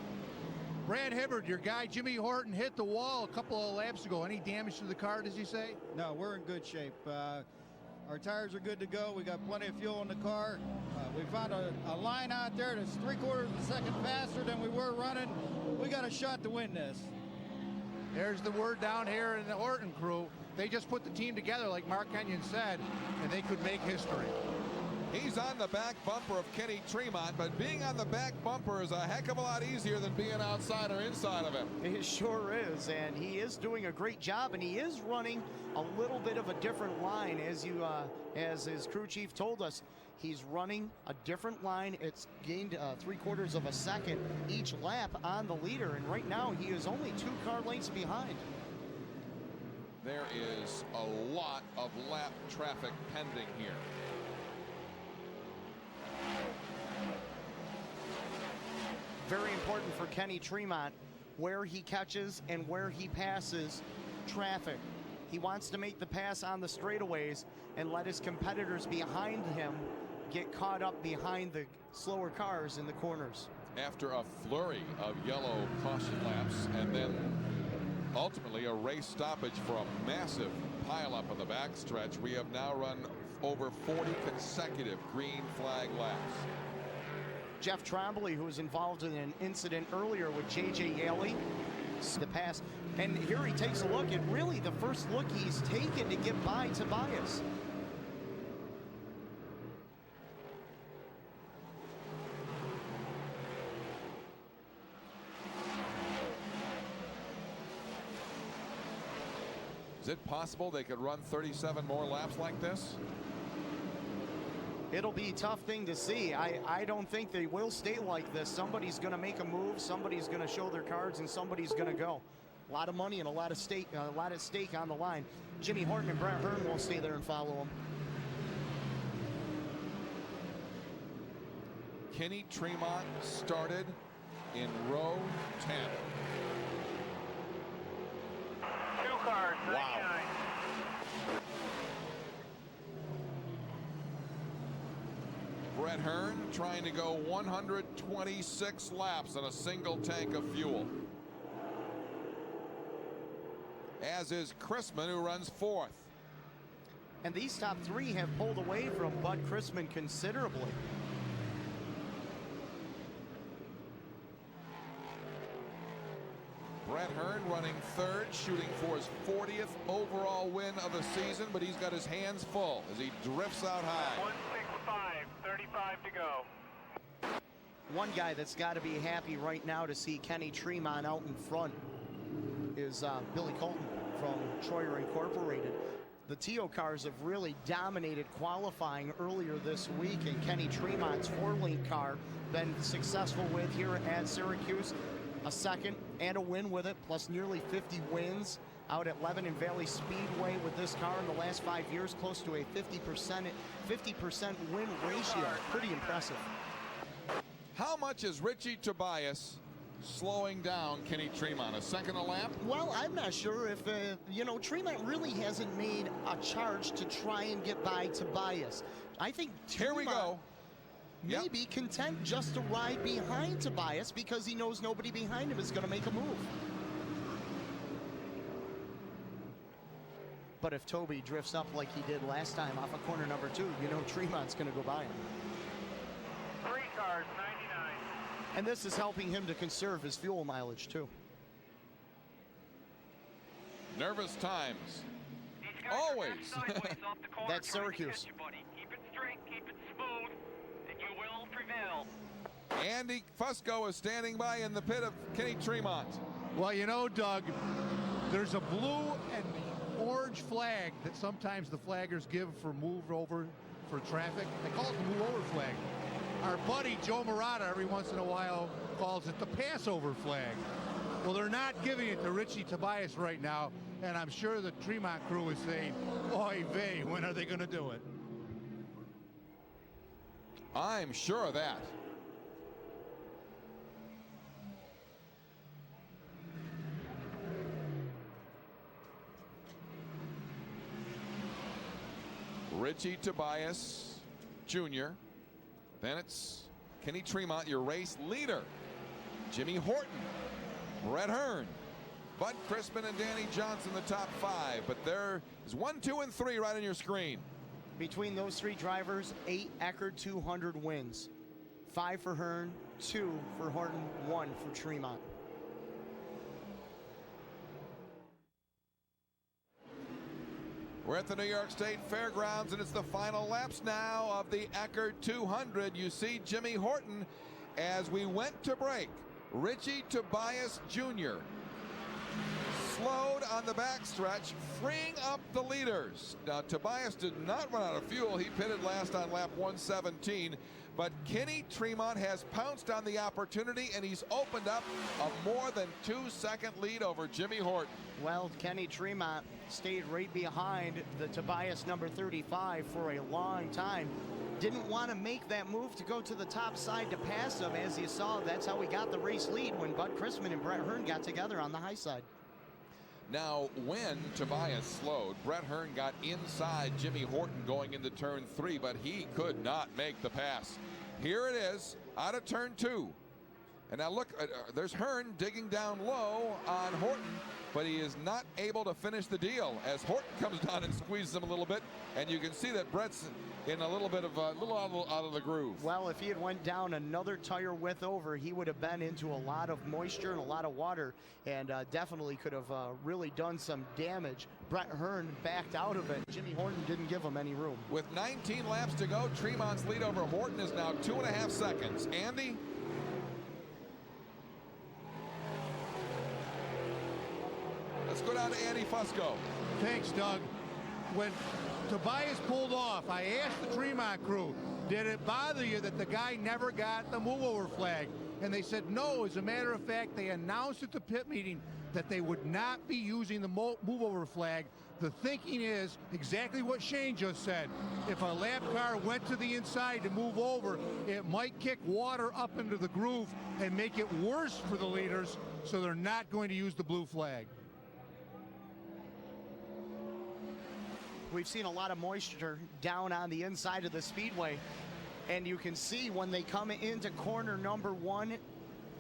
Brad Hibbard, your guy Jimmy Horton hit the wall a couple of laps ago. Any damage to the car, does he say? No, we're in good shape. Our tires are good to go. We got plenty of fuel in the car. We found a line out there that's 3/4 of a second faster than we were running. We got a shot to win this. There's the word down here in the Horton crew. They just put the team together, like Mark Kenyon said, and they could make history. He's on the back bumper of Kenny Tremont, but being on the back bumper is a heck of a lot easier than being outside or inside of him. It sure is, and he is doing a great job, and he is running a little bit of a different line, as his crew chief told us. He's running a different line. It's gained 3/4 of a second each lap on the leader, and right now he is only 2 car lengths behind. There is a lot of lap traffic pending here. Very important for Kenny Tremont where he catches and where he passes traffic. He wants to make the pass on the straightaways and let his competitors behind him get caught up behind the slower cars in the corners. After a flurry of yellow caution laps and then ultimately a race stoppage for a massive pileup on the backstretch, we have now run over 40 consecutive green flag laps. Jeff Trombley, who was involved in an incident earlier with J.J. Yaley, the pass. And here he takes a look at really the first look he's taken to get by Tobias. Is it possible they could run 37 more laps like this? It'll be a tough thing to see. I don't think they will stay like this. Somebody's going to make a move, somebody's going to show their cards, and somebody's going to go. A lot of money and a lot at stake on the line. Jimmy Horton and Brett Hearn will stay there and follow him. Kenny Tremont started in row 10. 2 cars, 99. Wow. Brett Hearn trying to go 126 laps on a single tank of fuel. As is Christmann, who runs 4th. And these top 3 have pulled away from Bud Christmann considerably. Brett Hearn running 3rd, shooting for his 40th overall win of the season, but he's got his hands full as he drifts out high. 165, 35 to go. One guy that's got to be happy right now to see Kenny Tremont out in front is Billy Colton from Troyer Incorporated. The Tio cars have really dominated qualifying earlier this week, and Kenny Tremont's 4-link car been successful with here at Syracuse. A second and a win with it, plus nearly 50 wins out at Lebanon Valley Speedway with this car in the last 5 years, close to a 50% win ratio. Pretty impressive. How much is Richie Tobias slowing down Kenny Tremont? A second a lap? Well, I'm not sure if, Tremont really hasn't made a charge to try and get by Tobias. I think Here we go. May be content just to ride behind Tobias because he knows nobody behind him is going to make a move. But if Toby drifts up like he did last time off of corner number 2, Tremont's going to go by him. 3 cars, 99. And this is helping him to conserve his fuel mileage, too. Nervous times. Always. That's Syracuse. Keep it straight, keep it smooth, and you will prevail. Andy Fusco is standing by in the pit of Kenny Tremont. Well, Doug, there's a blue and orange flag that sometimes the flaggers give for move over for traffic. They call it the move over flag. Our buddy Joe Murata every once in a while calls it the Passover flag. Well, they're not giving it to Richie Tobias right now, and I'm sure the Tremont crew is saying, oy vey, when are they going to do it? I'm sure of that. Richie Tobias Jr. Then it's Kenny Tremont, your race leader. Jimmy Horton, Brett Hearn, Bud Christmann, and Danny Johnson, the top 5. But there is 1, 2, and 3 right on your screen. Between those 3 drivers, 8 Eckert 200 wins. 5 for Hearn, 2 for Horton, 1 for Tremont. We're at the New York State Fairgrounds, and it's the final laps now of the Eckert 200. You see Jimmy Horton as we went to break. Richie Tobias Jr. slowed on the backstretch, freeing up the leaders. Now, Tobias did not run out of fuel. He pitted last on lap 117. But Kenny Tremont has pounced on the opportunity, and he's opened up a more than 2-second lead over Jimmy Horton. Well, Kenny Tremont stayed right behind the Tobias number 35 for a long time. Didn't want to make that move to go to the top side to pass him. As you saw, that's how we got the race lead when Bud Christmann and Brett Hearn got together on the high side. Now, when Tobias slowed, Brett Hearn got inside Jimmy Horton going into turn 3, but he could not make the pass. Here it is, out of turn 2. And now look, there's Hearn digging down low on Horton, but he is not able to finish the deal as Horton comes down and squeezes him a little bit, and you can see that Brett's in a little bit of out of the groove. Well, if he had went down another tire width over, he would have been into a lot of moisture and a lot of water, and definitely could have really done some damage. Brett Hearn backed out of it. Jimmy Horton didn't give him any room. With 19 laps to go, Tremont's lead over Horton is now 2.5 seconds. Andy? Let's go down to Andy Fusco. Thanks, Doug. When Tobias pulled off, I asked the Tremont crew, did it bother you that the guy never got the move-over flag? And they said no. As a matter of fact, they announced at the pit meeting that they would not be using the move-over flag. The thinking is exactly what Shane just said. If a lap car went to the inside to move over, it might kick water up into the groove and make it worse for the leaders, so they're not going to use the blue flag. We've seen a lot of moisture down on the inside of the Speedway, and you can see when they come into corner number 1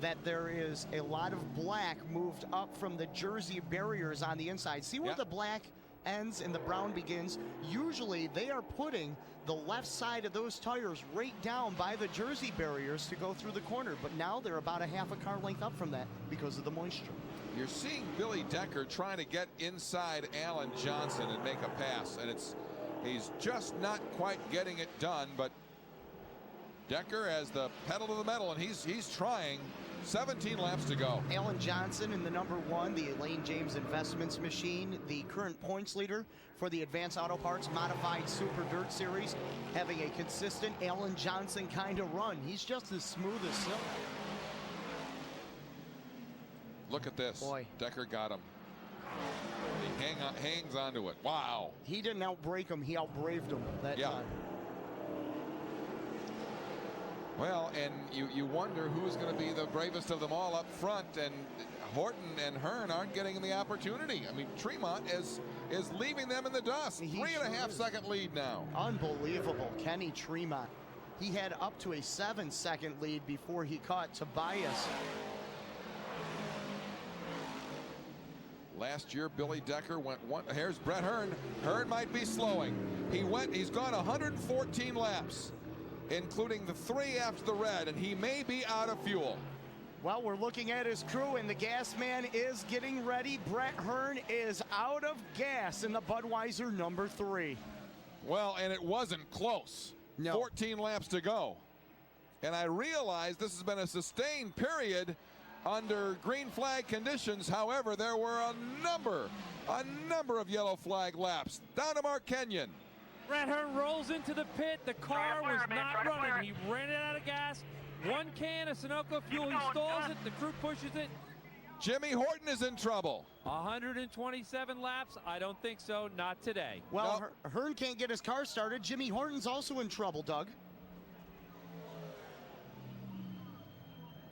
that there is a lot of black moved up from the Jersey barriers on the inside. See where the black ends and the brown begins? Usually they are putting the left side of those tires right down by the Jersey barriers to go through the corner, but now they're about a half a car length up from that because of the moisture. You're seeing Billy Decker trying to get inside Alan Johnson and make a pass, and he's just not quite getting it done, but Decker has the pedal to the metal, and he's trying. 17 laps to go. Alan Johnson in the number 1, the Elaine James Investments machine, the current points leader for the Advanced Auto Parts Modified Super Dirt Series, having a consistent Alan Johnson kind of run. He's just as smooth as silk. Look at this. Boy. Decker got him. He hangs onto it. Wow. He didn't outbrake him. He outbraved him that time. Well, and you wonder who's going to be the bravest of them all up front, and Horton and Hearn aren't getting the opportunity. I mean, Tremont is leaving them in the dust. 3.5 second lead now. Unbelievable. Kenny Tremont. He had up to a 7-second lead before he caught Tobias. Last year, Billy Decker went one. Here's Brett Hearn. Hearn might be slowing. He's gone 114 laps, including the 3 after the red, and he may be out of fuel. Well, we're looking at his crew, and the gas man is getting ready. Brett Hearn is out of gas in the Budweiser number 3. Well, and it wasn't close. No. 14 laps to go. And I realize this has been a sustained period under green flag conditions. However, there were a number of yellow flag laps. Down to Mark Kenyon. Brett Hearn rolls into the pit. The car was not running. He ran it out of gas. 1 can of Sunoco fuel. He stalls it. The crew pushes it. Jimmy Horton is in trouble. 127 laps? I don't think so. Not today. Well, Hearn can't get his car started. Jimmy Horton's also in trouble, Doug.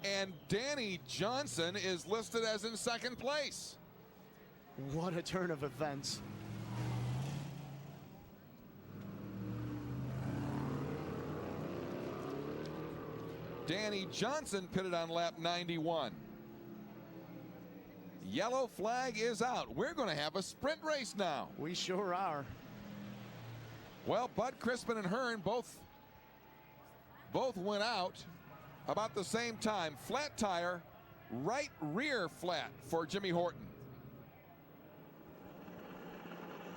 And Danny Johnson is listed as in second place. What a turn of events. Danny Johnson pitted on lap 91. Yellow flag is out. We're going to have a sprint race now. We sure are. Well, Bud Christmann and Hearn both went out about the same time. Flat tire, right rear flat for Jimmy Horton.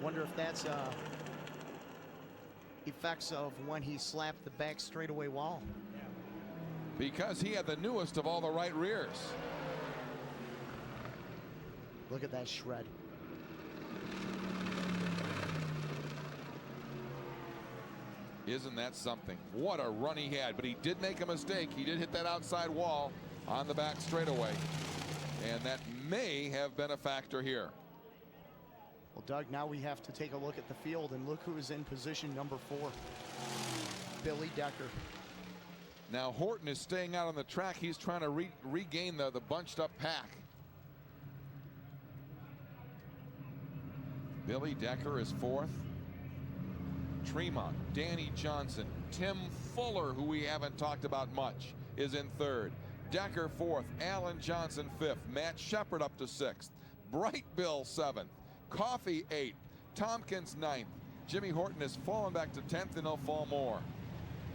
Wonder if that's effects of when he slapped the back straightaway wall. Because he had the newest of all the right rears. Look at that shred. Isn't that something? What a run he had, but he did make a mistake. He did hit that outside wall on the back straightaway, and that may have been a factor here. Well, Doug, now we have to take a look at the field, and look who's in position number 4. Billy Decker. Now Horton is staying out on the track. He's trying to regain the bunched up pack. Billy Decker is 4th. Tremont, Danny Johnson, Tim Fuller, who we haven't talked about much, is in 3rd. Decker 4th, Alan Johnson 5th, Matt Shepard up to 6th, Brightbill 7th, Coffey 8th, Tomkins 9th. Jimmy Horton has fallen back to 10th, and he'll fall more.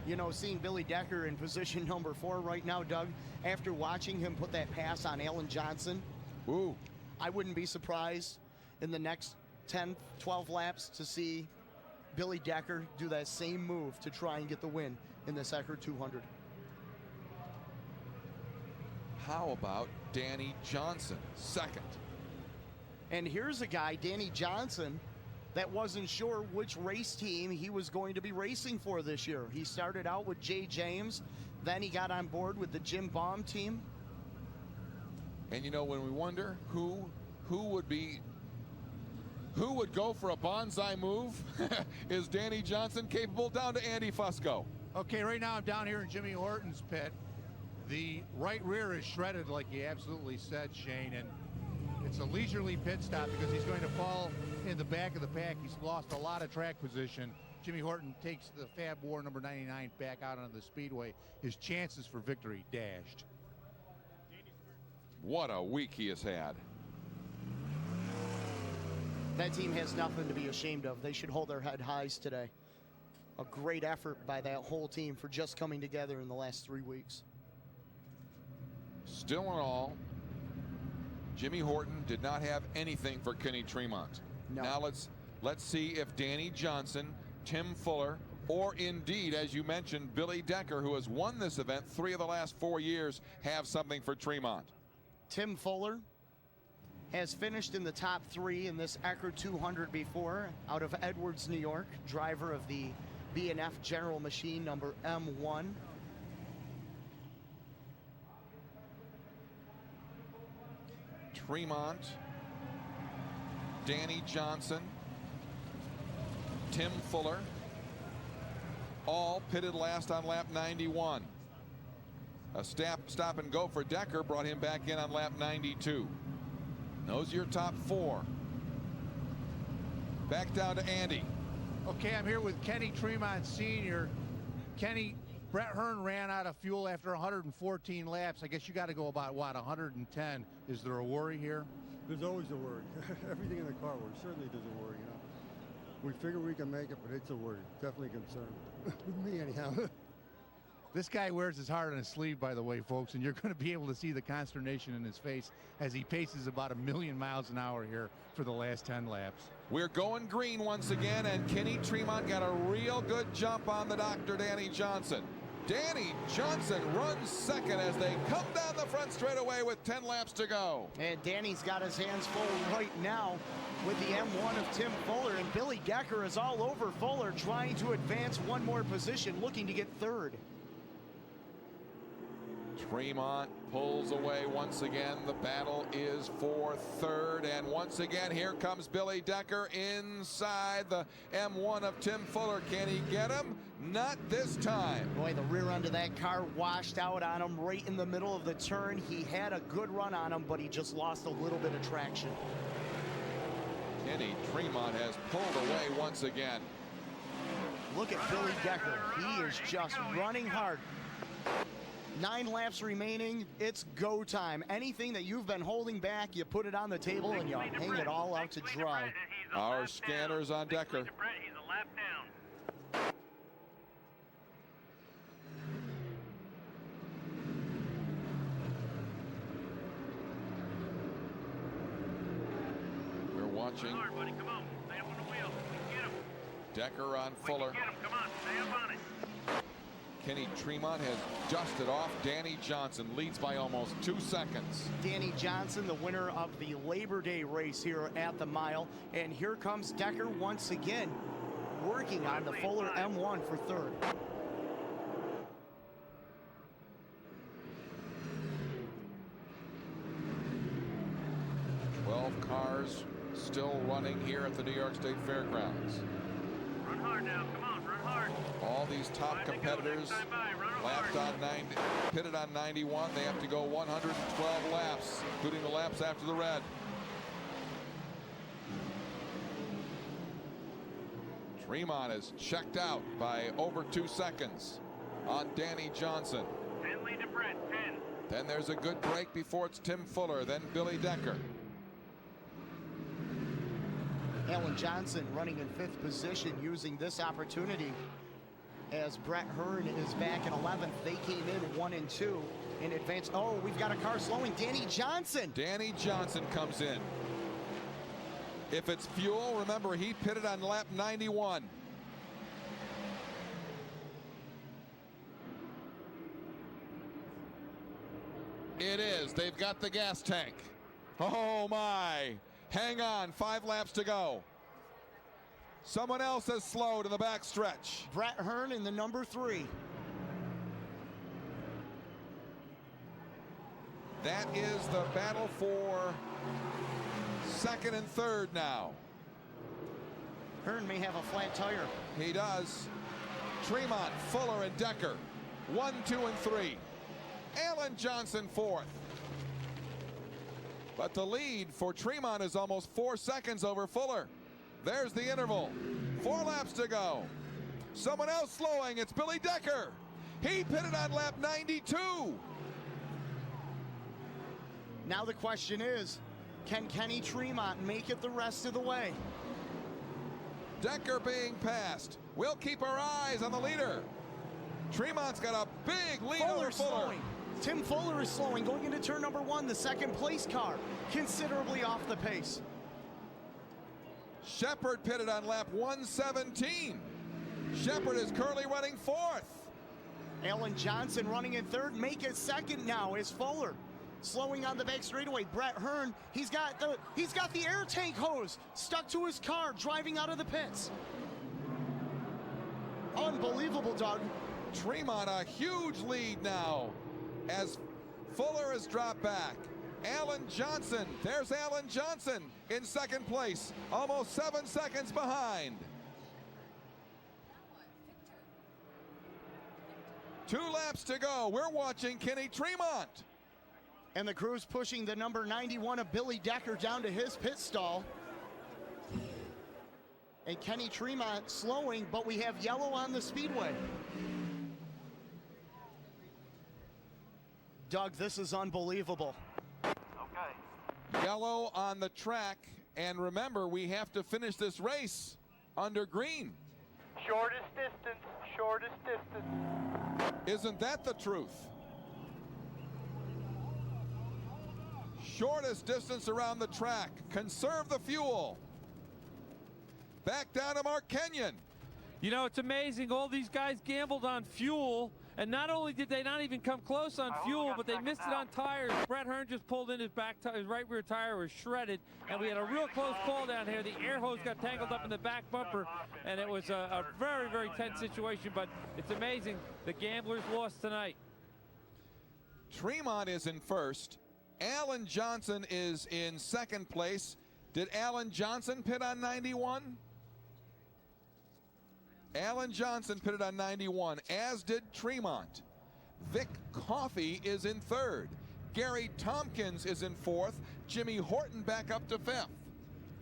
You know, seeing Billy Decker in position number 4 right now, Doug, after watching him put that pass on Alan Johnson, ooh, I wouldn't be surprised in the next 10, 12 laps to see Billy Decker do that same move to try and get the win in this Eckert 200. How about Danny Johnson, 2nd? And here's a guy, Danny Johnson, that wasn't sure which race team he was going to be racing for this year. He started out with Jay James, then he got on board with the J.Baum team. And you know, when we wonder who would go for a bonsai move, is Danny Johnson capable? Down to Andy Fusco. Okay, right now I'm down here in Jimmy Horton's pit. The right rear is shredded, like you absolutely said, Shane, and it's a leisurely pit stop because he's going to fall in the back of the pack. He's lost a lot of track position. Jimmy Horton takes the Fab War number 99 back out onto the Speedway. His chances for victory dashed. What a week he has had. That team has nothing to be ashamed of. They should hold their head highs today. A great effort by that whole team for just coming together in the last 3 weeks. Still in all, Jimmy Horton did not have anything for Kenny Tremont. No. Now let's see if Danny Johnson, Tim Fuller, or indeed, as you mentioned, Billy Decker, who has won this event 3 of the last 4 years, have something for Tremont. Tim Fuller has finished in the top 3 in this Eckert 200 before, out of Edwards, New York, driver of the B&F General Machine number M1. Tremont, Danny Johnson, Tim Fuller, all pitted last on lap 91. A stop and go for Decker brought him back in on lap 92. Those are your top 4. Back down to Andy. Okay, I'm here with Kenny Tremont Sr. Kenny, Brett Hearn ran out of fuel after 114 laps. I guess you got to go about, what, 110. Is there a worry here? There's always a worry. Everything in the car worries. Certainly there's a worry, you know. We figure we can make it, but it's a worry. Definitely a concern. With me, anyhow. This guy wears his heart on his sleeve, by the way, folks, and you're going to be able to see the consternation in his face as he paces about 1,000,000 miles an hour here for the last 10 laps. We're going green once again, and Kenny Tremont got a real good jump on the Dr. Danny Johnson. Danny Johnson runs second as they come down the front straightaway with 10 laps to go. And Danny's got his hands full right now with the M1 of Tim Fuller, and Billy Decker is all over Fuller, trying to advance one more position, looking to get third. Tremont pulls away once again. The battle is for third, and once again here comes Billy Decker inside the M1 of Tim Fuller. Can he get him? Not this time. Boy, the rear end of that car washed out on him right in the middle of the turn. He had a good run on him, but he just lost a little bit of traction. Kenny Tremont has pulled away once again. Look at Billy Decker. He is just running hard. 9 laps remaining. It's go time. Anything that you've been holding back, you put it on the table and you hang it all out to dry. Our scanners on Decker. He's a lap down. We're watching. Hard, buddy. Come on. Stay up on the wheel. We can get him. Decker on Fuller. Get him. Come on. Stay up on it. Kenny Tremont has dusted off. Danny Johnson leads by almost 2 seconds. Danny Johnson, the winner of the Labor Day race here at the mile. And here comes Decker once again, working on the Fuller M1 for third. Cars still running here at the New York State Fairgrounds. Run hard now. Come on. Run hard. All these top competitors lapped on 90, pitted on 91. They have to go 112 laps, including the laps after the red. Tremont is checked out by over 2 seconds on Danny Johnson. 10 lead to Brett. 10. Then there's a good break before it's Tim Fuller, then Billy Decker. Alan Johnson running in 5th position, using this opportunity as Brett Hearn is back in 11th. They came in 1 and 2 in advance. Oh, we've got a car slowing. Danny Johnson. Danny Johnson comes in. If it's fuel, remember he pitted on lap 91. It is. They've got the gas tank. Oh my. Hang on, 5 laps to go. Someone else has slowed in the back stretch. Brett Hearn in the number 3. That is the battle for 2nd and 3rd now. Hearn may have a flat tire. He does. Tremont, Fuller, and Decker. 1, 2, and 3. Alan Johnson 4th. But the lead for Tremont is almost 4 seconds over Fuller. There's the interval. 4 laps to go. Someone else slowing. It's Billy Decker. He pitted on lap 92. Now the question is, can Kenny Tremont make it the rest of the way? Decker being passed. We'll keep our eyes on the leader. Tremont's got a big lead over Fuller. Slowing. Tim Fuller is slowing, going into turn number 1, the 2nd place car, considerably off the pace. Shepard pitted on lap 117. Shepard is currently running 4th. Alan Johnson running in 3rd, make it 2nd now is Fuller. Slowing on the back straightaway. Brett Hearn, he's got the air tank hose stuck to his car, driving out of the pits. Unbelievable, Doug. Tremont a huge lead now as Fuller has dropped back. Alan Johnson, there's Alan Johnson in 2nd place, almost 7 seconds behind. 2 laps to go. We're watching Kenny Tremont. And the crew's pushing the number 91 of Billy Decker down to his pit stall. And Kenny Tremont slowing, but we have yellow on the speedway. Doug, this is unbelievable. Okay. Yellow on the track. And remember, we have to finish this race under green. Shortest distance, shortest distance. Isn't that the truth? Shortest distance around the track. Conserve the fuel. Back down to Mark Kenyon. You know, it's amazing. All these guys gambled on fuel, and not only did they not even come close on fuel, but they missed it on tires. Brett Hearn just pulled in his his right rear tire was shredded, and we had a real close call down here. The air hose got tangled up in the back bumper, and it was a very, very tense situation, but it's amazing. The gamblers lost tonight. Tremont is in first. Alan Johnson is in second place. Did Alan Johnson pit on 91? Alan Johnson pitted on 91, as did Tremont. Vic Coffey is in third. Gary Tomkins is in fourth. Jimmy Horton back up to fifth.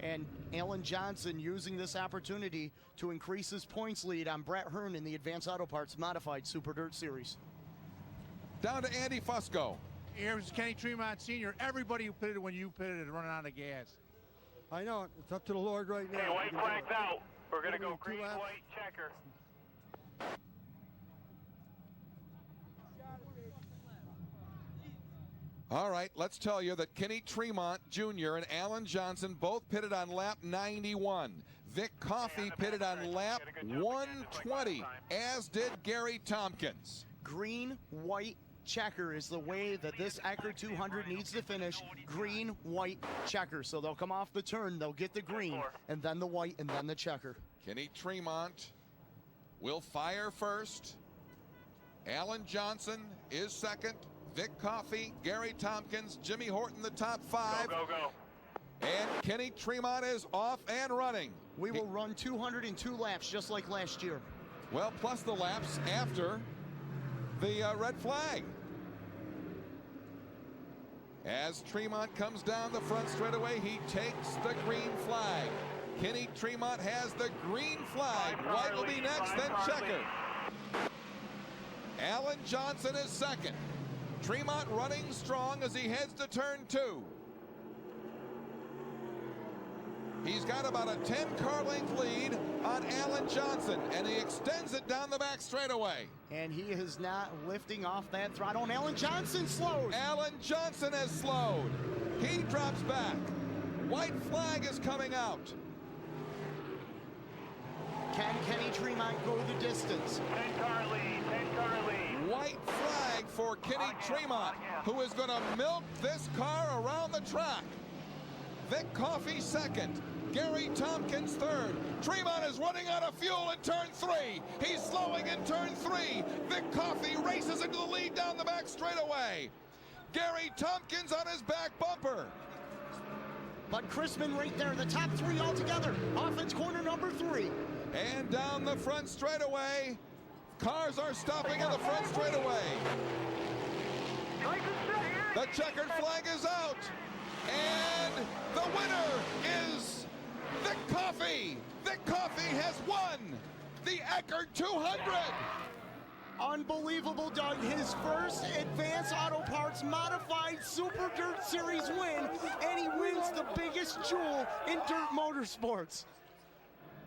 And Alan Johnson using this opportunity to increase his points lead on Brett Hearn in the Advanced Auto Parts Modified Super Dirt Series. Down to Andy Fusco. Here's Kenny Tremont Sr. Everybody who pitted when you pitted is running out of gas. I know it. It's up to the Lord right now. Hey, white flag's out. We're going to go green, white, checker. All right, let's tell you that Kenny Tremont Jr. and Alan Johnson both pitted on lap 91. Vic Coffey pitted on lap 120, as did Gary Tomkins. Green, white, checker is the way that this Eckert 200 needs to finish. Green, white, checker. So they'll come off the turn, they'll get the green, and then the white, and then the checker. Kenny Tremont will fire first. Alan Johnson is second. Vic Coffey, Gary Tomkins, Jimmy Horton, the top 5. Go, go, go. And Kenny Tremont is off and running. We will run 202 laps just like last year. Well, plus the laps after the red flag. As Tremont comes down the front straightaway, he takes the green flag. Kenny Tremont has the green flag. White will be next, then checker. Alan Johnson is second. Tremont running strong as he heads to turn 2. He's got about a 10-car length lead on Alan Johnson, and he extends it down the back straightaway. And he is not lifting off that throttle. And Alan Johnson slows. Alan Johnson has slowed. He drops back. White flag is coming out. Can Kenny Tremont go the distance? 10-car lead, 10-car lead. White flag for Kenny Tremont, who is going to milk this car around the track. Vic Coffey second. Gary Tomkins third. Tremont is running out of fuel in turn 3. He's slowing in turn 3. Vic Coffey races into the lead down the back straightaway. Gary Tomkins on his back bumper. But Christmann right there, the top 3 altogether. Offense corner number 3. And down the front straightaway. Cars are stopping in the front straightaway. The checkered flag is out. And the winner is Vic Coffey. Vic Coffey has won the Eckert 200. Unbelievable, Doug. His first Advanced Auto Parts Modified Super Dirt Series win, and he wins the biggest jewel in dirt motorsports.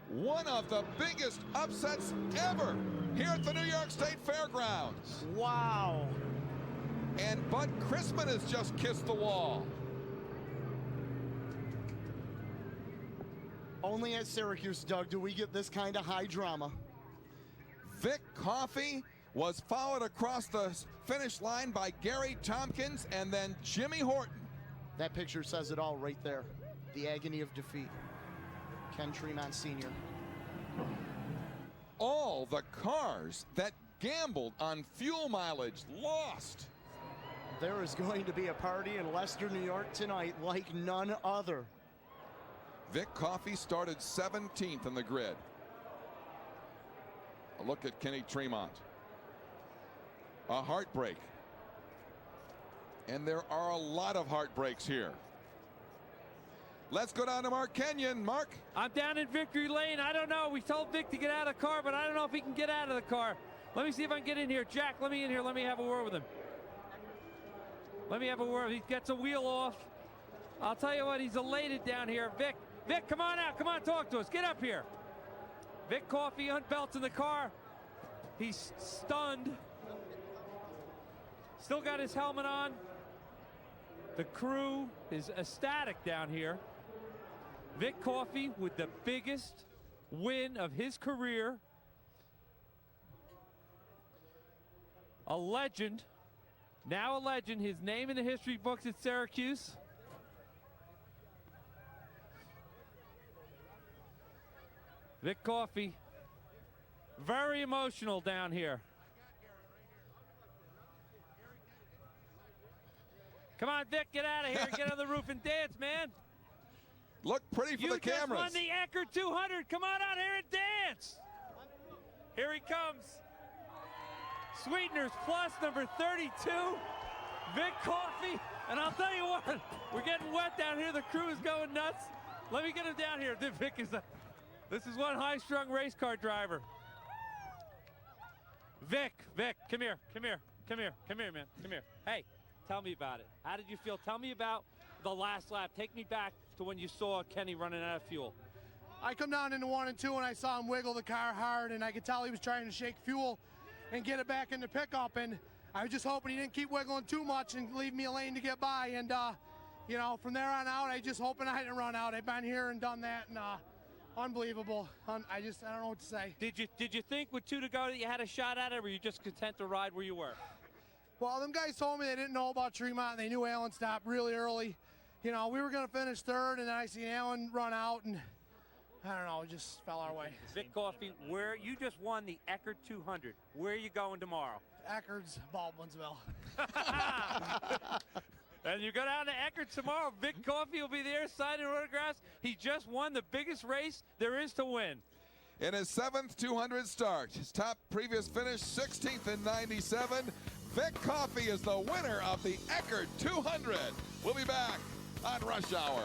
One of the biggest upsets ever here at the New York State Fairgrounds. Wow. And Bud Christmann has just kissed the wall. Only at Syracuse, Doug, do we get this kind of high drama. Vic Coffey was followed across the finish line by Gary Tomkins and then Jimmy Horton. That picture says it all right there. The agony of defeat. Ken Tremont Sr. All the cars that gambled on fuel mileage lost. There is going to be a party in Leicester, New York tonight like none other. Vic Coffey started 17th in the grid. A look at Kenny Tremont. a heartbreak. And there are a lot of heartbreaks here. Let's go down to Mark Kenyon. Mark? I'm down in Victory Lane. I don't know. We told Vic to get out of the car, but I don't know if he can get out of the car. Let me see if I can get in here. Jack, let me in here. Let me have a word with him. Let me have a word. He gets a wheel off. I'll tell you what, he's elated down here. Vic, come on out. Come on, talk to us. Get up here. Vic Coffey unbelts in the car. He's stunned. Still got his helmet on. The crew is ecstatic down here. Vic Coffey with the biggest win of his career. A legend, now a legend, his name in the history books at Syracuse. Vic Coffey, very emotional down here. Come on, Vic, get out of here, get on the roof and dance, man. Look pretty for the cameras. You just won the Eckert 200. Come on out here and dance. Here he comes. Sweeteners plus number 32, Vic Coffey. And I'll tell you what, we're getting wet down here. The crew is going nuts. Let me get him down here. Vic is this is one high-strung race car driver. Vic, come here, man, come here. Hey, tell me about it. How did you feel? Tell me about the last lap. Take me back to when you saw Kenny running out of fuel. I come down into 1 and 2 and I saw him wiggle the car hard, and I could tell he was trying to shake fuel and get it back in the pickup, and I was just hoping he didn't keep wiggling too much and leave me a lane to get by. And you know, from there on out, I just hoping I didn't run out. I've been here and done that, and unbelievable. I don't know what to say. Did you think with 2 to go that you had a shot at it, or were you just content to ride where you were? Well, them guys told me they didn't know about Tremont, and they knew Alan stopped really early. You know, we were going to finish third, and then I seen Alan run out, and I don't know, it just fell our way. Vic Coffey, where you just won the Eckert 200. Where are you going tomorrow? Eckert's, Baldwinsville. And you go down to Eckert tomorrow. Vic Coffey will be there signing autographs. He just won the biggest race there is to win. In his 7th 200 start, his top previous finish, 16th in 97. Vic Coffey is the winner of the Eckert 200. We'll be back on Rush Hour.